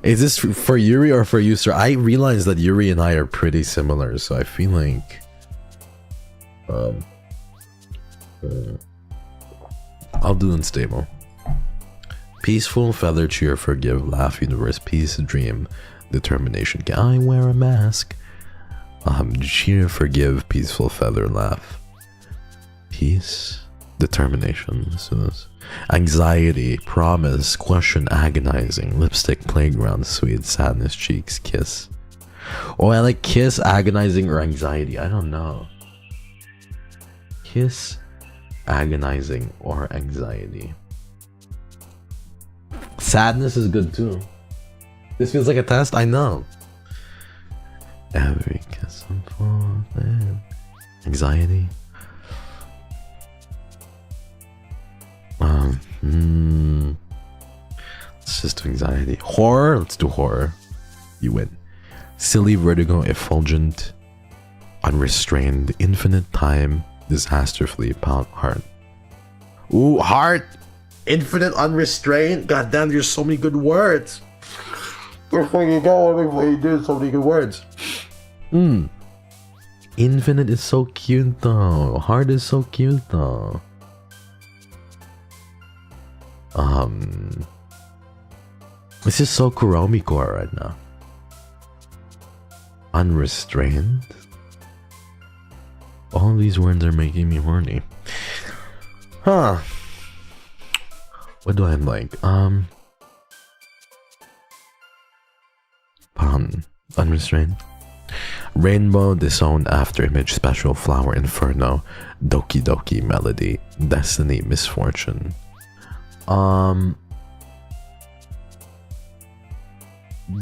[SPEAKER 1] Is this for Yuri or for you, sir? I realize that Yuri and I are pretty similar, so I feel like I'll do unstable. Peaceful, feather, cheer, forgive, laugh, universe, peace, dream, determination. Can I wear a mask? Cheer, forgive, peaceful, feather, laugh, peace, determination. Anxiety, promise, question, agonizing, lipstick, playground, sweet, sadness, cheeks, kiss. Oh, I like kiss, agonizing, or anxiety. I don't know. Kiss, agonizing, or anxiety. Sadness is good too. This feels like a test. I know. Every kiss I'm falling. Anxiety. Let's just do anxiety. Horror. Let's do horror. You win. Silly, vertigo, effulgent, unrestrained, infinite time, disaster, fleet, pound, heart. Ooh, heart. Infinite, unrestrained. God damn, there's so many good words. There's so many good words. Infinite is so cute though. Heart is so cute though. This is so Kuromiko right now. Unrestrained? All of these words are making me horny. Huh. What do I like? Unrestrained. Rainbow, Disowned, Afterimage, Special, Flower, Inferno, Doki Doki, Melody, Destiny, Misfortune.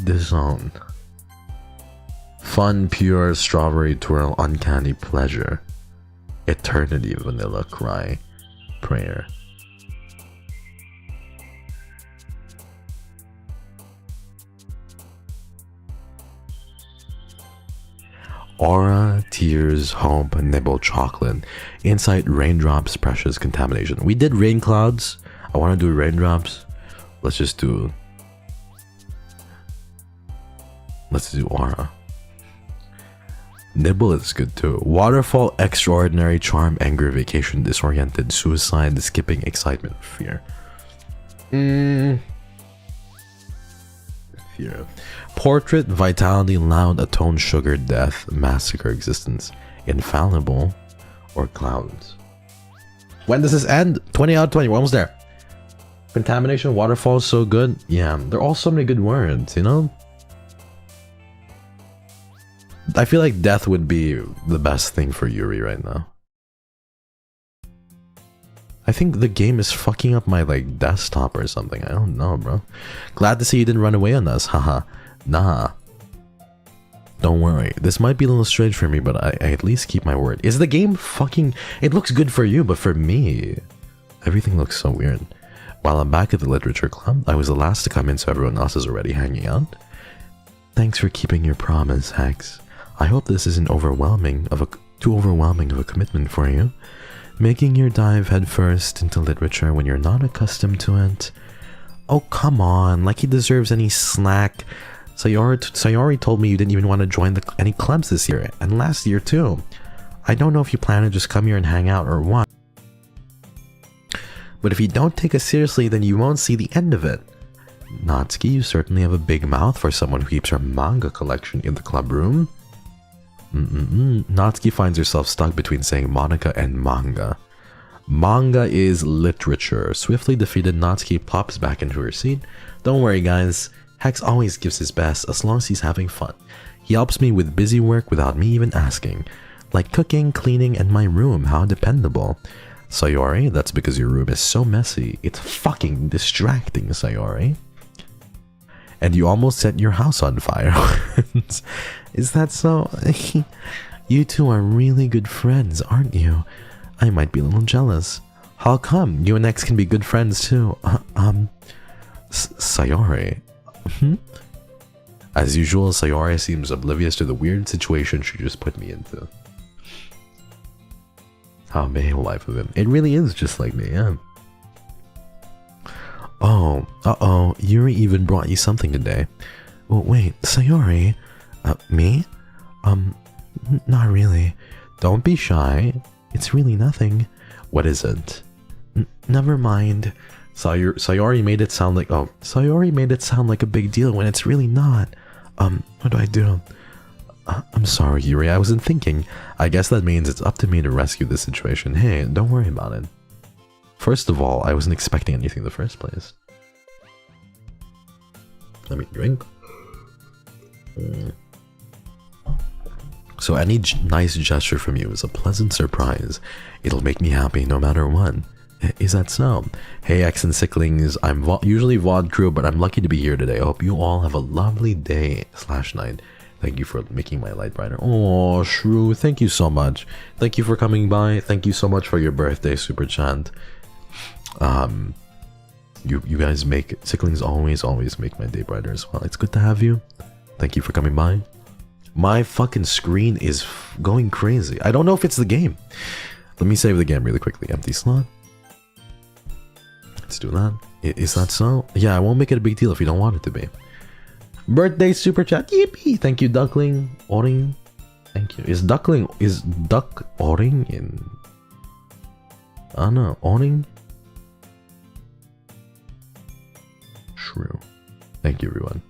[SPEAKER 1] Disowned. Fun, Pure, Strawberry Twirl, Uncanny Pleasure, Eternity, Vanilla Cry, Prayer. Aura, Tears, Hope, Nibble, Chocolate, Insight, Raindrops, Precious, Contamination. We did Rain Clouds. I want to do Raindrops. Let's do Aura. Nibble is good too. Waterfall, Extraordinary, Charm, Anger, Vacation, Disoriented, Suicide, Skipping, Excitement, Fear. Fear. Portrait, Vitality, Loud, Atone, Sugar, Death, Massacre, Existence, Infallible, or Clouds. When does this end? 20 out of 20. We're almost there. Contamination, Waterfall, so good. Yeah, they're all so many good words, you know? I feel like Death would be the best thing for Yuri right now. I think the game is fucking up my like desktop or something. I don't know, bro. Glad to see you didn't run away on us. Haha. Nah. Don't worry. This might be a little strange for me, but I at least keep my word. Is the game fucking... It looks good for you, but for me, everything looks so weird. While I'm back at the literature club, I was the last to come in so everyone else is already hanging out. Thanks for keeping your promise, Hex. I hope this isn't too overwhelming of a commitment for you. Making your dive headfirst into literature when you're not accustomed to it. Oh, come on, like he deserves any slack. Sayori told me you didn't even want to join any clubs this year, and last year too. I don't know if you plan to just come here and hang out or what. But if you don't take us seriously, then you won't see the end of it. Natsuki, you certainly have a big mouth for someone who keeps her manga collection in the club room. Natsuki finds herself stuck between saying Monica and manga. Manga is literature. Swiftly defeated, Natsuki pops back into her seat. Don't worry, guys. Hex always gives his best as long as he's having fun. He helps me with busy work without me even asking. Like cooking, cleaning, and my room. How dependable. Sayori, that's because your room is so messy. It's fucking distracting, Sayori. And you almost set your house on fire. Is that so? You two are really good friends, aren't you? I might be a little jealous. How come? You and X can be good friends too. Sayori. As usual, Sayori seems oblivious to the weird situation she just put me into. How male life of him. It really is just like me, yeah. Oh, uh-oh, Yuri even brought you something today. Oh, wait, Sayori? Me? Not really. Don't be shy. It's really nothing. What is it? Never mind. Sayori made it sound like... Oh, Sayori made it sound like a big deal when it's really not. What do I do? I'm sorry, Yuri, I wasn't thinking. I guess that means it's up to me to rescue this situation. Hey, don't worry about it. First of all, I wasn't expecting anything in the first place. Let me drink. So any nice gesture from you is a pleasant surprise. It'll make me happy no matter what. Is that so? Hey X and Sicklings, I'm usually VOD crew, but I'm lucky to be here today. I hope you all have a lovely day / night. Thank you for making my light brighter. Oh, Shrew, thank you so much. Thank you for coming by. Thank you so much for your birthday super chant. You guys make Sicklings always make my day brighter as well. It's good to have you. Thank you for coming by. My fucking screen is going crazy. I don't know if it's the game. Let me save the game really quickly. Empty slot. Let's do that. Is that so? Yeah, I won't make it a big deal if you don't want it to be. Birthday super chat. Yippee! Thank you, Duckling. Oring. Thank you. Is Duck Oring in... I don't know. Oring? Shrew. Thank you, everyone.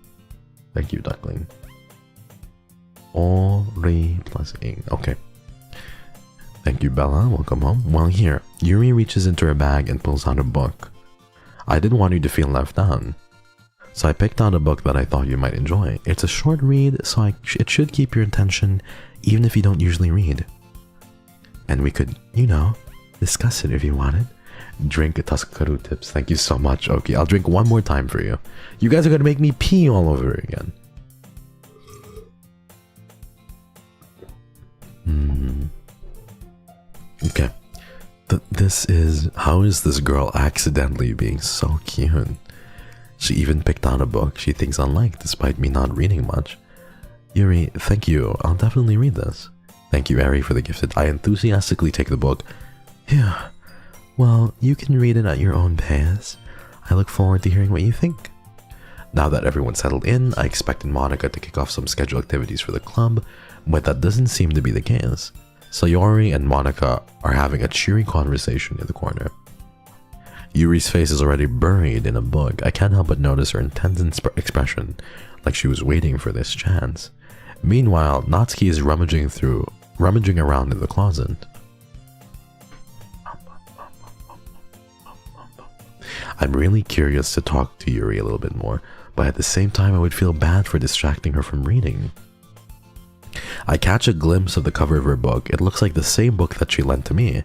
[SPEAKER 1] Thank you, Duckling. Ori plus ing. Okay. Thank you, Bella. Welcome home. Well, here, Yuri reaches into her bag and pulls out a book. I didn't want you to feel left out, so I picked out a book that I thought you might enjoy. It's a short read, so it should keep your attention even if you don't usually read. And we could, you know, discuss it if you wanted. Drink a Tuskaru tips. Thank you so much. Okay, I'll drink one more time for you. You guys are gonna make me pee all over again. Okay. How is this girl accidentally being so cute? She even picked out a book she thinks I like, despite me not reading much. Yuri, thank you. I'll definitely read this. Thank you, Ari, for the gifted. I enthusiastically take the book. Yeah. Well, you can read it at your own pace. I look forward to hearing what you think. Now that everyone's settled in, I expected Monica to kick off some scheduled activities for the club, but that doesn't seem to be the case. Sayori and Monica are having a cheery conversation in the corner. Yuri's face is already buried in a book. I can't help but notice her intense expression, like she was waiting for this chance. Meanwhile, Natsuki is rummaging around in the closet. I'm really curious to talk to Yuri a little bit more, but at the same time I would feel bad for distracting her from reading. I catch a glimpse of the cover of her book. It looks like the same book that she lent to me.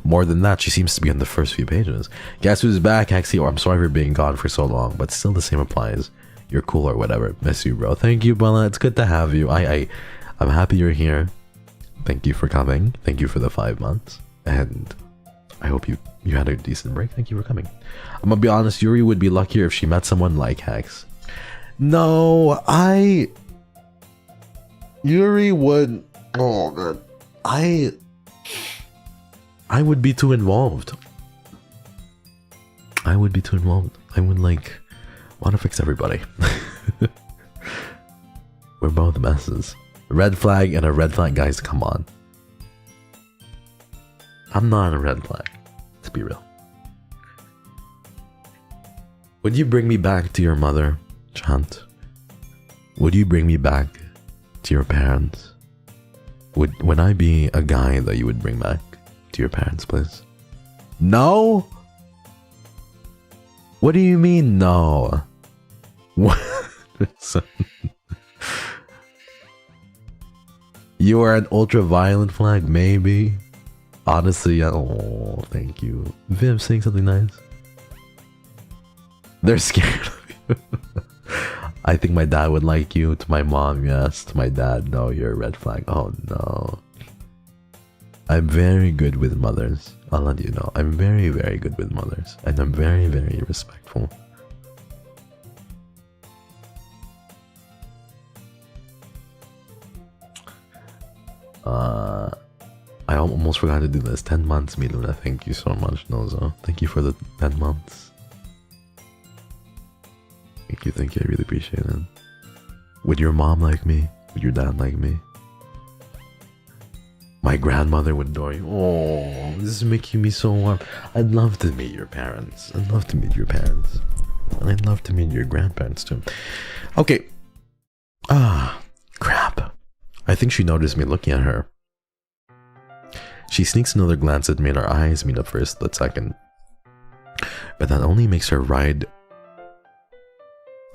[SPEAKER 1] More than that, she seems to be on the first few pages. Guess who's back, Hex Haywire? I'm sorry for being gone for so long, but still the same applies. You're cool or whatever. Miss you, bro. Thank you, Bella. It's good to have you. I'm happy you're here. Thank you for coming. Thank you for the 5 months. And I hope you had a decent break. Thank you for coming. I'm gonna be honest, Yuri would be luckier if she met someone like Hex. No, Yuri would... Oh, man. I would be too involved. I would like want to fix everybody. We're both messes. Red flag and a red flag, guys, come on. I'm not a red flag. Let's be real. Would you bring me back to your mother, Chant? Would you bring me back to your parents? Would I be a guy that you would bring back to your parents, please? No? What do you mean, no? What? You are an ultra-violent flag, maybe? Honestly, oh, thank you. Viv saying something nice. They're scared of you. I think my dad would like you. To my mom, yes. To my dad, no, you're a red flag. Oh, no. I'm very good with mothers. I'll let you know. I'm very, very good with mothers. And I'm very, very respectful. I almost forgot to do this. 10 months, Miluna. Thank you so much, Nozo. Thank you for the 10 months. Thank you. I really appreciate it. Would your mom like me? Would your dad like me? My grandmother would adore you. Oh, this is making me so warm. I'd love to meet your parents. I'd love to meet your parents. And I'd love to meet your grandparents too. Okay. Crap. I think she noticed me looking at her. She sneaks another glance at me and our eyes meet up for a split second. But that only makes her ride...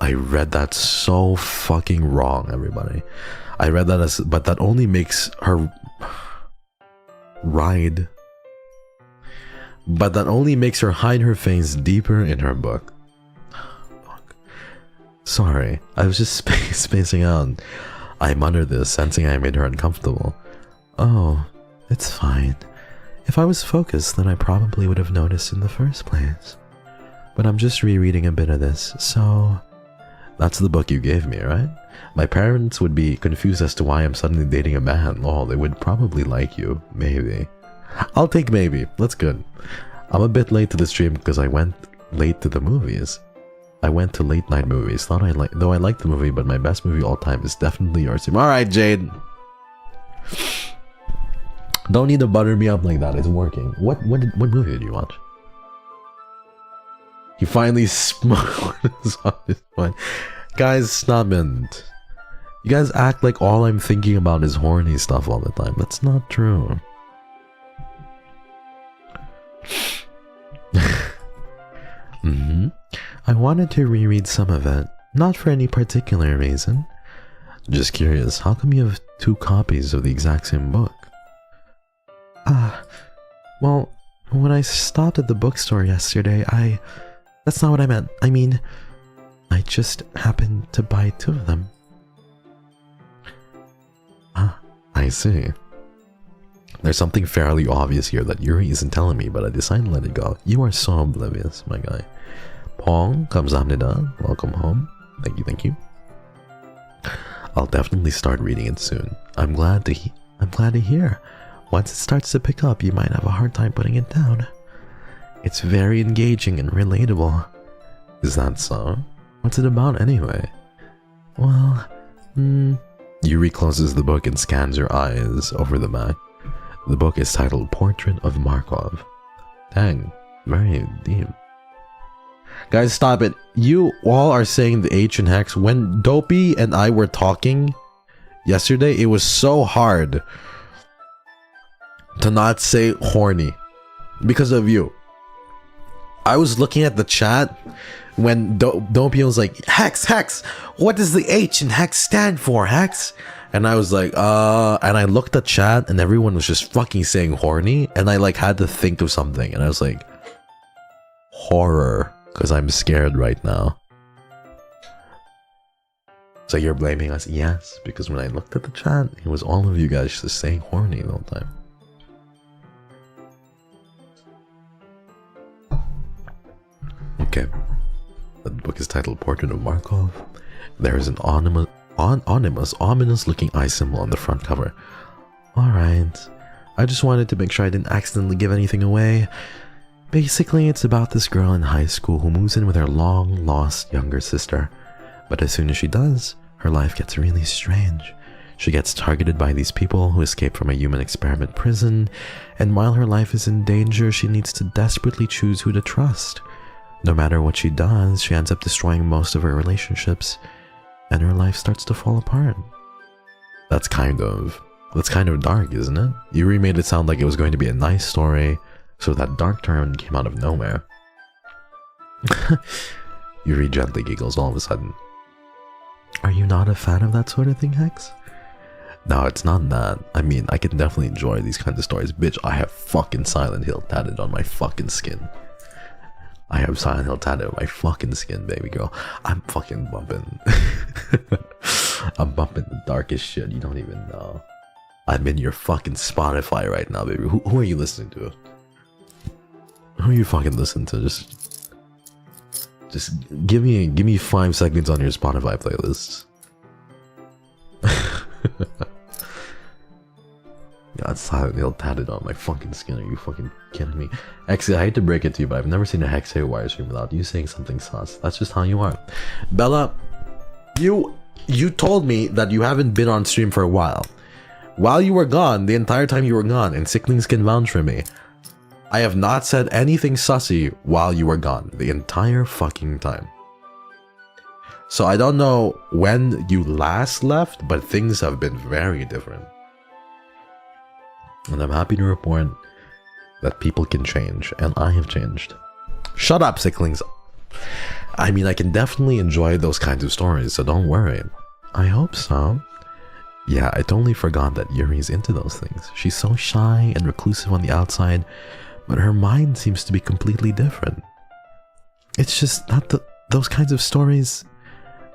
[SPEAKER 1] I read that so fucking wrong, everybody. I read that as... But that only makes her... Ride... But that only makes her hide her face deeper in her book. Fuck. Sorry, I was just spacing out. I muttered this, sensing I made her uncomfortable. Oh, it's fine. If I was focused, then I probably would have noticed in the first place. But I'm just rereading a bit of this, so... That's the book you gave me, right? My parents would be confused as to why I'm suddenly dating a man. Oh, they would probably like you. Maybe. I'll take maybe. That's good. I'm a bit late to the stream because I went late to the movies. I went to late night movies. Though I liked the movie, but my best movie all time is definitely yours. Alright, Jade. Don't need to butter me up like that. It's working. What movie did you watch? He finally smoked on his point. Guys, stop it. You guys act like all I'm thinking about is horny stuff all the time. That's not true. I wanted to reread some of it, not for any particular reason. Just curious, how come you have 2 copies of the exact same book? Well, when I stopped at the bookstore yesterday, that's not what I meant. I mean, I just happened to buy 2 of them. I see. There's something fairly obvious here that Yuri isn't telling me, but I decided to let it go. You are so oblivious, my guy. Pong, 감사합니다. Welcome home. Thank you. I'll definitely start reading it soon. I'm glad to hear. Once it starts to pick up, you might have a hard time putting it down. It's very engaging and relatable. Is that so? What's it about anyway? Well, Yuri closes the book and scans her eyes over the back. The book is titled Portrait of Markov. Dang, very deep. Guys, stop it. You all are saying the H in Hex. When Dopey and I were talking yesterday, it was so hard to not say horny because of you. I was looking at the chat when Doppio was like, Hex, what does the H in Hex stand for, Hex? And I was like, and I looked at chat and everyone was just fucking saying horny, and I like had to think of something, and I was like, horror, because I'm scared right now. So you're blaming us? Yes, because when I looked at the chat, it was all of you guys just saying horny the whole time. Okay. The book is titled Portrait of Markov. There is an ominous looking eye symbol on the front cover. Alright. I just wanted to make sure I didn't accidentally give anything away. Basically, it's about this girl in high school who moves in with her long lost younger sister. But as soon as she does, her life gets really strange. She gets targeted by these people who escaped from a human experiment prison, and while her life is in danger, she needs to desperately choose who to trust. No matter what she does, she ends up destroying most of her relationships, and her life starts to fall apart. That's kind of dark, isn't it? Yuri made it sound like it was going to be a nice story, so that dark turn came out of nowhere. Yuri gently giggles all of a sudden. Are you not a fan of that sort of thing, Hex? No, it's not that. I mean, I can definitely enjoy these kinds of stories. Bitch, I have fucking Silent Hill tatted on my fucking skin. I have Silent Hill tattooed on my fucking skin, baby girl. I'm fucking bumping. I'm bumping the darkest shit. You don't even know. I'm in your fucking Spotify right now, baby. Who are you listening to? Who are you fucking listening to? Just give me 5 seconds on your Spotify playlist. Got Silent Hill tatted on my fucking skin. Are you fucking kidding me? Actually, I hate to break it to you, but I've never seen a Hex Haywire stream without you saying something sus. That's just how you are. Bella, you told me that you haven't been on stream for a while. While you were gone, the entire time you were gone, and Sicklings can vouch for me, I have not said anything sussy while you were gone. The entire fucking time. So I don't know when you last left, but things have been very different. And I'm happy to report that people can change, and I have changed. Shut up, Sicklings. I mean, I can definitely enjoy those kinds of stories, so don't worry. I hope so. Yeah, I totally forgot that Yuri's into those things. She's so shy and reclusive on the outside, but her mind seems to be completely different. It's just that those kinds of stories,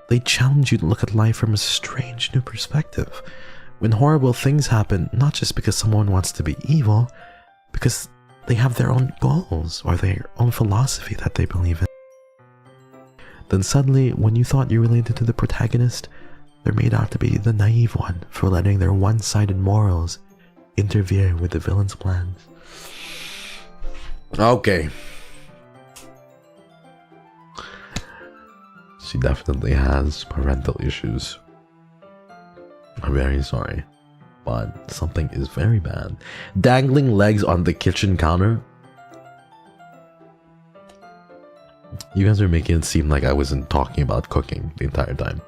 [SPEAKER 1] they challenge you to look at life from a strange new perspective. When horrible things happen, not just because someone wants to be evil, because they have their own goals or their own philosophy that they believe in. Then suddenly, when you thought you related to the protagonist, they're made out to be the naive one for letting their one-sided morals interfere with the villain's plans. Okay. She definitely has parental issues. I'm very sorry, but something is very bad. Dangling legs on the kitchen counter? You guys are making it seem like I wasn't talking about cooking the entire time.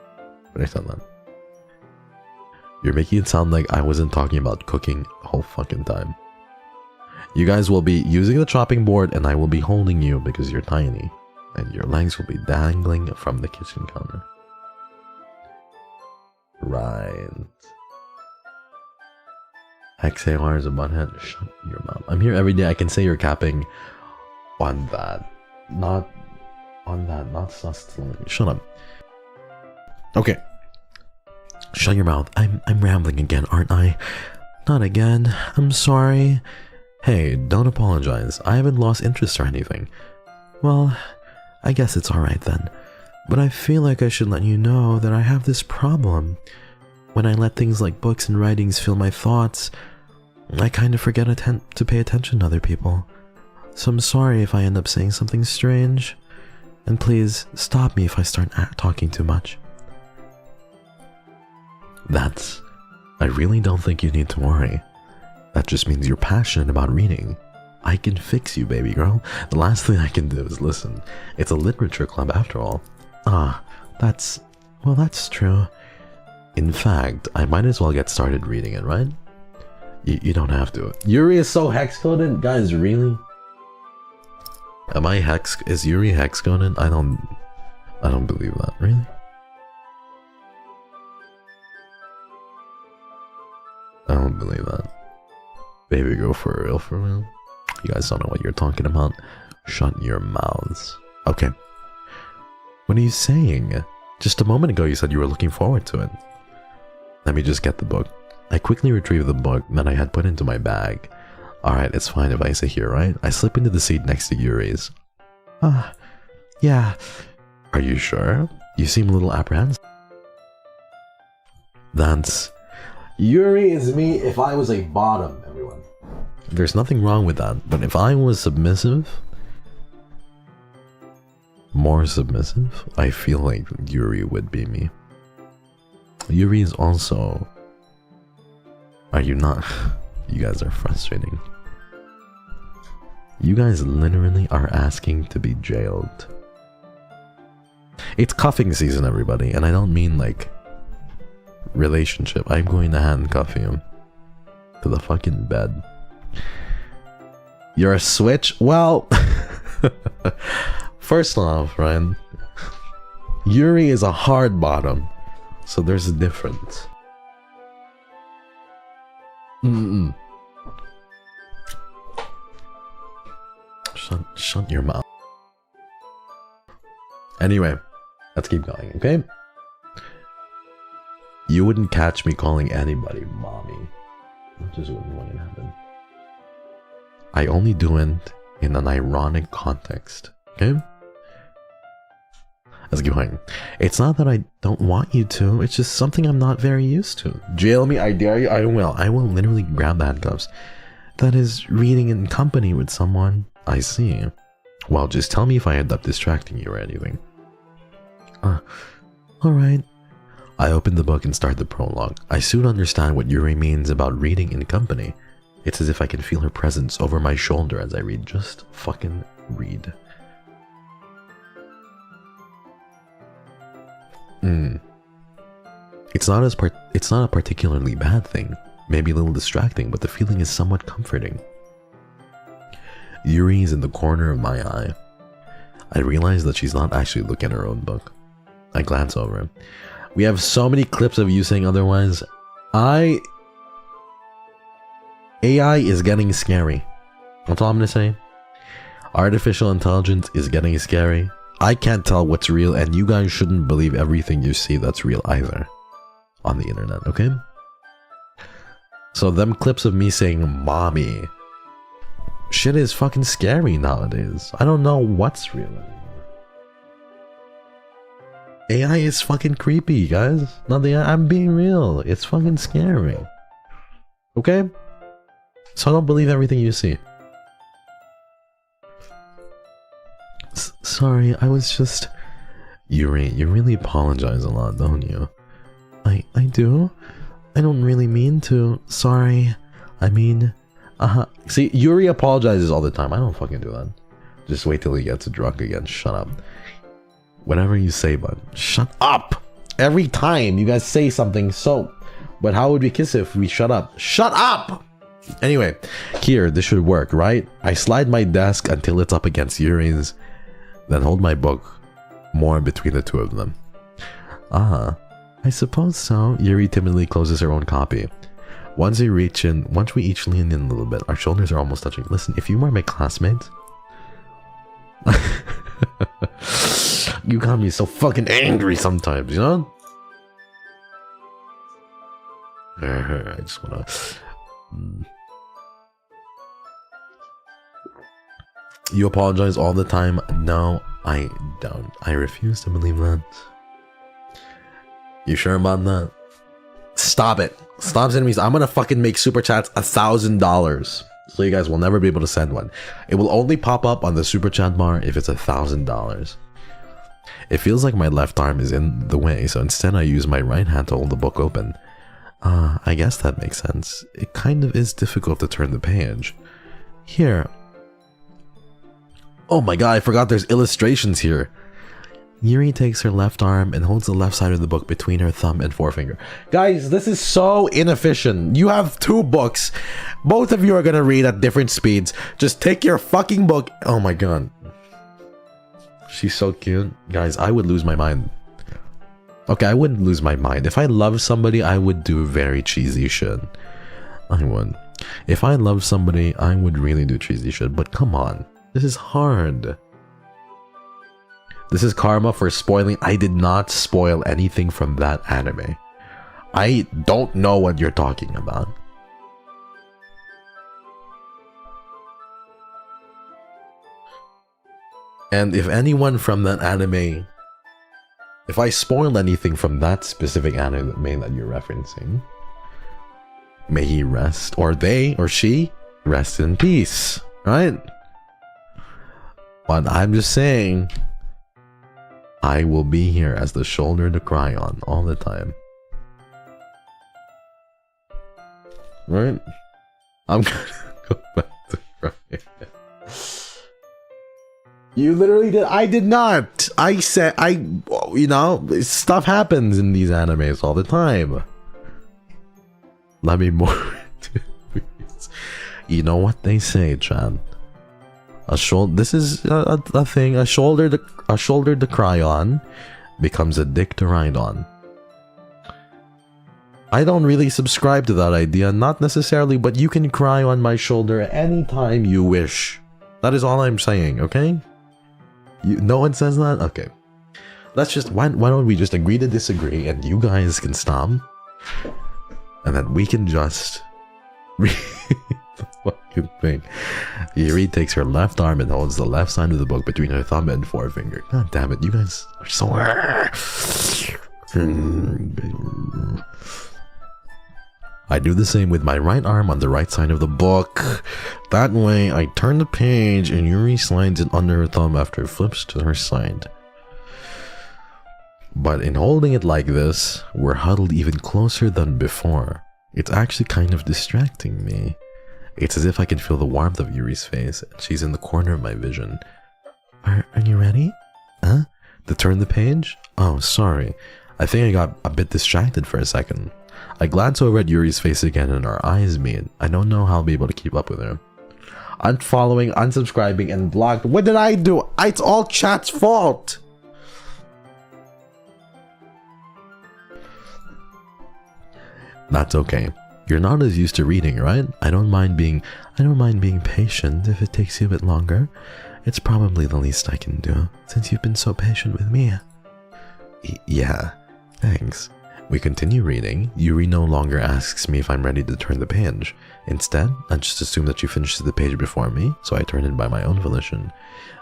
[SPEAKER 1] When I said that. You're making it sound like I wasn't talking about cooking the whole fucking time. You guys will be using the chopping board and I will be holding you because you're tiny. And your legs will be dangling from the kitchen counter. Right. Hex Haywire is a butthead. Shut your mouth. I'm here every day. I can say you're capping on that. Not on that. Not sus. Shut up. Okay. Shut your mouth. I'm rambling again, aren't I? Not again. I'm sorry. Hey, don't apologize. I haven't lost interest or anything. Well, I guess it's alright then. But I feel like I should let you know that I have this problem. When I let things like books and writings fill my thoughts, I kind of forget to pay attention to other people. So I'm sorry if I end up saying something strange. And please, stop me if I start talking too much. I really don't think you need to worry. That just means you're passionate about reading. I can fix you, baby girl. The last thing I can do is listen. It's a literature club after all. Ah, that's true. In fact, I might as well get started reading it, right? You don't have to. Yuri is so hex-coded? Guys, really? Is Yuri hex-coded? I don't believe that, really? I don't believe that. Baby girl, for real, for real? You guys don't know what you're talking about. Shut your mouths. Okay. What are you saying? Just a moment ago you said you were looking forward to it. Let me just get the book. I quickly retrieved the book that I had put into my bag. Alright, it's fine if I sit here, right? I slip into the seat next to Yuri's. Yeah. Are you sure? You seem a little apprehensive. Yuri is me if I was a bottom, everyone. There's nothing wrong with that, but if I was submissive, more submissive, I feel like Yuri would be me. Yuri is also... Are you not? You guys are frustrating. You guys literally are asking to be jailed. It's cuffing season, everybody, and I don't mean like relationship. I'm going to handcuff you to the fucking bed. You're a switch? Well, first off, right? Yuri is a hard bottom, so there's a difference. Shut your mouth. Anyway, let's keep going, okay? You wouldn't catch me calling anybody mommy. That just wouldn't want to happen. I only do it in an ironic context, okay? Let's keep going. It's not that I don't want you to, it's just something I'm not very used to. Jail me, I dare you, I will. I will literally grab the handcuffs. That is, reading in company with someone. I see. Well, just tell me if I end up distracting you or anything. Alright. I open the book and start the prologue. I soon understand what Yuri means about reading in company. It's as if I can feel her presence over my shoulder as I read. Just fucking read. It's not a particularly bad thing. Maybe a little distracting, but the feeling is somewhat comforting. Yuri is in the corner of my eye. I realize that she's not actually looking at her own book. I glance over. We have so many clips of you saying otherwise. AI is getting scary. That's all I'm gonna say. Artificial intelligence is getting scary. I can't tell what's real, and you guys shouldn't believe everything you see that's real either. On the internet, okay? So them clips of me saying mommy. Shit is fucking scary nowadays. I don't know what's real anymore. AI is fucking creepy, guys. I'm being real. It's fucking scary. Okay? So don't believe everything you see. Sorry, I was just... Yuri, you really apologize a lot, don't you? I do? I don't really mean to. Sorry. I mean... See, Yuri apologizes all the time. I don't fucking do that. Just wait till he gets drunk again. Shut up. Whatever you say, bud. Shut up! Every time you guys say something, so... But how would we kiss if we shut up? Shut up! Anyway, here, this should work, right? I slide my desk until it's up against Yuri's, then hold my book more between the two of them. Ah, I suppose so. Yuri timidly closes her own copy. Once we each lean in a little bit, our shoulders are almost touching. Listen, if you were my classmates... You got me so fucking angry sometimes, you know? I just wanna... You apologize all the time? No, I don't. I refuse to believe that. You sure about that? Stop it. Stop sending me. I'm gonna fucking make super chats $1,000. So you guys will never be able to send one. It will only pop up on the super chat bar if it's $1,000. It feels like my left arm is in the way, so instead I use my right hand to hold the book open. I guess that makes sense. It kind of is difficult to turn the page. Here. Oh my god, I forgot there's illustrations here. Yuri takes her left arm and holds the left side of the book between her thumb and forefinger. Guys, this is so inefficient. You have two books. Both of you are gonna read at different speeds. Just take your fucking book. Oh my god. She's so cute. Guys, I would lose my mind. Okay, I wouldn't lose my mind. If I love somebody, I would do very cheesy shit. I would. If I love somebody, I would really do cheesy shit. But come on. This is hard. This is karma for spoiling. I did not spoil anything from that anime. I don't know what you're talking about. And if anyone from that anime... If I spoiled anything from that specific anime that you're referencing, may he rest, or they, or she, rest in peace, right? But I'm just saying, I will be here as the shoulder to cry on all the time. Right? I'm gonna go back to crying. You literally did. I did not. I said, you know, stuff happens in these animes all the time. Let me more. You know what they say, Chan. This is a thing. A shoulder to cry on becomes a dick to ride on. I don't really subscribe to that idea, not necessarily, but you can cry on my shoulder anytime you wish. That is all I'm saying, okay? No one says that? Okay. Let's just, why don't we just agree to disagree and you guys can stop? And then we can just read the fucking thing. Yuri takes her left arm and holds the left side of the book between her thumb and forefinger. God damn it, you guys are so... I do the same with my right arm on the right side of the book. That way, I turn the page and Yuri slides it under her thumb after it flips to her side. But in holding it like this, we're huddled even closer than before. It's actually kind of distracting me. It's as if I can feel the warmth of Yuri's face, and she's in the corner of my vision. Are you ready? Huh? To turn the page? Oh, sorry. I think I got a bit distracted for a second. I glance over at Yuri's face again and our eyes meet. I don't know how I'll be able to keep up with her. Unfollowing, unsubscribing, and blocked. What did I do? It's all chat's fault! That's okay. You're not as used to reading, right? I don't mind being patient if it takes you a bit longer. It's probably the least I can do, since you've been so patient with me. Yeah, thanks. We continue reading. Yuri no longer asks me if I'm ready to turn the page. Instead, I just assume that she finishes the page before me, so I turn it by my own volition.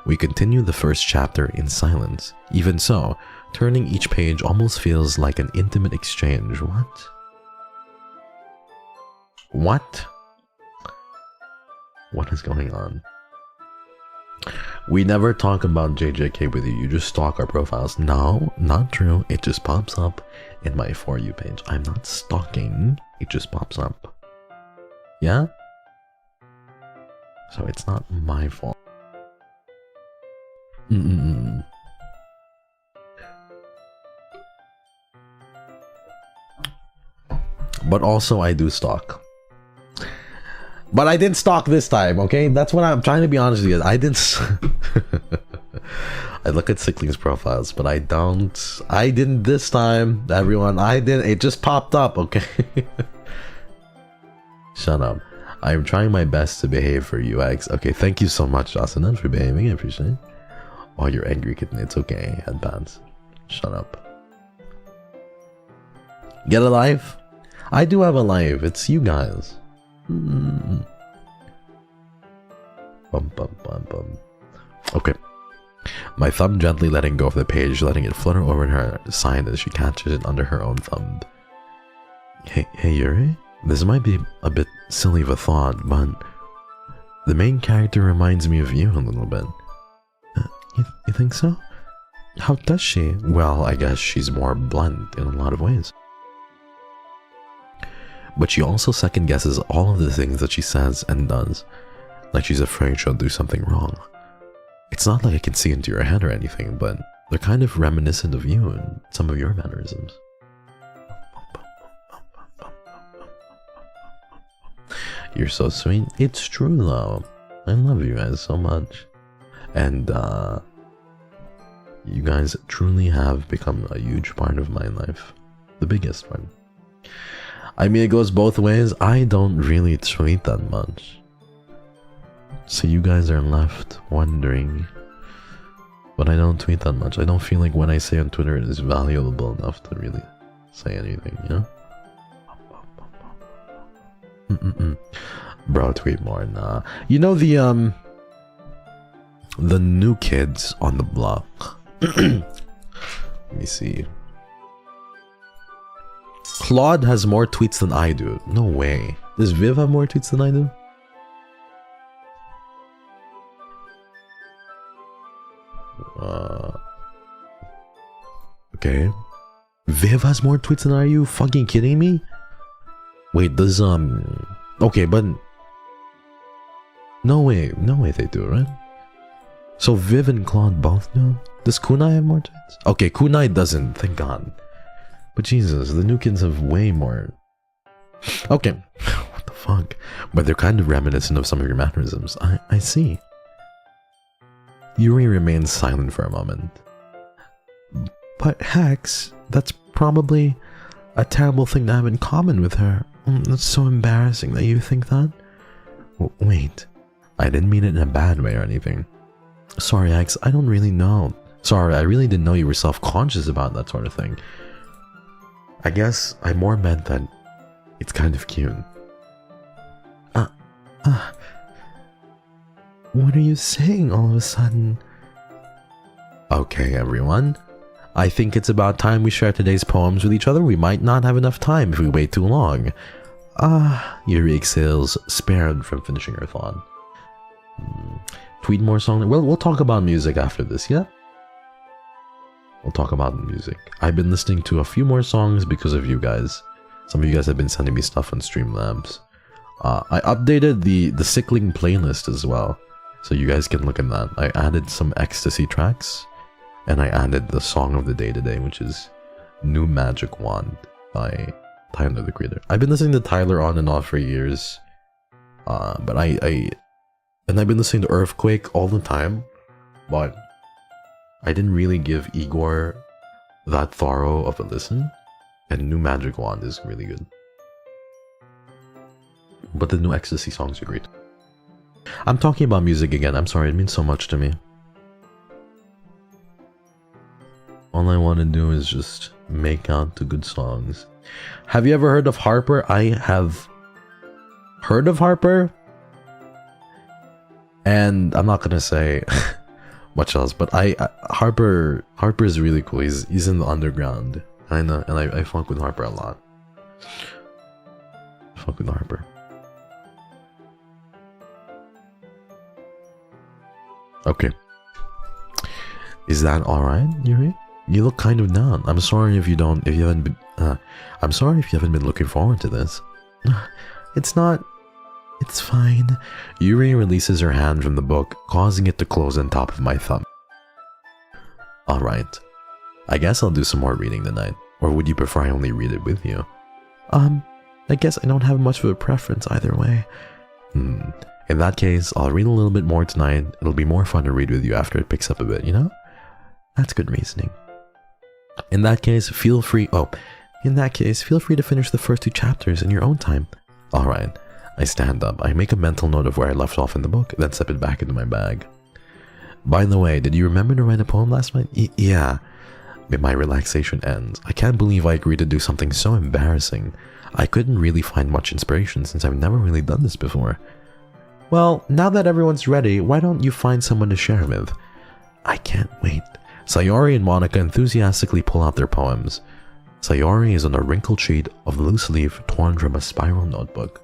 [SPEAKER 1] We continue the first chapter in silence. Even so, turning each page almost feels like an intimate exchange. What? What? What is going on? We never talk about JJK with you, you just stalk our profiles. No, not true. It just pops up in my For You page. I'm not stalking, it just pops up. Yeah? So it's not my fault. But also, I do stalk. But I didn't stalk this time, okay? That's what I'm trying to be honest with you. I didn't... I look at Sicklings profiles, but I didn't this time, everyone. I didn't. It just popped up, okay? Shut up. I'm trying my best to behave for you, X. Okay, thank you so much, Asanan, for behaving. I appreciate it. Oh, you're angry, kitten. It's okay, headbands. Shut up. Get a life? I do have a life. It's you guys. Bum, bum, bum, bum. Okay. My thumb gently letting go of the page, letting it flutter over her side as she catches it under her own thumb. Hey Yuri? This might be a bit silly of a thought, but the main character reminds me of you a little bit. You think so? How does she? Well, I guess she's more blunt in a lot of ways. But she also second guesses all of the things that she says and does, like she's afraid she'll do something wrong. It's not like I can see into your head or anything, but they're kind of reminiscent of you and some of your mannerisms. You're so sweet. It's true though. I love you guys so much. And you guys truly have become a huge part of my life. The biggest one. I mean, it goes both ways. I don't really tweet that much. So you guys are left wondering. But I don't tweet that much. I don't feel like what I say on Twitter is valuable enough to really say anything, you know? Bro, tweet more. Nah. You know the new kids on the block. Let me see. Claude has more tweets than I do. No way. Does Viv have more tweets than I do? Okay. Viv has more tweets than I do? Are you fucking kidding me? Wait, does okay, but no way they do, right? So Viv and Claude both do? Does Kunai have more tweets? Okay, Kunai doesn't, thank God. But Jesus, the new kids have way more. Okay, what the fuck? But they're kind of reminiscent of some of your mannerisms. I see. Yuri remains silent for a moment. But Hex, that's probably a terrible thing to have in common with her. That's so embarrassing that you think that. Wait, I didn't mean it in a bad way or anything. Sorry, Hex, I don't really know. Sorry, I really didn't know you were self-conscious about that sort of thing. I guess I more meant that it's kind of cute. What are you saying all of a sudden? Okay, everyone. I think it's about time we share today's poems with each other. We might not have enough time if we wait too long. Yuri exhales, spared from finishing her thought. Tweet more song. Well, we'll talk about music after this, yeah? We'll talk about music. I've been listening to a few more songs because of you guys. Some of you guys have been sending me stuff on Streamlabs. I updated the Sickling playlist as well, so you guys can look at that. I added some ecstasy tracks, and I added the song of the day today, which is New Magic Wand by Tyler the Creator. I've been listening to Tyler on and off for years, but I've been listening to Earthquake all the time, but I didn't really give Igor that thorough of a listen, and New Magic Wand is really good. But the new Ecstasy songs are great. I'm talking about music again, I'm sorry, it means so much to me. All I want to do is just make out to good songs. Have you ever heard of Harper? I have heard of Harper, and I'm not gonna say much else, but Harper is really cool. He's in the underground. I know, and I fuck with Harper a lot. Fuck with Harper. Okay. Is that alright, Yuri? You look kind of down. I'm sorry if you haven't been looking forward to this. It's not. It's fine. Yuri releases her hand from the book, causing it to close on top of my thumb. Alright. I guess I'll do some more reading tonight. Or would you prefer I only read it with you?
[SPEAKER 2] I guess I don't have much of a preference either way.
[SPEAKER 1] In that case, I'll read a little bit more tonight. It'll be more fun to read with you after it picks up a bit, you know?
[SPEAKER 2] That's good reasoning.
[SPEAKER 1] In that case, feel free to
[SPEAKER 2] finish the first 2 chapters in your own time.
[SPEAKER 1] Alright. I stand up. I make a mental note of where I left off in the book, then step it back into my bag. By the way, did you remember to write a poem last night?
[SPEAKER 2] Yeah.
[SPEAKER 1] My relaxation ends. I can't believe I agreed to do something so embarrassing. I couldn't really find much inspiration since I've never really done this before.
[SPEAKER 2] Well, now that everyone's ready, why don't you find someone to share with?
[SPEAKER 1] I can't wait. Sayori and Monica enthusiastically pull out their poems. Sayori is on a wrinkled sheet of loose leaf torn from a spiral notebook.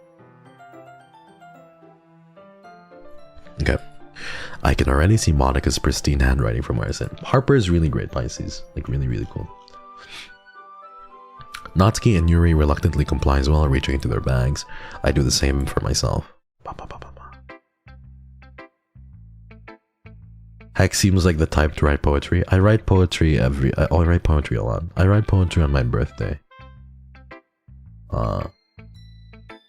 [SPEAKER 1] Okay. I can already see Monica's pristine handwriting from where I sit. Harper is really great, Pisces. Like, really, really cool. Natsuki and Yuri reluctantly comply as well, reaching into their bags. I do the same for myself. Hex seems like the type to write poetry. I write poetry I write poetry a lot. I write poetry on my birthday.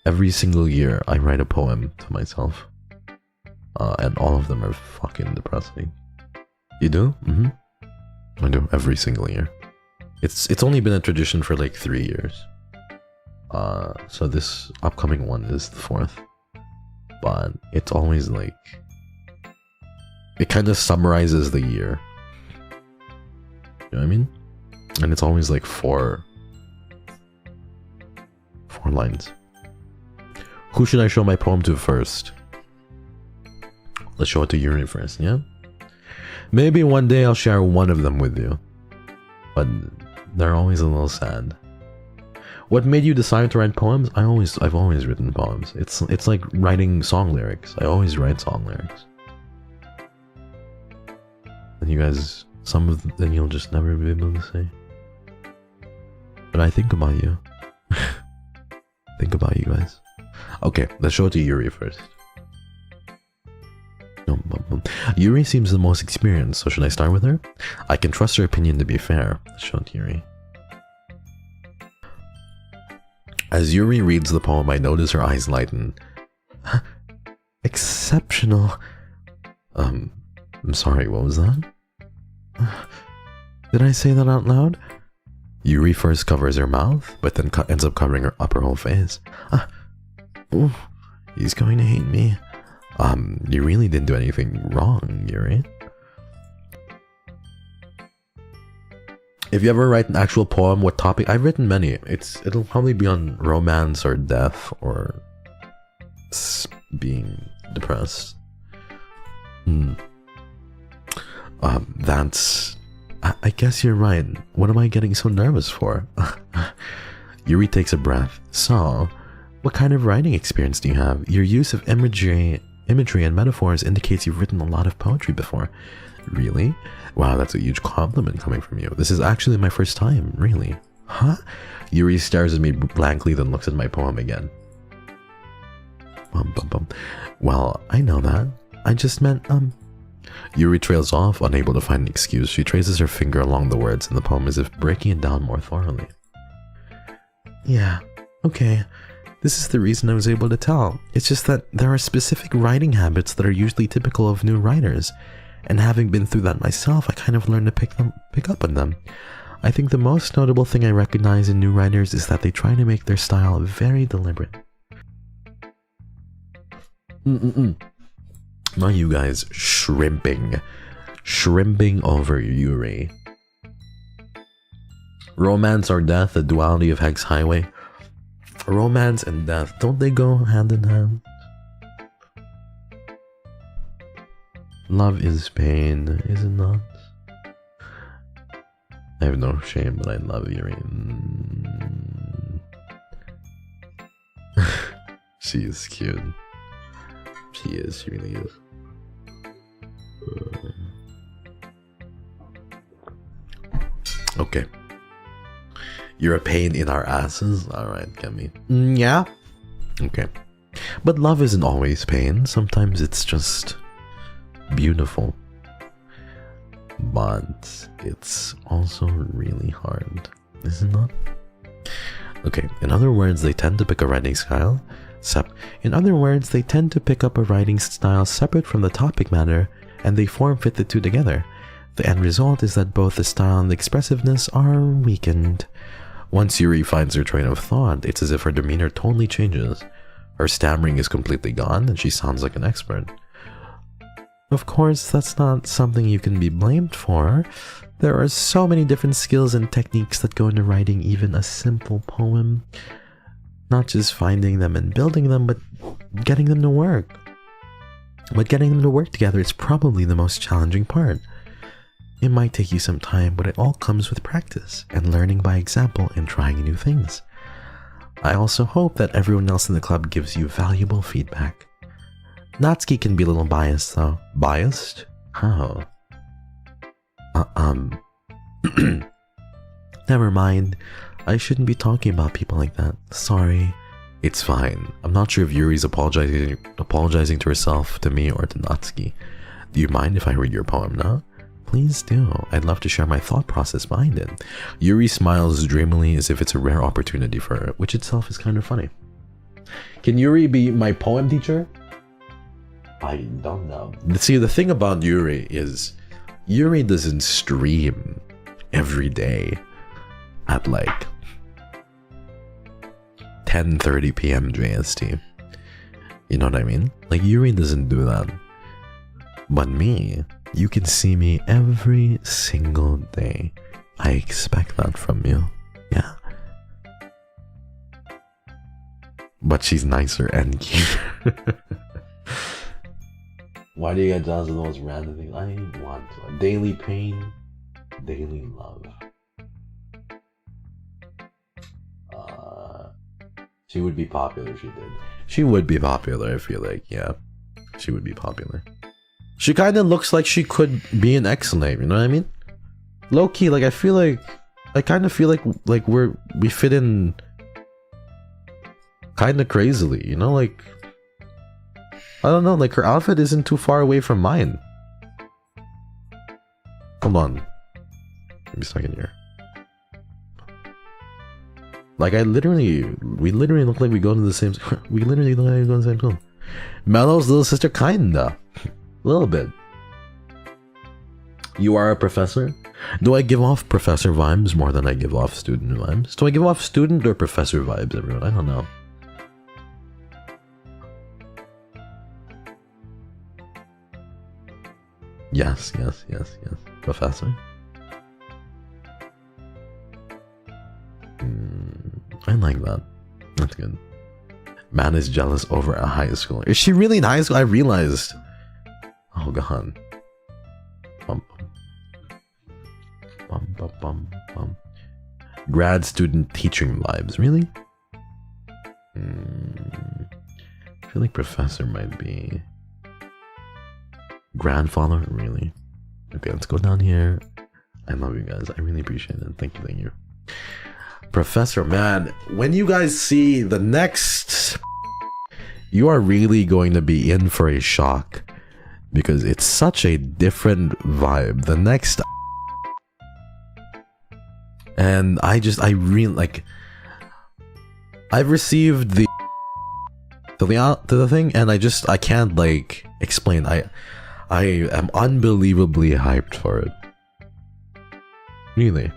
[SPEAKER 1] Every single year, I write a poem to myself. And all of them are fucking depressing. You do? I do, every single year. It's only been a tradition for like 3 years. So this upcoming one is the 4th. But it's always like... It kind of summarizes the year. You know what I mean? And it's always like 4 lines. Who should I show my poem to first? Let's show it to Yuri first, yeah? Maybe one day I'll share one of them with you. But they're always a little sad. What made you decide to write poems? I've always written poems. It's like writing song lyrics. I always write song lyrics. And you guys, some of them you'll just never be able to say. But I think about you. Think about you guys. Okay, let's show it to Yuri first. Yuri seems the most experienced, so should I start with her? I can trust her opinion to be fair. Let's show it to Yuri. As Yuri reads the poem, I notice her eyes lighten.
[SPEAKER 2] Exceptional.
[SPEAKER 1] I'm sorry, what was that?
[SPEAKER 2] Did I say that out loud?
[SPEAKER 1] Yuri first covers her mouth, but then ends up covering her upper whole face.
[SPEAKER 2] He's going to hate me.
[SPEAKER 1] You really didn't do anything wrong, Yuri. If you ever write an actual poem, what topic? I've written many. It'll probably be on romance or death or being depressed. I guess you're right. What am I getting so nervous for? Yuri takes a breath. So, what kind of writing experience do you have? Your use of imagery and metaphors indicates you've written a lot of poetry before. Really? Wow, that's a huge compliment coming from you. This is actually my first time, really. Huh? Yuri stares at me blankly, then looks at my poem again. Well, I know that. I just meant, Yuri trails off, unable to find an excuse. She traces her finger along the words in the poem as if breaking it down more thoroughly.
[SPEAKER 2] Yeah, okay. This is the reason I was able to tell. It's just that there are specific writing habits that are usually typical of new writers. And having been through that myself, I kind of learned to pick up on them. I think the most notable thing I recognize in new writers is that they try to make their style very deliberate.
[SPEAKER 1] Not you guys shrimping over Yuri. Romance or death, the duality of Hex Highway. Romance and death, don't they go hand in hand? Love is pain, is it not? I have no shame, but I love Yuri. She is cute. She is, she really is. Okay. You're a pain in our asses? Alright, Kemi.
[SPEAKER 2] Yeah?
[SPEAKER 1] Okay. But love isn't always pain. Sometimes it's just beautiful.
[SPEAKER 2] but it's also really hard, isn't it? Okay, in other words, they tend to pick a writing style. In other words, they tend to pick up a writing style separate from the topic matter, and they form-fit the two together. The end result is that both the style and the expressiveness are weakened. Once Yuri finds her train of thought, it's as if her demeanor totally changes. Her stammering is completely gone, and she sounds like an expert. Of course, that's not something you can be blamed for. There are so many different skills and techniques that go into writing even a simple poem. Not just finding them and building them, but getting them to work. But getting them to work together is probably the most challenging part. It might take you some time, but it all comes with practice and learning by example and trying new things. I also hope that everyone else in the club gives you valuable feedback. Natsuki can be a little biased though. Biased? How? Never mind. I shouldn't be talking about people like that. Sorry. It's fine. I'm not sure if Yuri's apologizing to herself, to me, or to Natsuki. Do you mind if I read your poem now? Please do. I'd love to share my thought process behind it. Yuri smiles dreamily as if it's a rare opportunity for her, which itself is kind of funny. Can Yuri be my poem teacher? I don't know. See, the thing about Yuri is Yuri doesn't stream every day at like 10:30 p.m. JST. You know what I mean? Like, Yuri doesn't do that. But me, you can see me every single day. I expect that from you. Yeah. But she's nicer and cute. Why do you get jealous of those random things? I want to. Daily pain, daily love. She would be popular if she did. She would be popular, I feel like, yeah. She would be popular. She kind of looks like she could be an XSOLEIL, you know what I mean? Low-key, like, I kind of feel like we fit in kind of crazily, you know? Like, I don't know, like, her outfit isn't too far away from mine. Hold on. Give me a second here. Like, we literally look like we go to the same, we literally look like we go to the same school. Melo's little sister, kinda. A little bit. You are a professor? Do I give off professor vibes more than I give off student vibes? Do I give off student or professor vibes, everyone? I don't know. Yes. Professor? I like that. That's good. Man is jealous over a high schooler. Is she really in high school? I realized. Oh god. Grad student teaching vibes. Really? I feel like professor might be. Grandfather? Really? Okay, let's go down here. I love you guys. I really appreciate it. Thank you. Professor, man, when you guys see the next, you are really going to be in for a shock because it's such a different vibe. The next, and I really like, I've received the thing, and I can't like explain. I am unbelievably hyped for it. Really.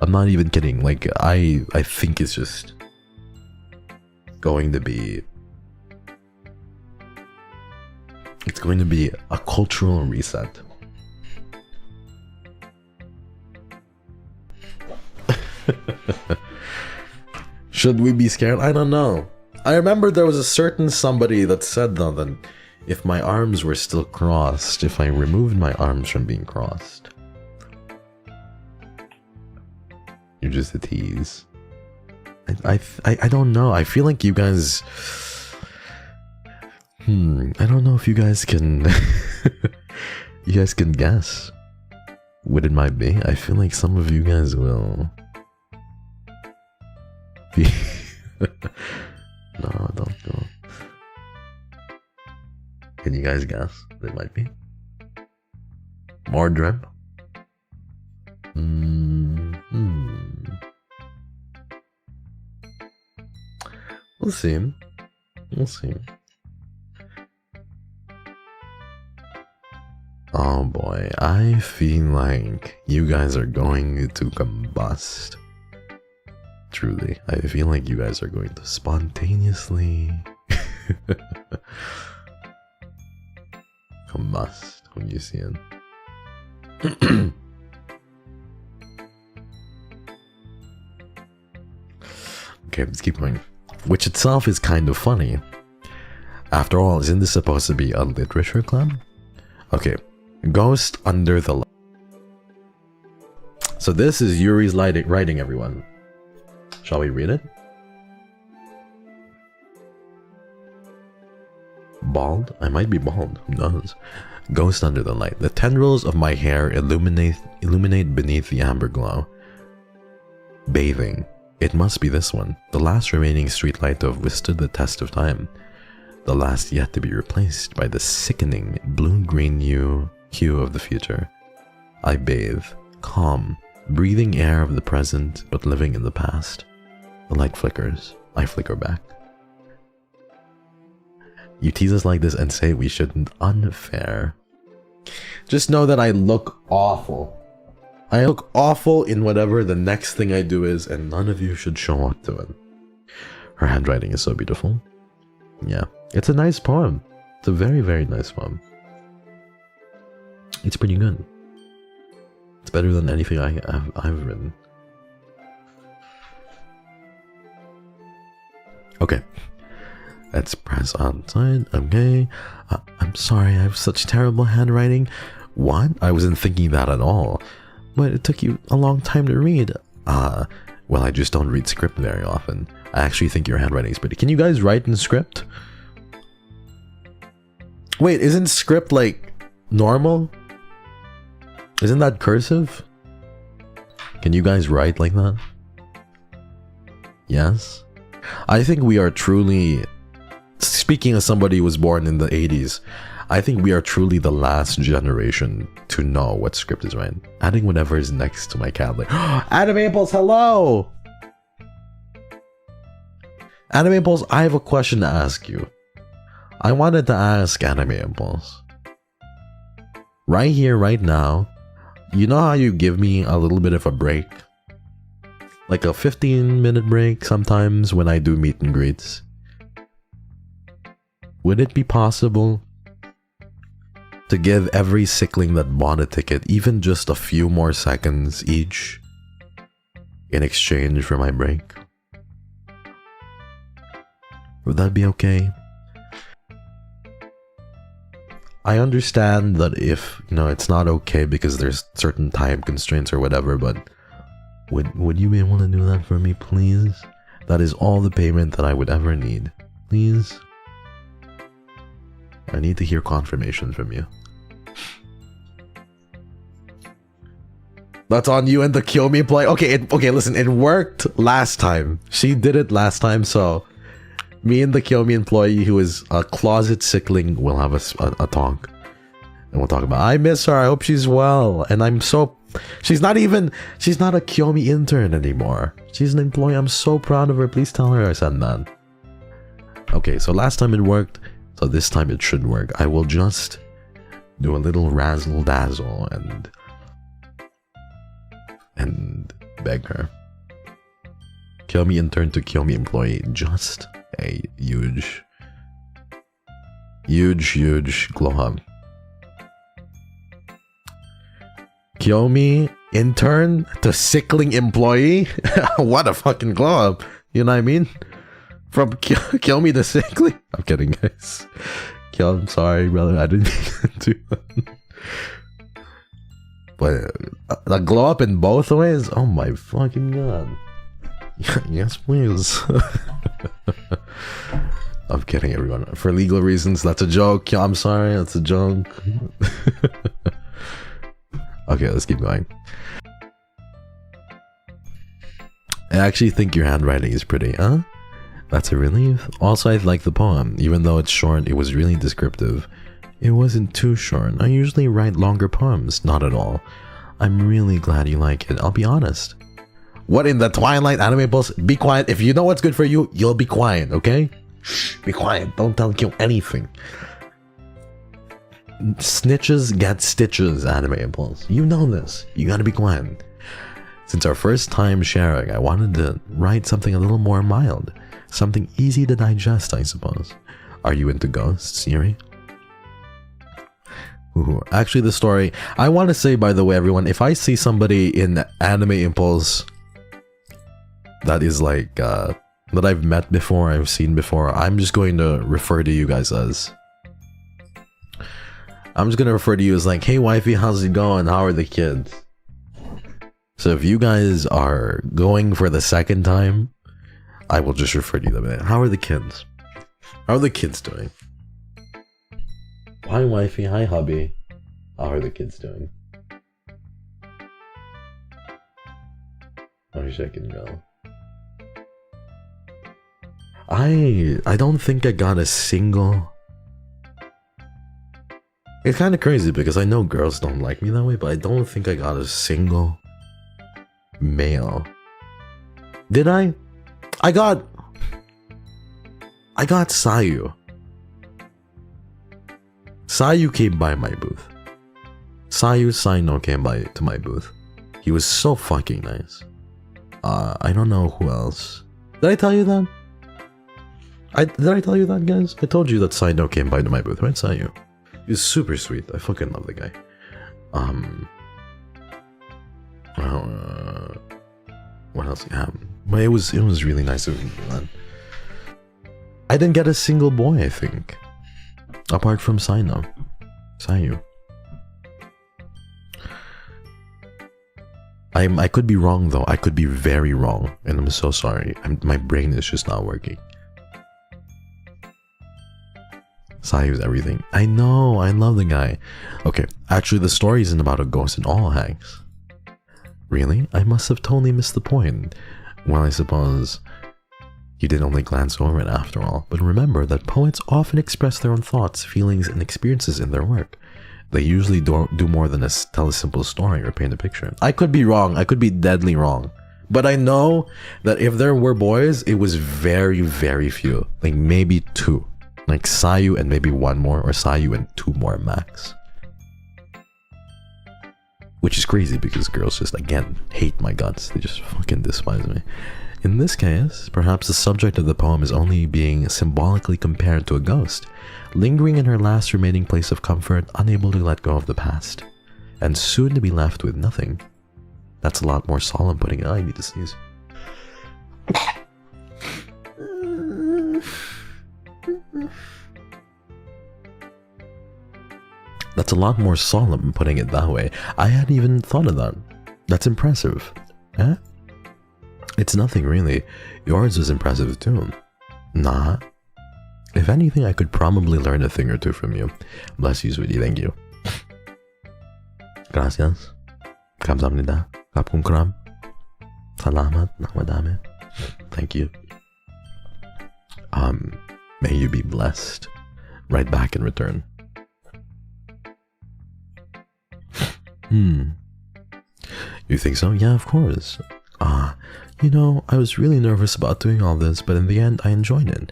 [SPEAKER 2] I'm not even kidding. Like, I think it's just going to be, it's going to be a cultural reset. Should we be scared? I don't know. I remember there was a certain somebody that said though that if my arms were still crossed, if I removed my arms from being crossed, you're just a tease. I don't know. I feel like you guys. I don't know if you guys can. You guys can guess what it might be. I feel like some of you guys will. Be no, don't. Can you guys guess what it might be? More drip? We'll see. We'll see. Oh boy, I feel like you guys are going to combust. Truly, I feel like you guys are going to spontaneously combust when you see it. Okay, let's keep going. Which itself is kind of funny. After all, isn't this supposed to be a literature club? Okay, Ghost Under the Light. So this is Yuri's writing, everyone. Shall we read it? Bald? I might be bald. Who knows? Ghost under the light. The tendrils of my hair illuminate beneath the amber glow. Bathing. It must be this one. The last remaining streetlight to have withstood the test of time. The last yet to be replaced by the sickening blue-green hue of the future. I bathe. Calm. Breathing air of the present, but living in the past. The light flickers. I flicker back. You tease us like this and say we shouldn't. Unfair. Just know that I look awful. I look awful in whatever the next thing I do is, and none of you should show up to it. Her handwriting is so beautiful. Yeah, it's a nice poem. It's a very, very nice poem. It's pretty good. It's better than anything I've written. Okay. Let's press outside. Okay. I'm sorry, I have such terrible handwriting. What? I wasn't thinking that at all. But it took you a long time to read. Well, I just don't read script very often. I actually think your handwriting is pretty. Can you guys write in script? Wait, isn't script like normal? Isn't that cursive? Can you guys write like that? Yes? I think we are truly... Speaking as somebody who was born in the 80s, I think we are truly the last generation to know what script is right. Adding whatever is next to my cat. Like, Adam Apples, hello! Adam Apples, I have a question to ask you. I wanted to ask Adam Apples. Right here, right now, you know how you give me a little bit of a break? Like a 15-minute break sometimes when I do meet and greets. Would it be possible to give every sickling that bought a ticket even just a few more seconds each in exchange for my break? Would that be okay? I understand that if, you know, it's not okay because there's certain time constraints or whatever, but would you be able to do that for me, please? That is all the payment that I would ever need. Please? I need to hear confirmation from you. That's on you and the Kill Me play. Okay, listen, it worked last time. She did it last time, so me and the Kill Me employee who is a closet sickling will have a talk. And we'll talk about, I miss her, I hope she's well. And I'm so... She's not a Kill Me intern anymore. She's an employee. I'm so proud of her. Please tell her I said that. Okay, so last time it worked. So this time it should work. I will just do a little razzle dazzle and beg her. Kill Me intern to Kill Me employee. Just a huge glow up. Kill Me intern to Sickling employee. What a fucking glow up. You know what I mean? From Kill Me to Sickling. I'm kidding, guys. I'm sorry, brother. I didn't mean to do that. But a glow up in both ways? Oh my fucking god. Yes, please. I'm kidding, everyone. For legal reasons, that's a joke. I'm sorry, that's a joke. Okay, let's keep going. I actually think your handwriting is pretty, huh? That's a relief. Also, I like the poem. Even though it's short, it was really descriptive. It wasn't too short. I usually write longer poems. Not at all. I'm really glad you like it. I'll be honest. What in the Twilight Anime Pulse? Be quiet. If you know what's good for you, you'll be quiet, okay? Shh, be quiet. Don't tell you anything. Snitches get stitches, Anime Impulse. You know this. You gotta be quiet. Since our first time sharing, I wanted to write something a little more mild. Something easy to digest, I suppose. Are you into ghosts, Yuri? Ooh, actually, the story... I want to say, by the way, everyone, if I see somebody in Anime Impulse that is like, that I've met before, I've seen before, I'm just going to refer to you guys as... I'm just going to refer to you as like, hey wifey, how's it going? How are the kids? So if you guys are going for the second time, I will just refer to you that way. How are the kids? How are the kids doing? Hi wifey, hi hubby. How are the kids doing? I wish I could go. I don't think I got a single... It's kind of crazy because I know girls don't like me that way, but I don't think I got a single male. Did I? I got Sayu. Sayu came by my booth. Saino came by to my booth. He was so fucking nice. I don't know who else. Did I tell you that? Did I tell you that, guys? I told you that Saino came by to my booth, right, Sayu? He was super sweet. I fucking love the guy. What else? Yeah, but it was really nice of him, man. I didn't get a single boy, I think, apart from Sayu. I could be wrong though. I could be very wrong, and I'm so sorry. My brain is just not working. Sayu's everything. I know, I love the guy. Okay, actually the story isn't about a ghost at all, Hex. Really? I must have totally missed the point. Well, I suppose you did only glance over it after all. But remember that poets often express their own thoughts, feelings, and experiences in their work. They usually don't do more than tell a simple story or paint a picture. I could be wrong. I could be deadly wrong. But I know that if there were boys, it was very, very few. Like maybe two. Like Sayu and maybe one more, or Sayu and two more max. Which is crazy because girls just, again, hate my guts. They just fucking despise me. In this case, perhaps the subject of the poem is only being symbolically compared to a ghost, lingering in her last remaining place of comfort, unable to let go of the past, and soon to be left with nothing. That's a lot more solemn putting it. I need to sneeze. That's a lot more solemn putting it that way. I hadn't even thought of that. That's impressive. Eh? It's nothing really. Yours was impressive too. Nah. If anything, I could probably learn a thing or two from you. Bless you, sweetie. Thank you. Gracias. Kamsahamnida. Kapkum kram. Salamat. Namadame. Thank you. May you be blessed. Right back in return. You think so? Yeah, of course. You know, I was really nervous about doing all this, but in the end, I enjoyed it.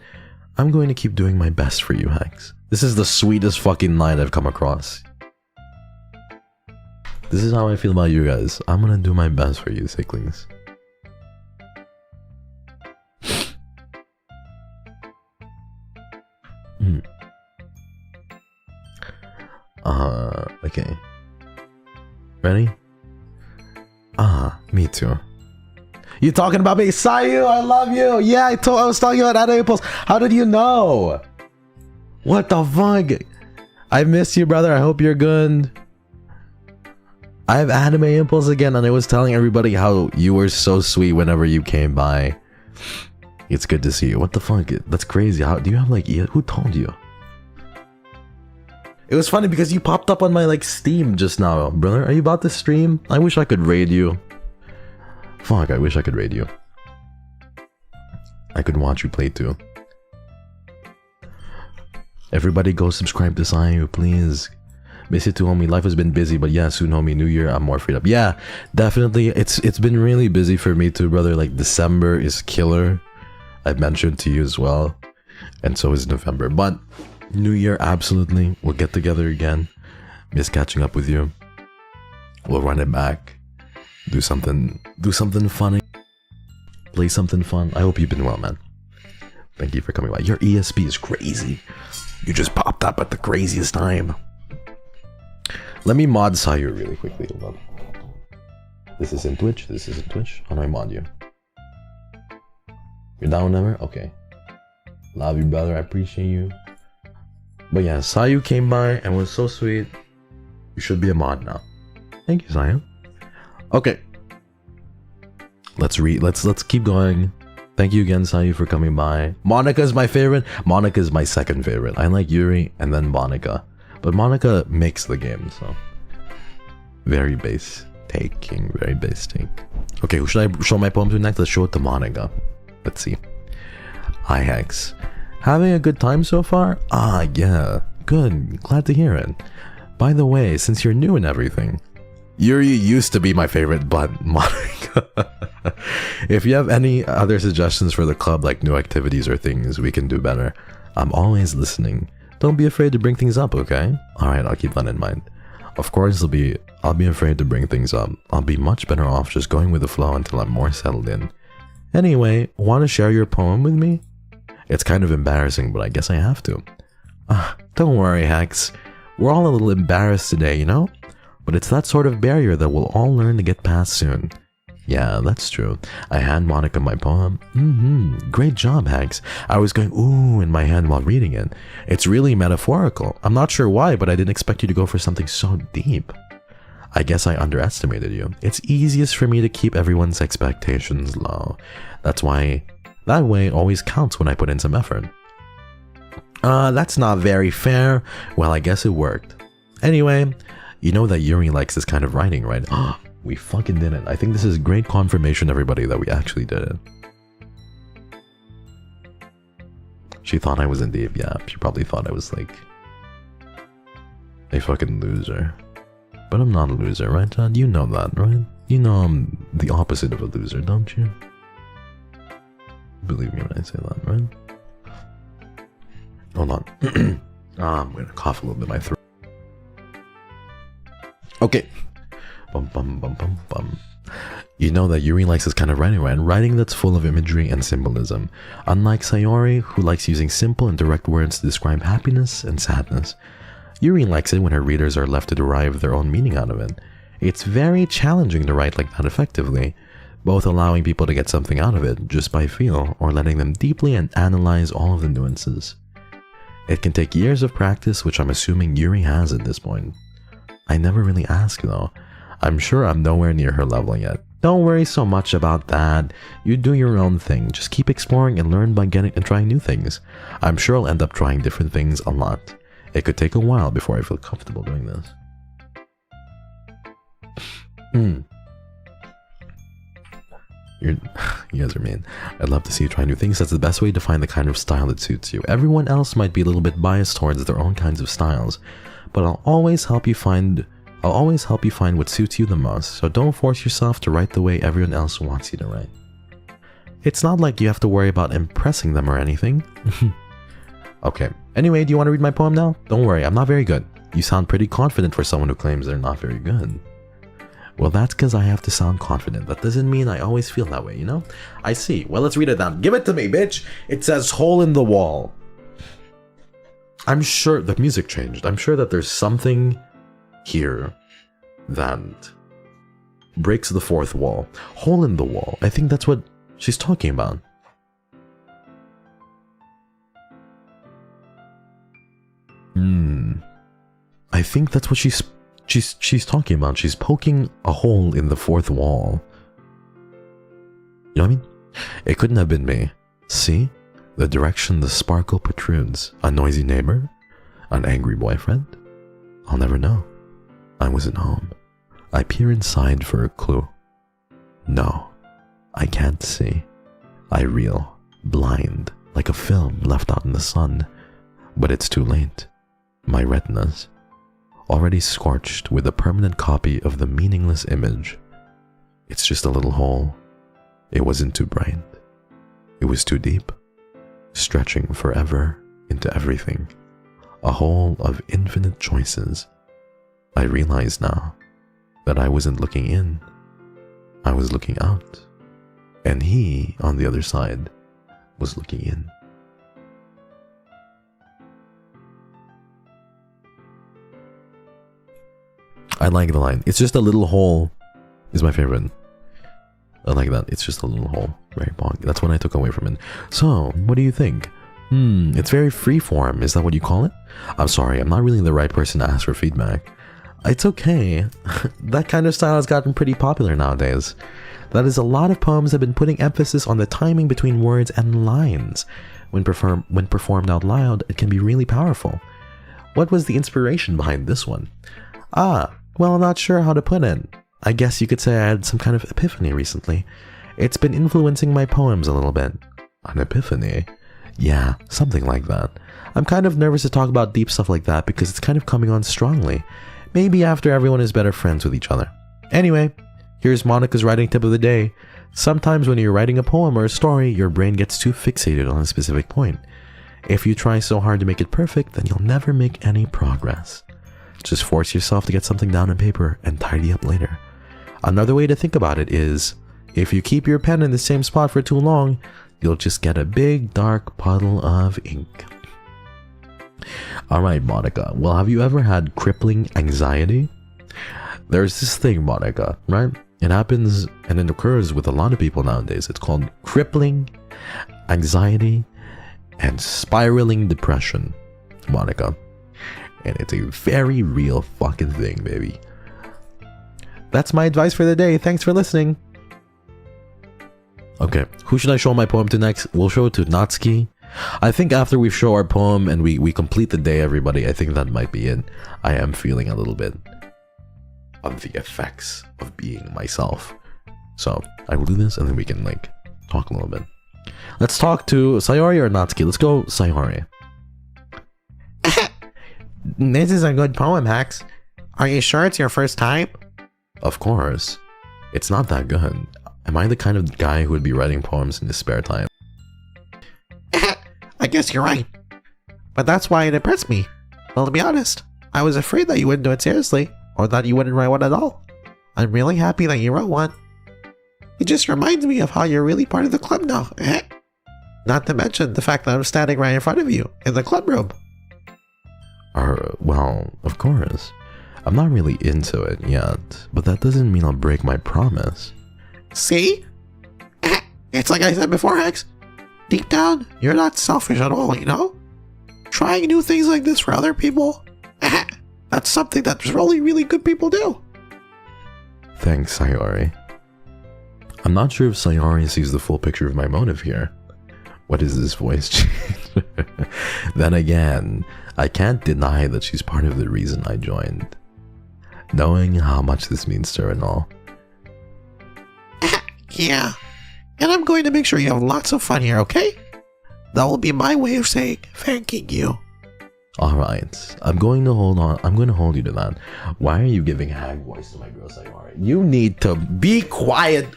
[SPEAKER 2] I'm going to keep doing my best for you, Hex. This is the sweetest fucking line I've come across. This is how I feel about you guys. I'm gonna do my best for you, Sicklings. Okay. Ready? Me too. You talking about me? Sayu, I love you! Yeah, I was talking about Anime Impulse. How did you know? What the fuck? I miss you, brother. I hope you're good. I have Anime Impulse again, and I was telling everybody how you were so sweet whenever you came by. It's good to see you. What the fuck? That's crazy. How do you have like... Who told you? It was funny because you popped up on my like Steam just now, brother. Are you about to stream? I wish I could raid you. Fuck, I wish I could raid you. I could watch you play too. Everybody go subscribe to Sayu, please. Miss you too, homie. Life has been busy, but yeah, soon, homie. New year, I'm more freed up. Yeah, definitely. It's been really busy for me too, brother. Like December is killer. I mentioned to you as well, and so is November. But New Year, absolutely. We'll get together again. Miss catching up with you. We'll run it back. Do something funny. Play something fun. I hope you've been well, man. Thank you for coming by. Your ESP is crazy. You just popped up at the craziest time. Let me mod Sayu really quickly. Hold on. This is in Twitch. This is in Twitch. How do I mod you? You're down, never? Okay. Love you, brother. I appreciate you. But yeah, Sayu came by and was so sweet. You should be a mod now. Thank you, Sayu. Okay. Let's keep going. Thank you again, Sayu, for coming by. Monica's my favorite. Monica's my second favorite. I like Yuri and then Monica. But Monica makes the game, so. Very base taking. Very base take. Okay, who should I show my poem to next? Let's show it to Monica. Let's see. Hi, Hex. Having a good time so far? Ah, yeah. Good. Glad to hear it. By the way, since you're new and everything, Yuri used to be my favorite, but Monica. If you have any other suggestions for the club, like new activities or things we can do better, I'm always listening. Don't be afraid to bring things up, okay? Alright, I'll keep that in mind. Of course, I'll be afraid to bring things up. I'll be much better off just going with the flow until I'm more settled in. Anyway, want to share your poem with me? It's kind of embarrassing, but I guess I have to. Don't worry, Hex. We're all a little embarrassed today, you know? But it's that sort of barrier that we'll all learn to get past soon. Yeah, that's true. I hand Monica my poem. Great job, Hex. I was going ooh in my hand while reading it. It's really metaphorical. I'm not sure why, but I didn't expect you to go for something so deep. I guess I underestimated you. It's easiest for me to keep everyone's expectations low. That way it always counts when I put in some effort. That's not very fair. Well, I guess it worked. Anyway, you know that Yuri likes this kind of writing, right? We fucking did it. I think this is great confirmation, everybody, that we actually did it. She thought I was in deep. Yeah, she probably thought I was like a fucking loser. But I'm not a loser, right, John? You know that, right? You know I'm the opposite of a loser, don't you? Believe me when I say that, right? Hold on. I'm gonna cough a little bit in my throat. Okay. You know that Yuri likes this kind of writing, right? Writing that's full of imagery and symbolism. Unlike Sayori, who likes using simple and direct words to describe happiness and sadness, Yuri likes it when her readers are left to derive their own meaning out of it. It's very challenging to write like that effectively, both allowing people to get something out of it just by feel, or letting them deeply and analyze all of the nuances. It can take years of practice, which I'm assuming Yuri has at this point. I never really asked though. I'm sure I'm nowhere near her level yet. Don't worry so much about that. You do your own thing. Just keep exploring and learn by getting and trying new things. I'm sure I'll end up trying different things a lot. It could take a while before I feel comfortable doing this. You guys are mean. I'd love to see you try new things. That's the best way to find the kind of style that suits you. Everyone else might be a little bit biased towards their own kinds of styles, but I'll always help you find what suits you the most, so don't force yourself to write the way everyone else wants you to write. It's not like you have to worry about impressing them or anything. Okay, anyway, do you want to read my poem now? Don't worry, I'm not very good. You sound pretty confident for someone who claims they're not very good. Well, that's because I have to sound confident. That doesn't mean I always feel that way, you know? I see. Well, let's read it down. Give it to me, bitch! It says hole in the wall. I'm sure the music changed. I'm sure that there's something here that breaks the fourth wall. Hole in the wall. I think that's what she's talking about. I think that's what she's talking about. She's poking a hole in the fourth wall. You know what I mean? It couldn't have been me. See? The direction the sparkle protrudes. A noisy neighbor? An angry boyfriend? I'll never know. I wasn't home. I peer inside for a clue. No, I can't see. I reel, blind, like a film left out in the sun. But it's too late. My retinas. already scorched with a permanent copy of the meaningless image. It's just a little hole. It wasn't too bright. It was too deep, stretching forever into everything. A hole of infinite choices. I realize now that I wasn't looking in. I was looking out. And he, on the other side, was looking in. I like the line. It's just a little hole is my favorite. I like that. It's just a little hole. Very bonk. That's what I took away from it. So, what do you think? It's very freeform. Is that what you call it? I'm sorry, I'm not really the right person to ask for feedback. It's okay. That kind of style has gotten pretty popular nowadays. That is, a lot of poems have been putting emphasis on the timing between words and lines. When performed out loud, it can be really powerful. What was the inspiration behind this one? Well, I'm not sure how to put it. I guess you could say I had some kind of epiphany recently. It's been influencing my poems a little bit. An epiphany? Yeah, something like that. I'm kind of nervous to talk about deep stuff like that because it's kind of coming on strongly. Maybe after everyone is better friends with each other. Anyway, here's Monica's writing tip of the day. Sometimes when you're writing a poem or a story, your brain gets too fixated on a specific point. If you try so hard to make it perfect, then you'll never make any progress. Just force yourself to get something down on paper and tidy up later. Another way to think about it is, if you keep your pen in the same spot for too long, you'll just get a big dark puddle of ink. Alright, Monica. Well, have you ever had crippling anxiety? There's this thing, Monica, right? It happens and it occurs with a lot of people nowadays. It's called crippling anxiety and spiraling depression, Monica. And it's a very real fucking thing, baby. That's my advice for the day. Thanks for listening. Okay, who should I show my poem to next? We'll show it to Natsuki. I think after we show our poem and we complete the day, everybody, I think that might be it. I am feeling a little bit of the effects of being myself. So I will do this and then we can like talk a little bit. Let's talk to Sayori or Natsuki. Let's go Sayori.
[SPEAKER 3] This is a good poem, Hex. Are you sure it's your first time?
[SPEAKER 2] Of course. It's not that good. Am I the kind of guy who would be writing poems in his spare time?
[SPEAKER 3] I guess you're right. But that's why it impressed me. Well, to be honest, I was afraid that you wouldn't do it seriously, or that you wouldn't write one at all. I'm really happy that you wrote one. It just reminds me of how you're really part of the club now. Not to mention the fact that I'm standing right in front of you in the club room.
[SPEAKER 2] Well, of course. I'm not really into it yet, but that doesn't mean I'll break my promise.
[SPEAKER 3] See? It's like I said before, Hex. Deep down, you're not selfish at all, you know? Trying new things like this for other people, that's something that really, really good people do.
[SPEAKER 2] Thanks, Sayori. I'm not sure if Sayori sees the full picture of my motive here. What is this voice change? Then again, I can't deny that she's part of the reason I joined. Knowing how much this means to her and all.
[SPEAKER 3] Yeah, and I'm going to make sure you have lots of fun here, okay? That will be my way of saying thanking you.
[SPEAKER 2] Alright, I'm going to hold you to that. Why are you giving hag voice to my girl Sayori? You need to be quiet.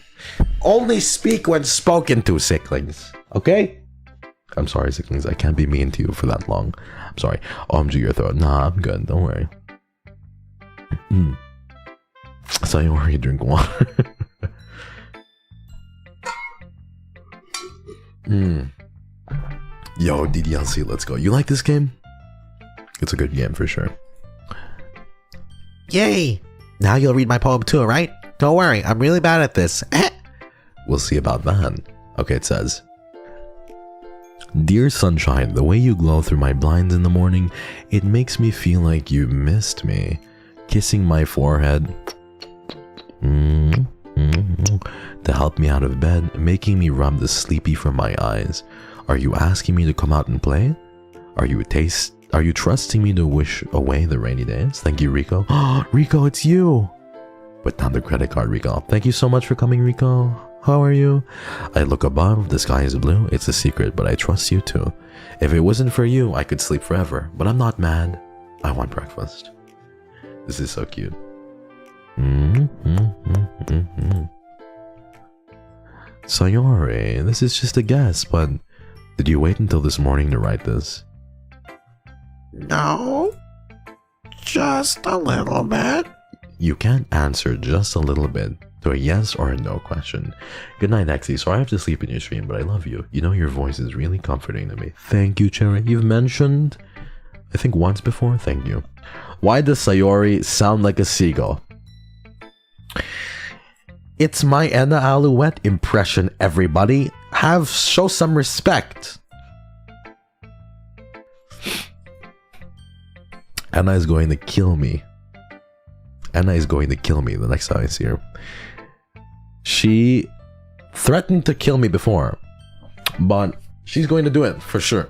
[SPEAKER 2] Only speak when spoken to, Sicklings. Okay? I'm sorry, Sicklings. I can't be mean to you for that long. I'm sorry. OMG your throat. Nah, I'm good. Don't worry. Sayori, drink water. Yo, DDLC, let's go. You like this game? It's a good game for sure.
[SPEAKER 3] Yay! Now you'll read my poem too, right? Don't worry, I'm really bad at this.
[SPEAKER 2] We'll see about that. Okay, it says, Dear sunshine, the way you glow through my blinds in the morning, it makes me feel like you missed me. Kissing my forehead to help me out of bed, making me rub the sleepy from my eyes. Are you asking me to come out and play? Are you trusting me to wish away the rainy days? Thank you, Rico. Rico, it's you. Put down the credit card, Rico. Thank you so much for coming, Rico. How are you? I look above, the sky is blue. It's a secret, but I trust you too. If it wasn't for you, I could sleep forever, but I'm not mad. I want breakfast.
[SPEAKER 1] This is so cute. Sayori, this is just a guess, but did you wait until this morning to write this?
[SPEAKER 3] No. Just a little bit.
[SPEAKER 1] You can't answer just a little bit to a yes or a no question. Good night, Exy. Sorry I have to sleep in your stream, but I love you. You know your voice is really comforting to me. Thank you, Cherry. You've mentioned, I think once before. Thank you. Why does Sayori sound like a seagull? It's my Enna Alouette impression, everybody. Show some respect. Enna is going to kill me. Enna is going to kill me the next time I see her. She threatened to kill me before, but she's going to do it for sure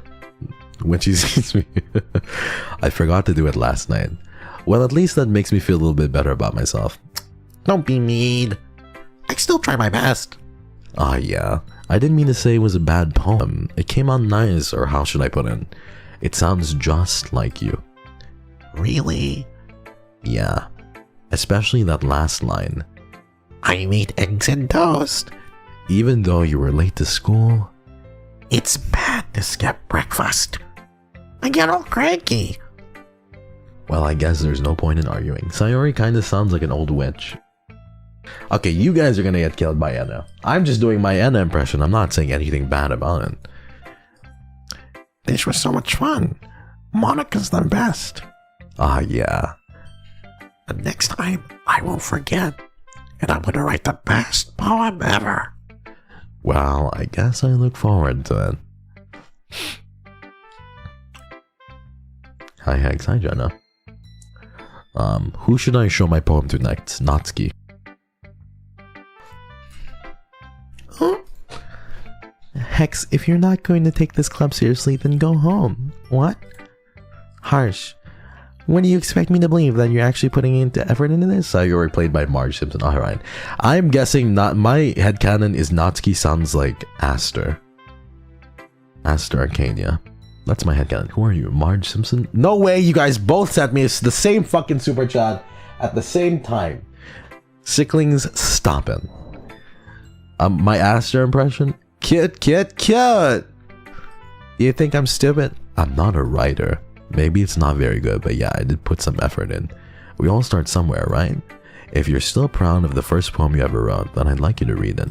[SPEAKER 1] when she sees me. I forgot to do it last night. Well, at least that makes me feel a little bit better about myself.
[SPEAKER 3] Don't be mean. I still try my best.
[SPEAKER 1] Ah, yeah. I didn't mean to say it was a bad poem. It came out nice, or how should I put it? It sounds just like you.
[SPEAKER 3] Really?
[SPEAKER 1] Yeah. Especially that last line.
[SPEAKER 3] I eat eggs and toast.
[SPEAKER 1] Even though you were late to school.
[SPEAKER 3] It's bad to skip breakfast. I get all cranky.
[SPEAKER 1] Well, I guess there's no point in arguing. Sayori kinda sounds like an old witch. Okay, you guys are gonna get killed by Enna. I'm just doing my Enna impression. I'm not saying anything bad about it.
[SPEAKER 3] This was so much fun. Monica's the best.
[SPEAKER 1] Ah, yeah.
[SPEAKER 3] And next time, I won't forget. And I'm gonna write the best poem ever.
[SPEAKER 1] Well, I guess I look forward to it. Hi, Hex. Hi, Jenna. Who should I show my poem to next? Natsuki.
[SPEAKER 2] Huh? Hex, if you're not going to take this club seriously, then go home. What? Harsh. When do you expect me to believe that you're actually putting effort into this?
[SPEAKER 1] Sayori played by Marge Simpson. Alright. I'm guessing not. My headcanon is Natsuki sounds like Aster. Aster Arcania. That's my headcanon. Who are you? Marge Simpson? No way, you guys both sent me the same fucking super chat at the same time. Sicklings, stop it. My Aster impression? Cute. You think I'm stupid? I'm not a writer. Maybe it's not very good, but yeah, I did put some effort in. We all start somewhere, right? If you're still proud of the first poem you ever wrote, then I'd like you to read it.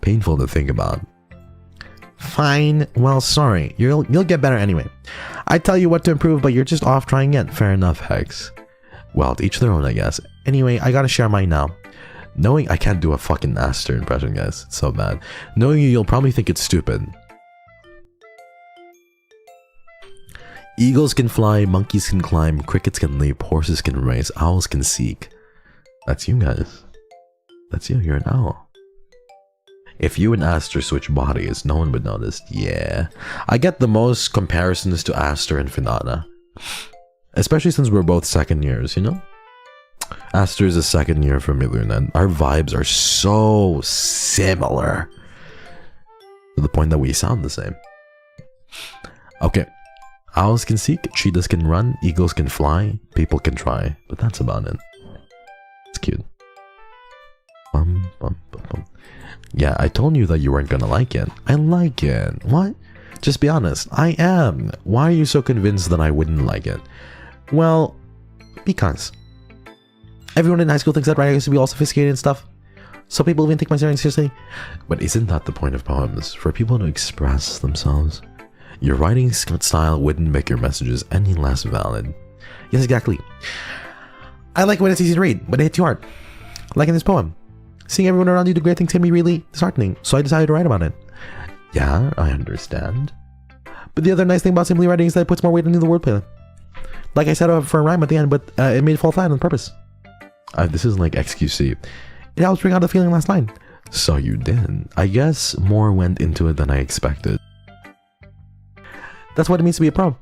[SPEAKER 1] Painful to think about.
[SPEAKER 2] Fine. Well, sorry. You'll get better anyway. I tell you what to improve, but you're just off trying again.
[SPEAKER 1] Fair enough, Hex. Well, to each their own, I guess.
[SPEAKER 2] Anyway, I gotta share mine now.
[SPEAKER 1] Knowing I can't do a fucking Aster impression, guys. It's so bad. Knowing you'll probably think it's stupid. Eagles can fly, monkeys can climb, crickets can leap, horses can race, owls can seek. That's you guys. That's you, you're an owl. If you and Aster switch bodies, no one would notice. Yeah. I get the most comparisons to Aster and Finata. Especially since we're both second years, you know? Aster is a second year for Vermillion, and our vibes are so similar. To the point that we sound the same. Okay. Owls can seek, cheetahs can run, eagles can fly, people can try, but that's about it. It's cute. Yeah, I told you that you weren't gonna like it. I like it. What? Just be honest. I am. Why are you so convinced that I wouldn't like it?
[SPEAKER 2] Well, because everyone in high school thinks that writing has to be all sophisticated and stuff. So people even take my writing seriously.
[SPEAKER 1] But isn't that the point of poems? For people to express themselves? Your writing style wouldn't make your messages any less valid.
[SPEAKER 2] Yes, exactly. I like when it's easy to read, but it hits you hard. Like in this poem. Seeing everyone around you do great things can be really disheartening, so I decided to write about it.
[SPEAKER 1] Yeah, I understand.
[SPEAKER 2] But the other nice thing about simply writing is that it puts more weight into the wordplay. Like I set up for a rhyme at the end, but it made it fall flat on purpose.
[SPEAKER 1] This is like XQC.
[SPEAKER 2] It helps bring out the feeling last line.
[SPEAKER 1] So you did. I guess more went into it than I expected.
[SPEAKER 2] That's what it means to be a pro.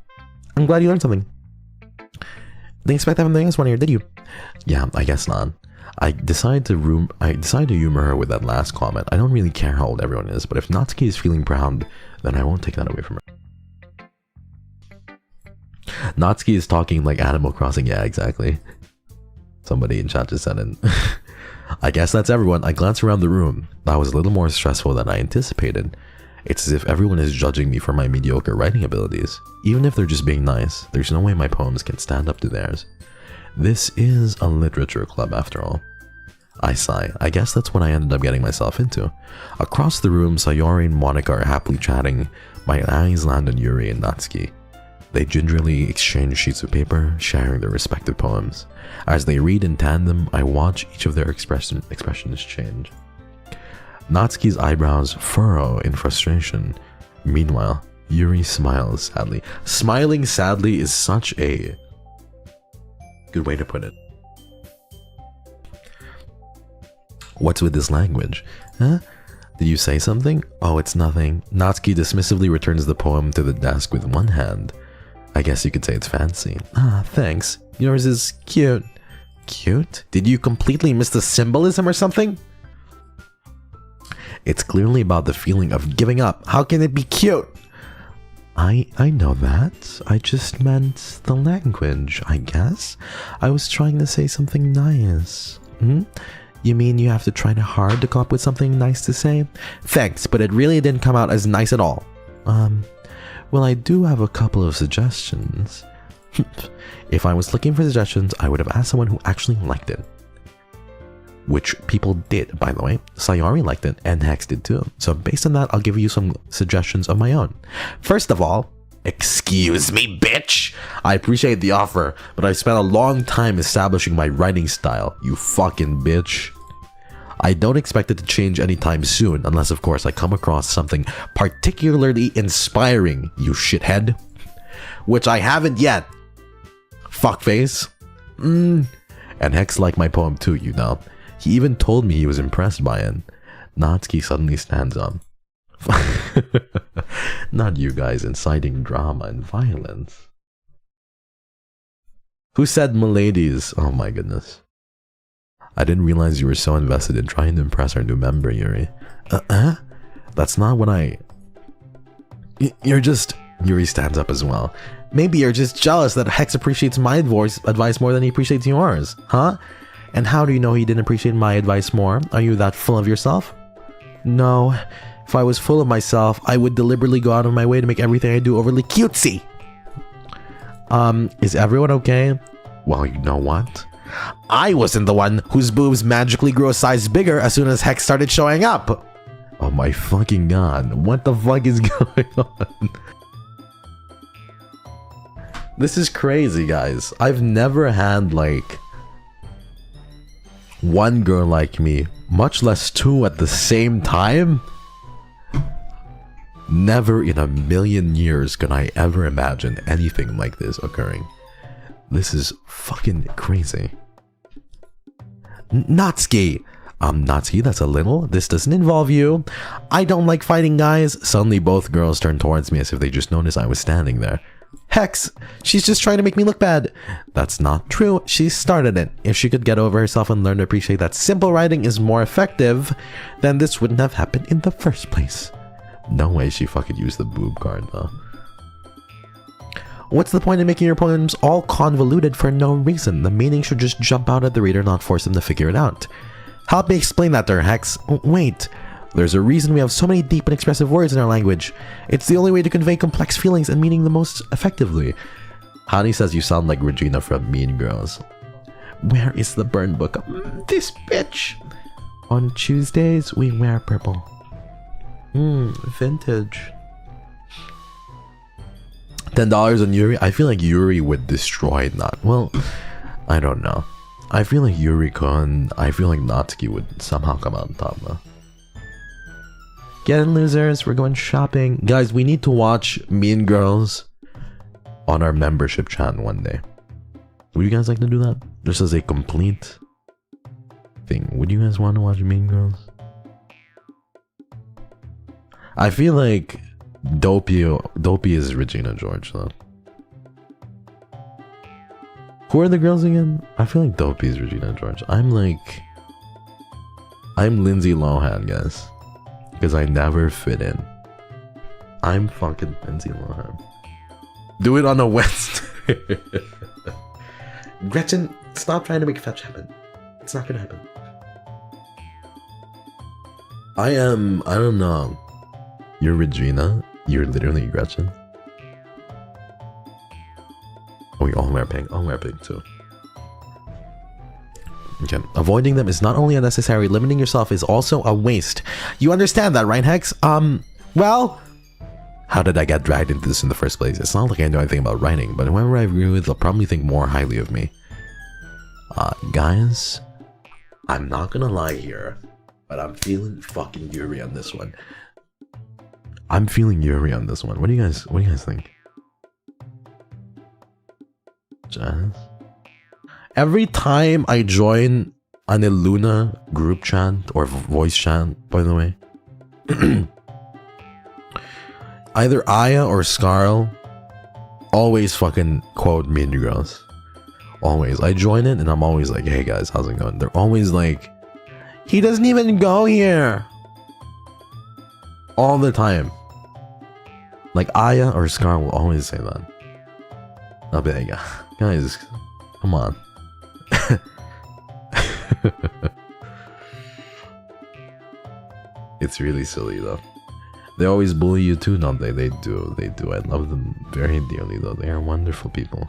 [SPEAKER 2] I'm glad you learned something. Didn't expect to have anything else one here, did you?
[SPEAKER 1] Yeah, I guess not. I decided to humor her with that last comment. I don't really care how old everyone is, but if Natsuki is feeling proud, then I won't take that away from her.
[SPEAKER 2] Natsuki is talking like Animal Crossing. Yeah, exactly. Somebody in chat just said it. I guess that's everyone. I glanced around the room. That was a little more stressful than I anticipated. It's as if everyone is judging me for my mediocre writing abilities. Even if they're just being nice, there's no way my poems can stand up to theirs. This is a literature club after all. I sigh. I guess that's what I ended up getting myself into. Across the room, Sayori and Monica are happily chatting. My eyes land on Yuri and Natsuki. They gingerly exchange sheets of paper, sharing their respective poems. As they read in tandem, I watch each of their expressions change. Natsuki's eyebrows furrow in frustration. Meanwhile, Yuri smiles sadly. Smiling sadly is such a good way to put it. What's with this language? Huh? Did you say something? Oh, it's nothing. Natsuki dismissively returns the poem to the desk with one hand. I guess you could say it's fancy. Ah, thanks. Yours is cute. Cute? Did you completely miss the symbolism or something? It's clearly about the feeling of giving up. How can it be cute? I know that. I just meant the language, I guess. I was trying to say something nice. You mean you have to try hard to come up with something nice to say? Thanks, but it really didn't come out as nice at all. Well, I do have a couple of suggestions. If I was looking for suggestions, I would have asked someone who actually liked it. Which people did, by the way. Sayori liked it, and Hex did too. So based on that, I'll give you some suggestions of my own. First of all, excuse me, bitch! I appreciate the offer, but I spent a long time establishing my writing style, you fucking bitch. I don't expect it to change anytime soon, unless of course I come across something particularly inspiring, you shithead. Which I haven't yet. Fuckface. And Hex liked my poem too, you know. He even told me he was impressed by it. Natsuki suddenly stands up. Not you guys inciting drama and violence. Who said miladies? Oh my goodness. I didn't realize you were so invested in trying to impress our new member, Yuri. That's not what I... You're just... Yuri stands up as well. Maybe you're just jealous that Hex appreciates my advice more than he appreciates yours, huh? And how do you know he didn't appreciate my advice more? Are you that full of yourself? No. If I was full of myself, I would deliberately go out of my way to make everything I do overly cutesy. Is everyone okay? Well, you know what? I wasn't the one whose boobs magically grew a size bigger as soon as Hex started showing up. Oh my fucking god. What the fuck is going on? This is crazy, guys. I've never had, like, one girl like me, much less two at the same time. Never in a million years can I ever imagine anything like this occurring. This is fucking crazy. Natsuki! Natsuki, that's a little. This doesn't involve you. I don't like fighting guys. Suddenly both girls turned towards me as if they just noticed I was standing there. Hex! She's just trying to make me look bad. That's not true. She started it. If she could get over herself and learn to appreciate that simple writing is more effective, then this wouldn't have happened in the first place. No way she fucking used the boob card though. What's the point of making your poems all convoluted for no reason? The meaning should just jump out at the reader, not force them to figure it out. Help me explain that there, Hex. Wait. There's a reason we have so many deep and expressive words in our language. It's the only way to convey complex feelings and meaning the most effectively. Hani says you sound like Regina from Mean Girls. Where is the burn book? This bitch! On Tuesdays, we wear purple. Vintage. $10 on Yuri? I feel like Yuri would destroy Nat. Well, I don't know. I feel like Yuri-kun, I feel like Natsuki would somehow come out on top though. Get in, losers, we're going shopping. Guys, we need to watch Mean Girls on our membership chat one day. Would you guys like to do that? Just as a complete thing. Would you guys want to watch Mean Girls? I feel like Doppio is Regina George though. Who are the girls again? I feel like Doppio is Regina George. I'm Lindsay Lohan, guys. Because I never fit in. I'm fucking Lindsay Lohan. Do it on a Wednesday. Gretchen, stop trying to make fetch happen. It's not gonna happen. I don't know. You're Regina. You're literally Gretchen. Oh, you all wear pink. I'll wear pink too. Okay. Avoiding them is not only unnecessary, limiting yourself is also a waste. You understand that, right, Hex? Well, how did I get dragged into this in the first place? It's not like I know anything about writing, but whoever I agree with, they'll probably think more highly of me. Guys, I'm not gonna lie here, but I'm feeling fucking Yuri on this one. I'm feeling Yuri on this one. What do you guys think? Jazz? Every time I join an Illuna group chat or voice chat, by the way, either Aya or Scarl always fucking quote Mean Girls. Always. I join it and I'm always like, hey guys, how's it going? They're always like, he doesn't even go here. All the time. Like Aya or Scar will always say that. I'll be like, guys, come on. It's really silly though. They always bully you too, don't they? They do. I love them very dearly though. They are wonderful people.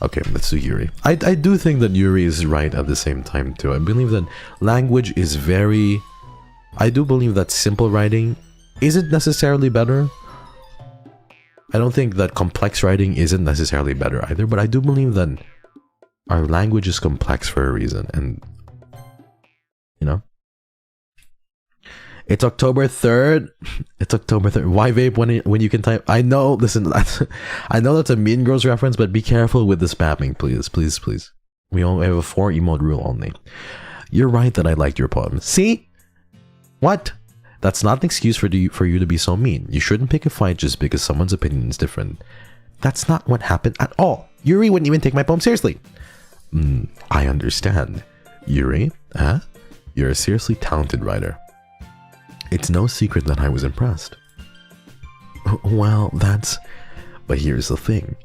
[SPEAKER 2] Okay, let's do Yuri. I do think that Yuri is right at the same time too. I believe that language is very... I do believe that simple writing isn't necessarily better. I don't think that complex writing isn't necessarily better either, but I do believe that our language is complex for a reason, and you know? It's October 3rd. It's October 3rd. Why vape when you can type? I know, listen, I know that's a Mean Girls reference, but be careful with the spamming, please, please, please. We only have a 4 emote rule only. You're right that I liked your poem. See? What? That's not an excuse for you to be so mean. You shouldn't pick a fight just because someone's opinion is different. That's not what happened at all. Yuri wouldn't even take my poem seriously. I understand. Yuri, huh? You're a seriously talented writer. It's no secret that I was impressed. Well, but here's the thing.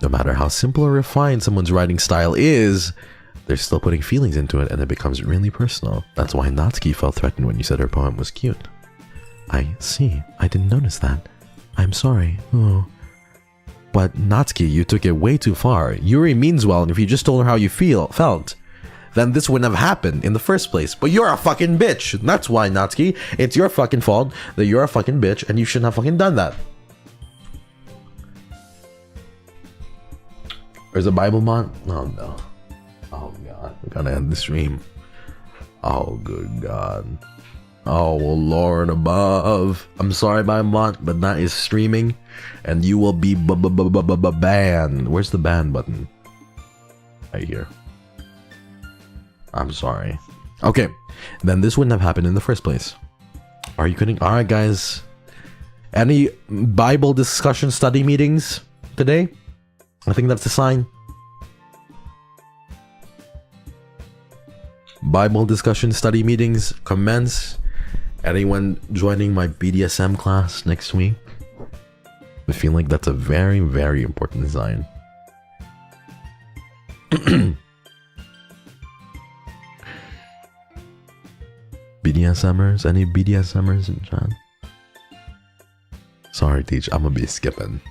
[SPEAKER 2] No matter how simple or refined someone's writing style is, they're still putting feelings into it and it becomes really personal. That's why Natsuki felt threatened when you said her poem was cute. I see. I didn't notice that. I'm sorry. Oh. But Natsuki, you took it way too far. Yuri means well, and if you just told her how you felt, then this wouldn't have happened in the first place. But you're a fucking bitch. That's why, Natsuki. It's your fucking fault that you're a fucking bitch and you shouldn't have fucking done that. There's a Bible mod? Oh no. Oh god. We gotta end the stream. Oh good god. Oh Lord above. I'm sorry, Bible, but that is streaming. And you will be banned. Where's the ban button? Right here. I'm sorry. Okay, then this wouldn't have happened in the first place. Are you kidding? Alright guys. Any Bible discussion study meetings today? I think that's a sign. Bible discussion study meetings commence. Anyone joining my BDSM class next week? I feel like that's a very, very important sign. BDSMers? Any BDSMers in chat? Sorry, Teach, I'm gonna be skipping.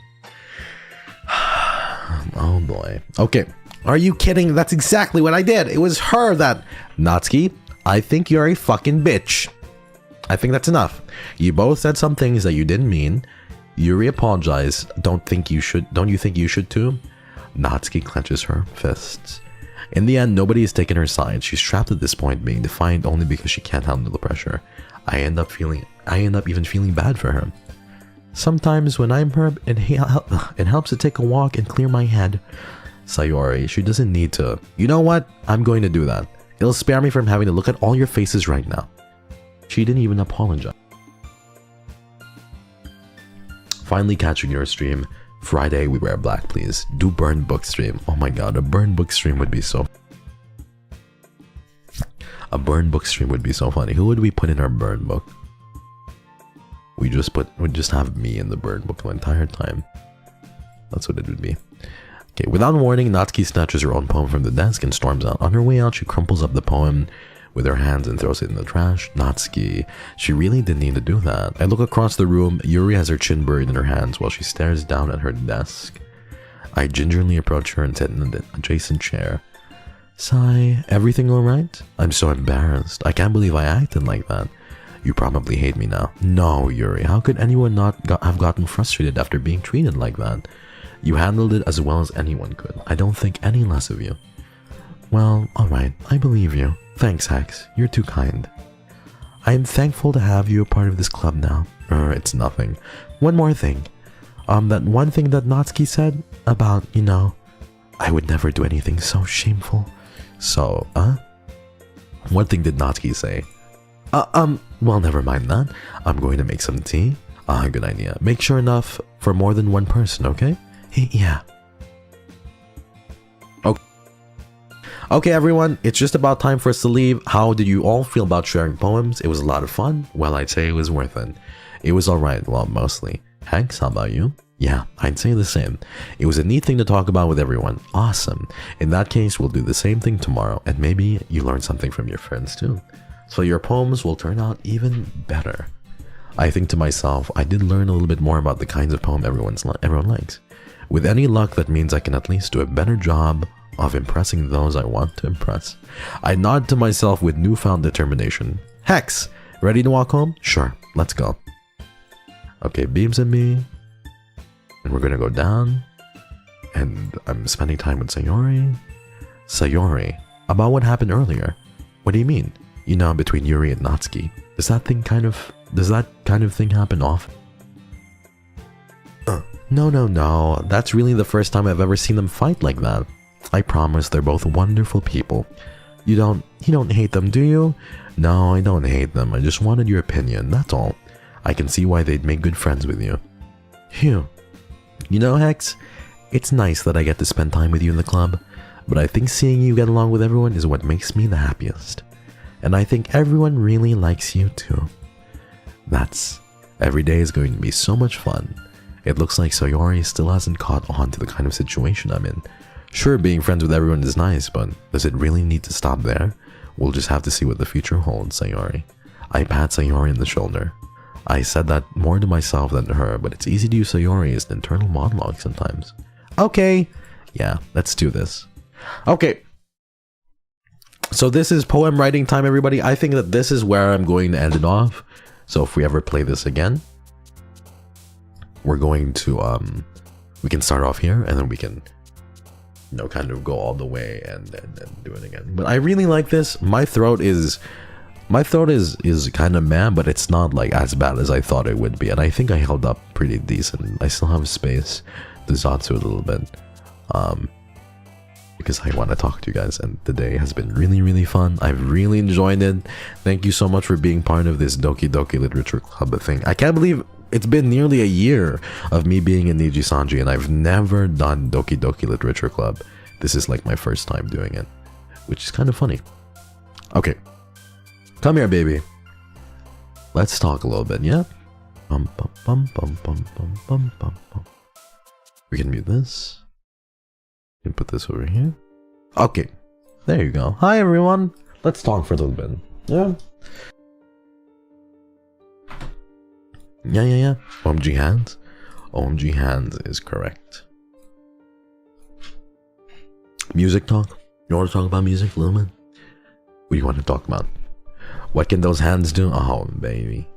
[SPEAKER 2] Oh boy. Okay. Are you kidding? That's exactly what I did. It was her that... Natsuki, I think you're a fucking bitch. I think that's enough. You both said some things that you didn't mean. Yuri apologized. Don't you think you should too? Natsuki clenches her fists. In the end, nobody is taking her side. She's trapped at this point, being defiant only because she can't handle the pressure. I end up even feeling bad for her. Sometimes when I'm her, it helps to take a walk and clear my head. Sayori, she doesn't need to. You know what? I'm going to do that. It'll spare me from having to look at all your faces right now. She didn't even apologize. Finally catching your stream. Friday, we wear black, please. Do burn book stream. Oh my god, a burn book stream would be so... A burn book stream would be so funny. Who would we put in our burn book? We just have me in the burn book the entire time. That's what it would be. Okay, without warning, Natsuki snatches her own poem from the desk and storms out. On her way out, she crumples up the poem with her hands and throws it in the trash. Natsuki, she really didn't need to do that. I look across the room. Yuri has her chin buried in her hands while she stares down at her desk. I gingerly approach her and sit in the adjacent chair. Sigh, everything alright? I'm so embarrassed. I can't believe I acted like that. You probably hate me now. No, Yuri, how could anyone not have gotten frustrated after being treated like that? You handled it as well as anyone could. I don't think any less of you. Well, alright, I believe you. Thanks, Hex. You're too kind. I am thankful to have you a part of this club now. It's nothing. One more thing. That one thing that Natsuki said about, you know, I would never do anything so shameful. So, what thing did Natsuki say? Well, never mind that. I'm going to make some tea. Good idea. Make sure enough for more than one person, okay? Yeah. Okay, everyone, it's just about time for us to leave. How did you all feel about sharing poems? It was a lot of fun. Well, I'd say it was worth it. It was alright, well, mostly. Hex, how about you? Yeah, I'd say the same. It was a neat thing to talk about with everyone. Awesome. In that case, we'll do the same thing tomorrow, and maybe you learn something from your friends too. So your poems will turn out even better. I think to myself, I did learn a little bit more about the kinds of poem everyone likes. With any luck, that means I can at least do a better job of impressing those I want to impress. I nod to myself with newfound determination. Hex, ready to walk home? Sure, let's go. Okay, Beams and me. And we're gonna go down. And I'm spending time with Sayori. Sayori, about what happened earlier. What do you mean? You know, between Yuri and Natsuki. Does that kind of thing happen often? No. That's really the first time I've ever seen them fight like that. I promise they're both wonderful people. You don't hate them, do you? No, I don't hate them. I just wanted your opinion, that's all. I can see why they'd make good friends with you. Phew. You know, Hex, it's nice that I get to spend time with you in the club, but I think seeing you get along with everyone is what makes me the happiest. And I think everyone really likes you too. Every day is going to be so much fun. It looks like Sayori still hasn't caught on to the kind of situation I'm in. Sure, being friends with everyone is nice, but does it really need to stop there? We'll just have to see what the future holds, Sayori. I pat Sayori on the shoulder. I said that more to myself than to her, but it's easy to use Sayori as an internal monologue sometimes. Okay. Yeah, let's do this. Okay. So this is poem writing time, everybody. I think that this is where I'm going to end it off. So if we ever play this again, we're going to, we can start off here and then we can, you know, kind of go all the way and do it again. But I really like this. My throat is kind of mad, but it's not like as bad as I thought it would be. And I think I held up pretty decent. I still have space to Zatsu a little bit. Because I want to talk to you guys, and the day has been really, really fun. I've really enjoyed it. Thank you so much for being part of this Doki Doki Literature Club thing. I can't believe it's been nearly a year of me being in NIJISANJI, and I've never done Doki Doki Literature Club. This is like my first time doing it, which is kind of funny. Okay, come here, baby. Let's talk a little bit, yeah? We can mute this. You can put this over here. Okay, there you go. Hi everyone. Let's talk for a little bit. Yeah. Yeah. OMG hands. OMG hands is correct. Music talk. You want to talk about music a little bit? What do you want to talk about? What can those hands do? Oh, baby.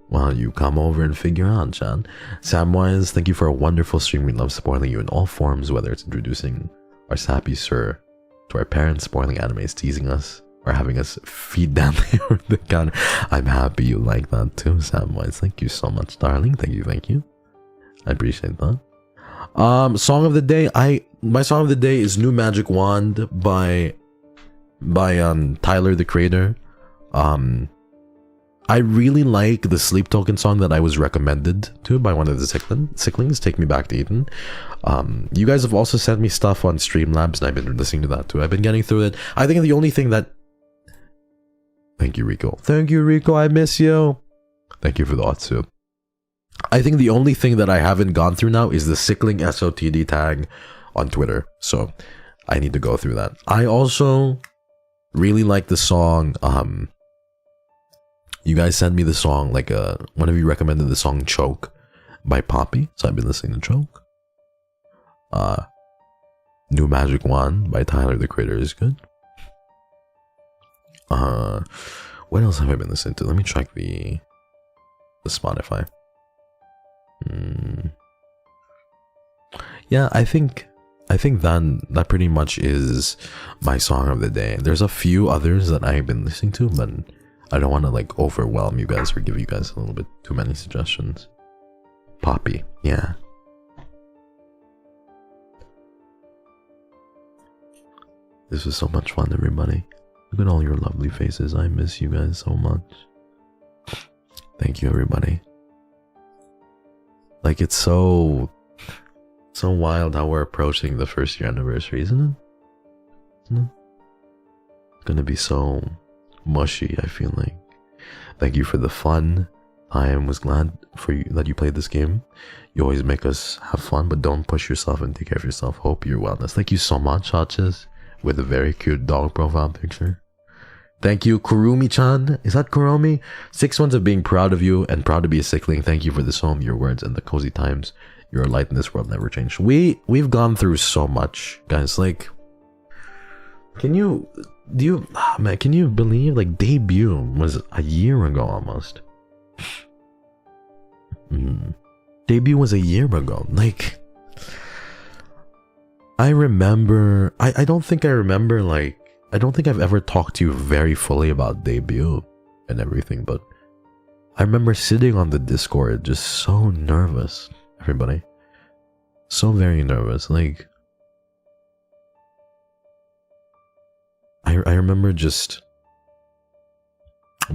[SPEAKER 2] Well, you come over and figure out, Chan. Samwise, thank you for a wonderful stream. We love spoiling you in all forms, whether it's introducing our sappy sir to our parents, spoiling animes, teasing us, or having us feed down the counter. I'm happy you like that too, Samwise. Thank you so much, darling. Thank you. I appreciate that. Song of the day. My song of the day is New Magic Wand by Tyler, the creator. I really like the Sleep Token song that I was recommended to by one of the Sicklings, Take Me Back to Eden. You guys have also sent me stuff on Streamlabs, and I've been listening to that too. I've been getting through it. I think the only thing that... Thank you, Rico. Thank you, Rico. I miss you. Thank you for the Otsu. I think the only thing that I haven't gone through now is the Sickling SOTD tag on Twitter. So I need to go through that. I also really like the song. You guys sent me the song, like one of you recommended the song Choke by Poppy. So I've been listening to Choke. New Magic Wand by Tyler the Creator is good. What else have I been listening to? Let me check the Spotify. Yeah, I think that pretty much is my song of the day. There's a few others that I've been listening to, but I don't want to like overwhelm you guys or give you guys a little bit too many suggestions. Poppy, yeah. This was so much fun, everybody. Look at all your lovely faces. I miss you guys so much. Thank you, everybody. Like, it's so wild how we're approaching the 1st year anniversary, isn't it? It's gonna be so mushy, I feel like. Thank you for the fun. I was glad for you that you played this game. You always make us have fun, but don't push yourself and take care of yourself. Hope your wellness. Thank you so much, Hotches, with a very cute dog profile picture. Thank you, Kurumi-chan. Is that Kuromi? 6 months of being proud of you and proud to be a Sickling. Thank you for this home, your words, and the cozy times. Your light in this world never changed. We've gone through so much, guys. Like, can you believe, like, debut was a year ago almost. Debut was a year ago. Like, I remember, I don't think I've ever talked to you very fully about debut and everything, but I remember sitting on the Discord just so nervous, everybody. So very nervous. Like, I remember just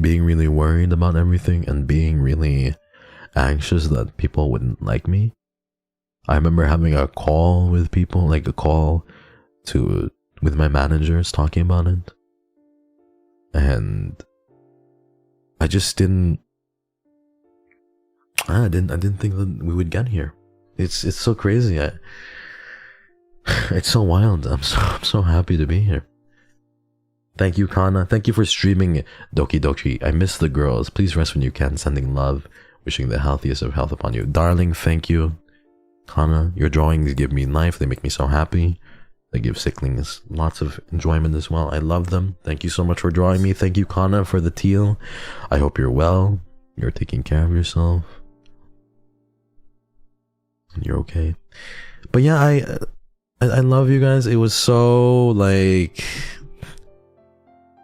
[SPEAKER 2] being really worried about everything and being really anxious that people wouldn't like me. I remember having a call with people, like a call with my managers talking about it. And I just didn't think that we would get here. It's so crazy. It's so wild. I'm so happy to be here. Thank you, Kana. Thank you for streaming Doki Doki. I miss the girls. Please rest when you can. Sending love. Wishing the healthiest of health upon you. Darling, thank you. Kana, your drawings give me life. They make me so happy. They give Sicklings lots of enjoyment as well. I love them. Thank you so much for drawing me. Thank you, Kana, for the teal. I hope you're well. You're taking care of yourself. And you're okay. But yeah, I love you guys. It was so, like,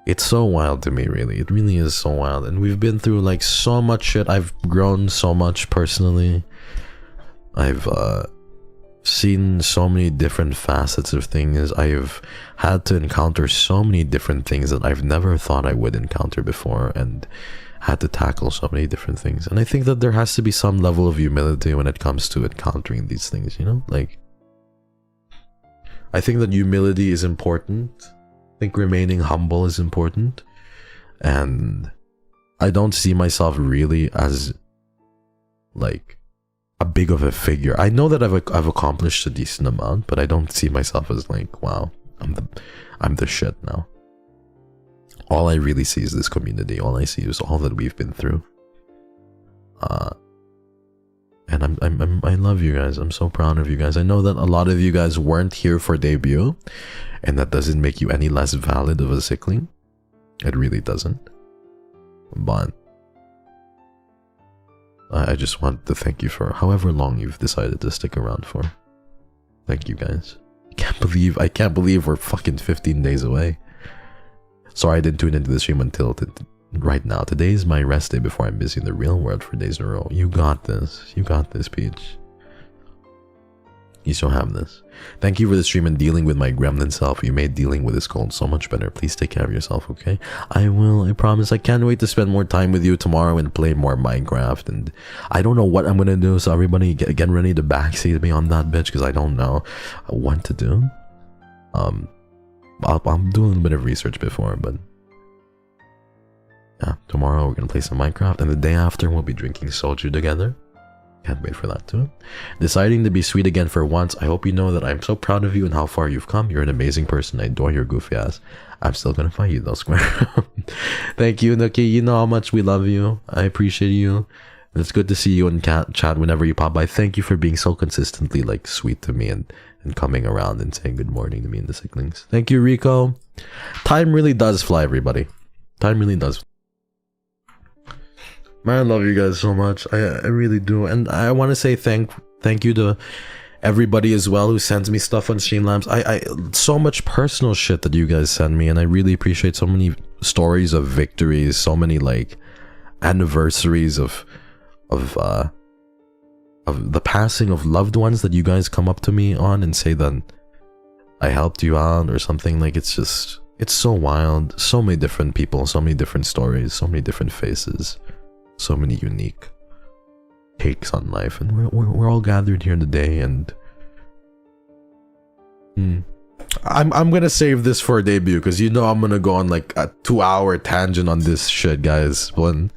[SPEAKER 2] it's so wild to me, really. It really is so wild. And we've been through, like, so much shit. I've grown so much personally. I've seen so many different facets of things. I've had to encounter so many different things that I've never thought I would encounter before, and had to tackle so many different things. And I think that there has to be some level of humility when it comes to encountering these things, you know? Like, I think that humility is important. I think remaining humble is important. And I don't see myself really as, like, a big of a figure. I know that I've accomplished a decent amount, but I don't see myself as like, wow, I'm the shit now. All I really see is this community. All I see is all that we've been through. And I love you guys. I'm so proud of you guys. I know that a lot of you guys weren't here for debut, and that doesn't make you any less valid of a Sickling. It really doesn't. But I just want to thank you for however long you've decided to stick around for. Thank you guys. I can't believe we're fucking 15 days away. Sorry I didn't tune into the stream until right now. Today is my rest day before I'm busy in the real world for days in a row. You got this. You got this, Peach. You still have this. Thank you for the stream and dealing with my gremlin self. You made dealing with this cold so much better. Please take care of yourself, okay? I will. I promise. I can't wait to spend more time with you tomorrow and play more Minecraft. And I don't know what I'm gonna do, so everybody get ready to backseat me on that bitch, because I don't know what to do. I'll do a little bit of research before, but yeah, tomorrow we're gonna play some Minecraft, and the day after we'll be drinking soju together. Can't wait for that too. Deciding to be sweet again for once. I hope you know that I'm so proud of you and how far you've come. You're an amazing person. I adore your goofy ass. I'm still gonna fight you though, Square. Thank you, Nuki. You know how much we love you. I appreciate you. It's good to see you in chat whenever you pop by. Thank you for being so consistently like sweet to me and coming around and saying good morning to me in the Sicklings. Thank you, Rico. Time really does fly, everybody. Time really does. Man, I love you guys so much. I really do. And I want to say thank you to everybody as well who sends me stuff on Streamlabs. I so much personal shit that you guys send me, and I really appreciate so many stories of victories, so many like anniversaries of the passing of loved ones that you guys come up to me on and say that I helped you out or something. Like, it's so wild. So many different people, so many different stories, so many different faces, so many unique takes on life, and we're all gathered here today. And I'm gonna save this for a debut because you know I'm gonna go on like a 2-hour tangent on this shit, guys. When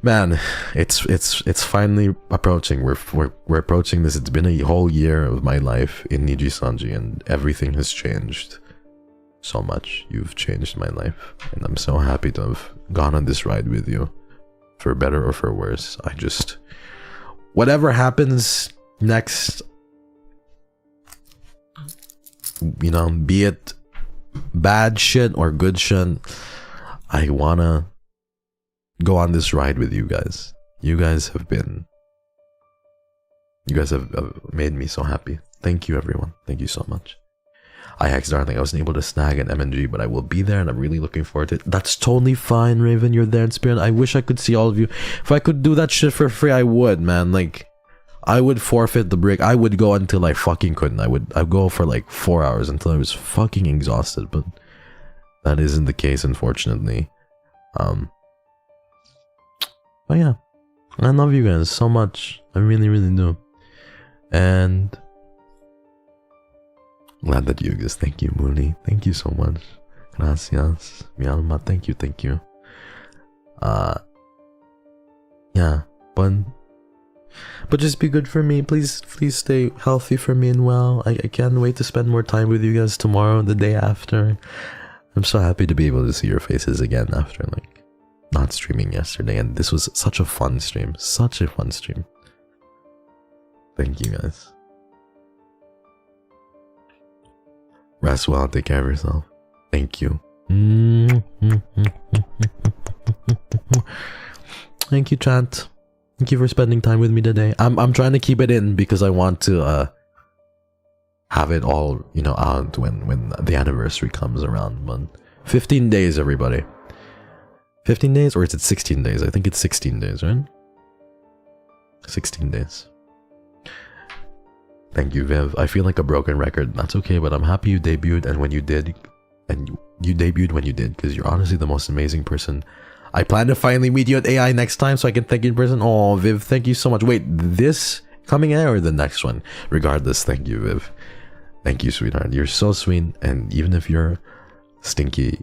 [SPEAKER 2] man, it's finally approaching. We're approaching this. It's been a whole year of my life in NIJISANJI, and everything has changed so much. You've changed my life, and I'm so happy to have gone on this ride with you, for better or for worse. Whatever happens next, you know, be it bad shit or good shit, I wanna go on this ride with you guys. You guys have made me so happy. Thank you, everyone. Thank you so much. I Hex, darling, I wasn't able to snag an MNG, but I will be there and I'm really looking forward to it. That's totally fine, Raven. You're there in spirit. I wish I could see all of you. If I could do that shit for free, I would, man. Like, I would forfeit the break. I would go until I fucking couldn't. I'd go for like 4 hours until I was fucking exhausted, but that isn't the case, unfortunately. But yeah, I love you guys so much. I really, really do. And glad that you exist. Thank you, Mooney. Thank you so much. Gracias. Mi alma. Thank you. Yeah, but just be good for me. Please stay healthy for me and well. I can't wait to spend more time with you guys tomorrow and the day after. I'm so happy to be able to see your faces again after like not streaming yesterday, and this was such a fun stream. Such a fun stream. Thank you guys. Rest well, take care of yourself. Thank you. Thank you, chat. Thank you for spending time with me today. I'm trying to keep it in because I want to have it all, you know, out when the anniversary comes around. But 15 days, everybody. 15 days, or is it 16 days? I think it's 16 days, right? 16 days. Thank you, Viv. I feel like a broken record. That's okay, but I'm happy you debuted, and when you did, because you're honestly the most amazing person. I plan to finally meet you at AI next time so I can thank you in person. Oh, Viv, thank you so much. Wait, this coming out or the next one? Regardless, thank you, Viv. Thank you, sweetheart. You're so sweet, and even if you're stinky,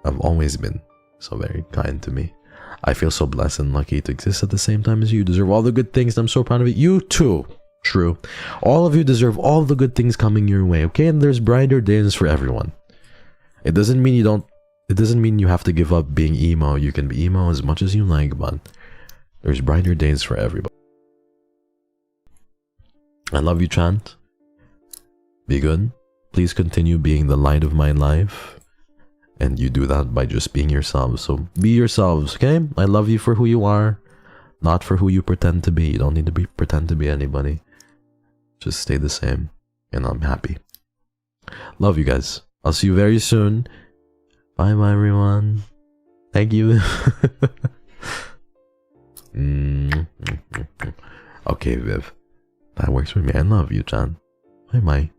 [SPEAKER 2] I've always been so very kind to me. I feel so blessed and lucky to exist at the same time as you. You deserve all the good things, and I'm so proud of it. You too. True. All of you deserve all the good things coming your way, okay? And there's brighter days for everyone. It doesn't mean you have to give up being emo. You can be emo as much as you like, but there's brighter days for everybody. I love you, Chant. Be good. Please continue being the light of my life. And you do that by just being yourselves. So be yourselves, okay? I love you for who you are, not for who you pretend to be. You don't need to pretend to be anybody. Just stay the same. And I'm happy. Love you guys. I'll see you very soon. Bye bye, everyone. Thank you. Okay, Viv. That works for me. I love you, John. Bye bye.